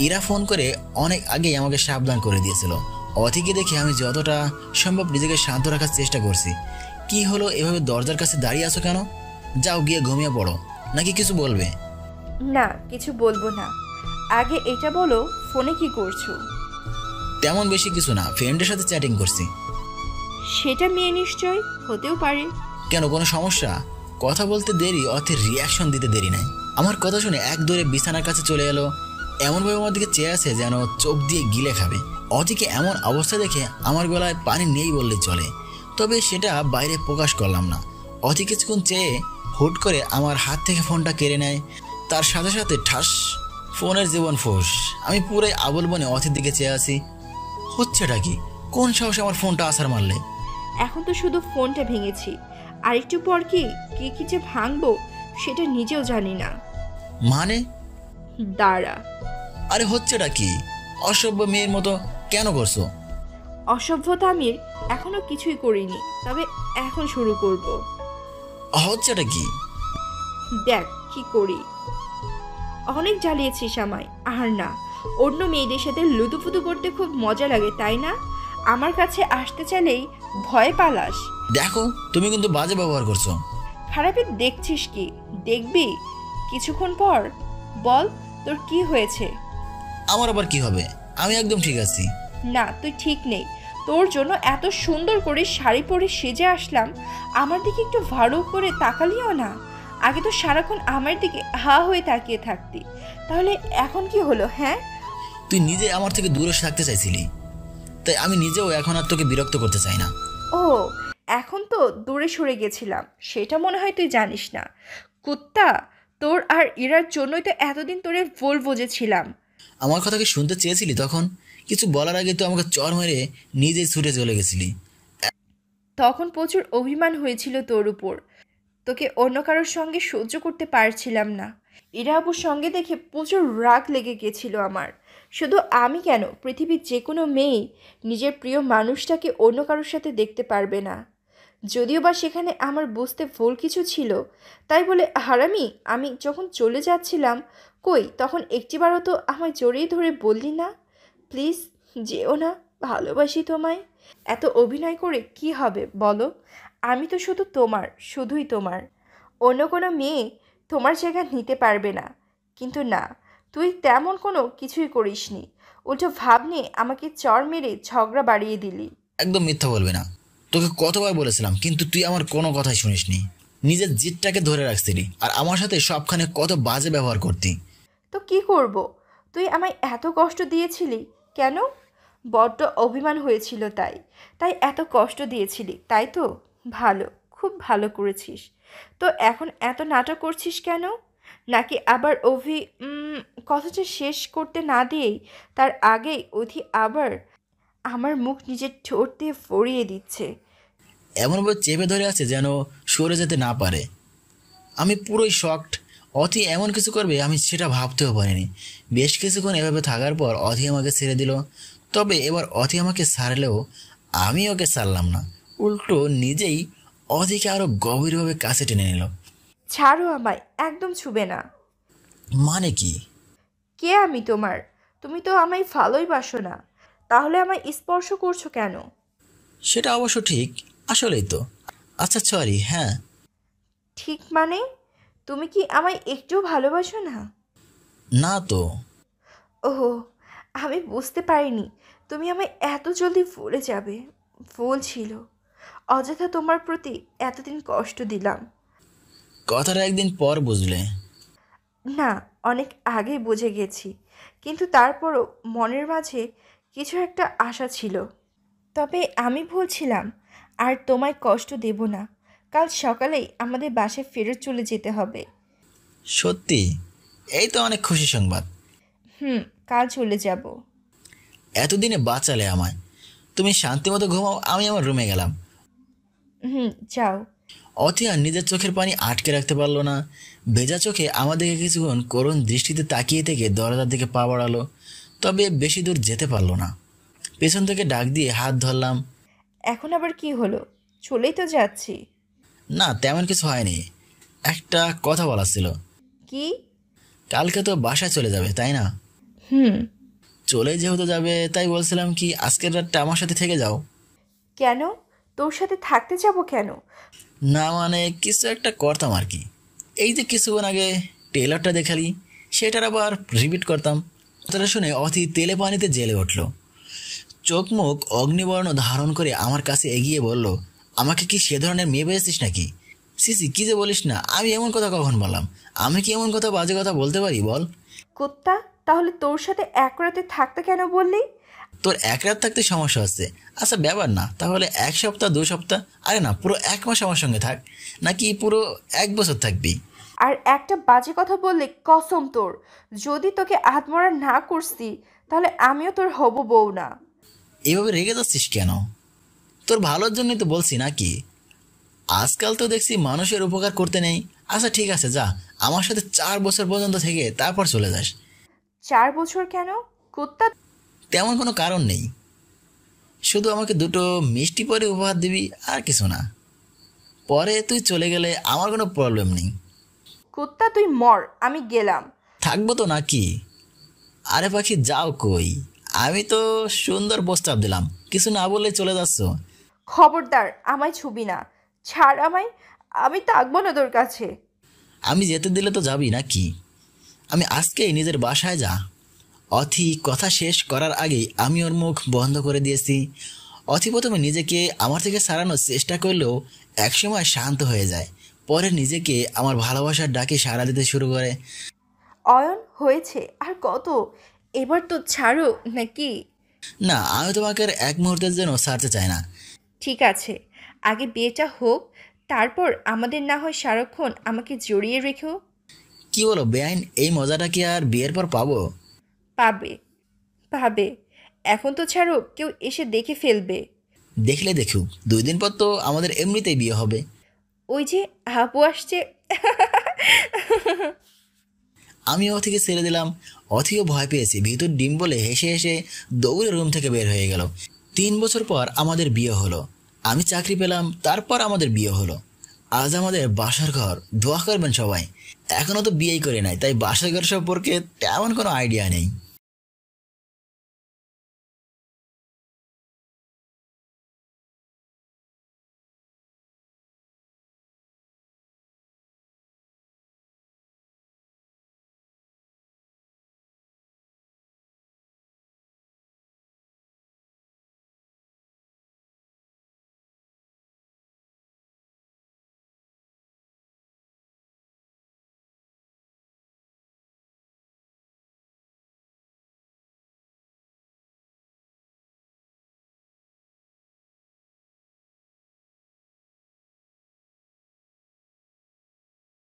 ইরা ফোন করে অনেক আগেই আমাকে সাবধান করে দিয়েছিল। অথিকে দেখে আমি যতটা সম্ভব নিজেকে শান্ত রাখার চেষ্টা করছি। কি হলো, এভাবে দরজার কাছে দাঁড়িয়ে আছো কেন? যাও গিয়ে ঘুমিয়ে পড়ো। নাকি কিছু বলবে? না, কিছু বলবো না। আগে এটা বলো, ফোনে কি করছো? তেমন বেশি কিছু না, ফ্রেন্ডের সাথে চ্যাটিং করছি। সেটা মেয়ে নিশ্চয়, হতেও পারে। কেন, কোনো সমস্যা? কথা বলতে দেরি, অথের রিয়াকশন দিতে দেরি নাই। আমার কথা শুনে এক দৌড়ে বিছানার কাছে চলে এলো। এমনভাবে আমার দিকে চেয়ে আছে যেন চোখ দিয়ে গিলে খাবে। অথিকে এমন অবস্থা দেখে আমার গলায় পানি নেই বললে চলে, তবে সেটা বাইরে প্রকাশ করলাম না। অথি কিছুক্ষণ চেয়ে হুট করে আমার হাত থেকে ফোনটা কেড়ে নেয়। তার সাথে সাথে ঠাস, ফোনের জীবন ফোস। আমি পুরাই আবল বনে অথির দিকে চেয়ে আছি। হচ্ছেটা কি? কোন সাহসে আমার ফোনটা আছাড় মারলে? এখন তো শুধু ফোনটা ভেঙেছি, আর একটু পর কি কি যে ভাঙবো সেটা নিজেও জানি না। মানে? দাঁড়া। আরে হচ্ছেটা কি? অসভ্য মেয়ের মতো কেন করছো? অসভ্যতা আমি এখনো কিছুই করিনি, তবে এখন শুরু করব। হচ্ছেটা কি? দেখ কি করি। অনেক জ্বালিয়েছিস আমায়। আর না, অন্য মেয়েদের সাথে লুতুপুতু করতে খুব মজা লাগে, তাই না? আমার কাছে আসতে চাইলেই ভয় পালাস। দেখো, তুমি কিন্তু বাজে ব্যবহার করছো। খারাপই দেখছিস কি? দেখবি কিছুক্ষণ পর। বল, তোর কি হয়েছে? আমার আবার কি হবে? আমি একদম ঠিক আছি। না, তুই ঠিক নেই। তোর জন্য এত সুন্দর করে শাড়ি পরে সেজে আসলাম, আমার দিকে একটু ভালো করে তাকালিও না। আগে তো সারাক্ষণ আমার দিকে হা হয়ে তাকিয়ে থাকতি, তাহলে এখন কি হলো? হ্যাঁ, তুই নিজে আমার থেকে দূরে থাকতে চাইছিলি, তাই আমি নিজেও এখন আর তোকে বিরক্ত করতে চাই না। ও, এখন তো দূরে সরে গেছিলাম, সেটা মনে হয় তুই জানিস না। কুত্তা, তোর আর ইরার জন্যই তো এতদিন তোরে ভুল বুঝেছিলাম। আমার কথা কি শুনতে চেয়েছিলি তখন? কিছু বলার আগে তো আমাকে চর মেরে নিজেই ছুটে চলে গেছিলি। তখন প্রচুর অভিমান হয়েছিল তোর উপর। তোকে অন্য কারোর সঙ্গে সহ্য করতে পারছিলাম না। ইরা আপুর সঙ্গে দেখে প্রচুর রাগ লেগে গেছিল আমার। শুধু আমি কেন, পৃথিবীর যে কোনো মেয়েই নিজের প্রিয় মানুষটাকে অন্য কারোর সাথে দেখতে পারবে না। যদিও বা সেখানে আমার বুঝতে ভুল কিছু ছিল, তাই বলে হারামি আমি যখন চলে যাচ্ছিলাম, কই তখন একটিবারও তো আমায় জড়িয়ে ধরে বললি না, প্লিজ যেও না, ভালোবাসি তোমায়। এত অভিনয় করে কি হবে বলো? আমি তো শুধু তোমার, শুধুই তোমার। অন্য কোনো মেয়ে তোমার জায়গা নিতে পারবে না। কিন্তু না, তুই তেমন কোনো কিছুই করিসনি। উল্টো ভাব নিয়ে আমাকে চর মেরে ঝগড়া বাড়িয়ে দিলি। একদম মিথ্যা বলবে না। তোকে কতবার বলেছিলাম, কিন্তু তুই আমার কোনো কথাই শুনিসনি। নিজের জিদটাকে ধরে রাখছিলি আর আমার সাথে সবখানে কত বাজে ব্যবহার করতি। তো কি করব? তুই আমায় এত কষ্ট দিয়েছিলি কেন? বড্ড অভিমান হয়েছিল, তাই তাই এত কষ্ট দিয়েছিলি, তাই তো? ভালো, খুব ভালো করেছিস। তো এখন এত নাটক করছিস কেন? নাকি আবার কথাটা শেষ করতে না দিয়েই তার আগেই আবার আমার মুখ নিজের ঠোঁট দিয়ে ফড়িয়ে দিচ্ছে? এমনভাবে চেপে ধরে আছে যেন সরে যেতে না পারে। আমি পুরোই শকড। অথি এমন কিছু করবে আমি সেটা ভাবতেও পারিনি। বেশ কিছুক্ষণ এভাবে থাকার পর অথি আমাকে ছেড়ে দিল। তবে এবার অথি আমাকে ছাড়লেও আমি ওকে ছাড়লাম না, উল্টো নিজেই অথিকে আরও গভীরভাবে কাছে টেনে নিল। ছাড়ো আমায়, একদম ছুবে না। মানে কি? কে আমি তোমার? তুমি তো আমায় ভালোই বাসো না, তাহলে আমায় স্পর্শ করছো কেন? সেটা অবশ্য ঠিক, আসলেই তো। আচ্ছা সরি। হ্যাঁ, ঠিক মানে? তুমি কি আমায় একটুও ভালোবাসো না? না তো। ওহো, আমি বুঝতে পারিনি তুমি আমায় এত জলদি ভুলে যাবে। ভুল ছিল, অযথা তোমার প্রতি এতদিন কষ্ট দিলাম। কথাটা একদিন পর বুঝলে? না, অনেক আগেই বুঝে গেছি, কিন্তু তারপরও মনের মাঝে কিছু একটা আশা ছিল। তবে আমি ভুলছিলাম, আর তোমায় কষ্ট দেব না। কাল সকালেই আমাদের বাসায় ফেরত চলে যেতে হবে। সত্যি? এই তো অনেক খুশি সংবাদ। কাল চলে যাব। এতদিনে বাঁচালে আমায়। তুমি শান্তি মতো ঘুমাও, আমি আমার রুমে গেলাম। যাও। অথি আর নিজের চোখের পানি আটকে রাখতে পারলো না। ভেজা চোখে আমাদেরকে কিছুক্ষণ করুণ দৃষ্টিতে তাকিয়ে থেকে দরজার দিকে পা বাড়ালো, তবে বেশি দূর যেতে পারলো না। পেছন থেকে ডাক দিয়ে হাত ধরলাম। এখন আবার কি হলো? চলেই তো যাচ্ছি। না, তেমন কিছু হয়নি, একটা কথা বলার ছিল। কি? কালকে তো বাসায় চলে যাবে, তাই না? চলে যেহেতু যাবে, তাই বলছিলাম কি আজকের রাতটা আমার সাথে থেকে যাও। কেন? তোর সাথে থাকতে যাব কেন? না মানে কিছু একটা করতাম আর কি। এই যে কিছুক্ষণ আগে টেলারটা দেখালি, সেটার আবার রিপিট করতাম। কথাটা শুনে অতি তেলে পানিতে জেলে উঠল। চোখ মুখ অগ্নিবর্ণ ধারণ করে আমার কাছে এগিয়ে বলল, আমাকে কি সে ধরনের মেয়ে পেয়েছিস নাকি? সিসি, কি যে বলিস না, আমি এমন কথা কখন বললাম? আমি কি এমন কথা, বাজে কথা বলতে পারি বল? কুত্তা, তাহলে তোর সাথে এক রাতে থাকতে কেন বললি? তোর এক রাত থাকতে সমস্যা হচ্ছে? আচ্ছা ব্যাপার না, তাহলে 1 সপ্তাহ 2 সপ্তাহ, আরে না পুরো 1 মাস আমার সঙ্গে থাক, নাকি পুরো 1 বছর থাকবি? আর একটা বাজে কথা বললে কসম তোর, যদি তোকে আত্মরা না করছি তাহলে আমিও তোর হব বউ না। এভাবে রেগে যাচ্ছিস কেন? তোর ভালোর জন্যই তো বলছি নাকি। আজকাল তো দেখছি মানুষের উপকার করতে নেই। আচ্ছা ঠিক আছে, যা, আমার সাথে 4 বছর পর্যন্ত থেকে তারপর চলে যাস। 4 বছর কেন কুত্তা? তেমন কোনো কারণ নেই, শুধু আমাকে 2টো মিষ্টি পরে উপহার দিবি, আর কিছু না। পরে তুই চলে গেলে আমার কোনো প্রবলেম নেই। কুত্তা তুই মর, আমি গেলাম। থাকবো তো নাকি? আরে পাখি যাও কই? আমি তো সুন্দর প্রস্তাব দিলাম, কিছু না বললে চলে যাচ্ছ। খবরদার আমায় ছুবি না, ছাড় আমায়, আমি থাকবো না তোর কাছে। আমি যেতে দিলে তো যাবি নাকি? আমি আজকেই নিজের বাসায় যা। অথি কথা শেষ করার আগেই আমি ওর মুখ বন্ধ করে দিয়েছি। অথি প্রথমে নিজেকে আমার থেকে সারানোর চেষ্টা করলেও একসময় শান্ত হয়ে যায়, পরে নিজেকে আমার ভালোবাসার ডাকে সাড়া দিতে শুরু করে। অয়ন, হয়েছে আর কত? এবার তো ছাড়ো নাকি? না, আমি তোমাকে আর 1 মুহূর্তের জন্য ছাড়তে চাই না। ঠিক আছে, আগে বিয়েটা হোক, তারপর আমাদের না হয় সারাক্ষণ আমাকে জড়িয়ে রেখো। কি বলো বেআইন, এই মজাটা কি আর বিয়ের পর পাবো? পাবে। এখন তো ছাড়ো, কেউ এসে দেখে ফেলবে। দেখলে দেখুক, 2 দিন পর তো আমাদের এমনিতেই বিয়ে হবে। ওই যে আপু আসছে। আমি অথিকে ছেড়ে দিলাম। অথিও ভয় পেয়েছে, ভিতর ডিম বলে হেসে হেসে দৌড়ে রুম থেকে বের হয়ে গেল। 3 বছর পর আমাদের বিয়ে হলো। আমি চাকরি পেলাম, তারপর আমাদের বিয়ে হলো। আজ আমাদের বাসার ঘর। দোয়া করবেন সবাই। এখনো তো বিয়েই করে নাই, তাই বাসার ঘর সম্পর্কে তেমন কোনো আইডিয়া নেই।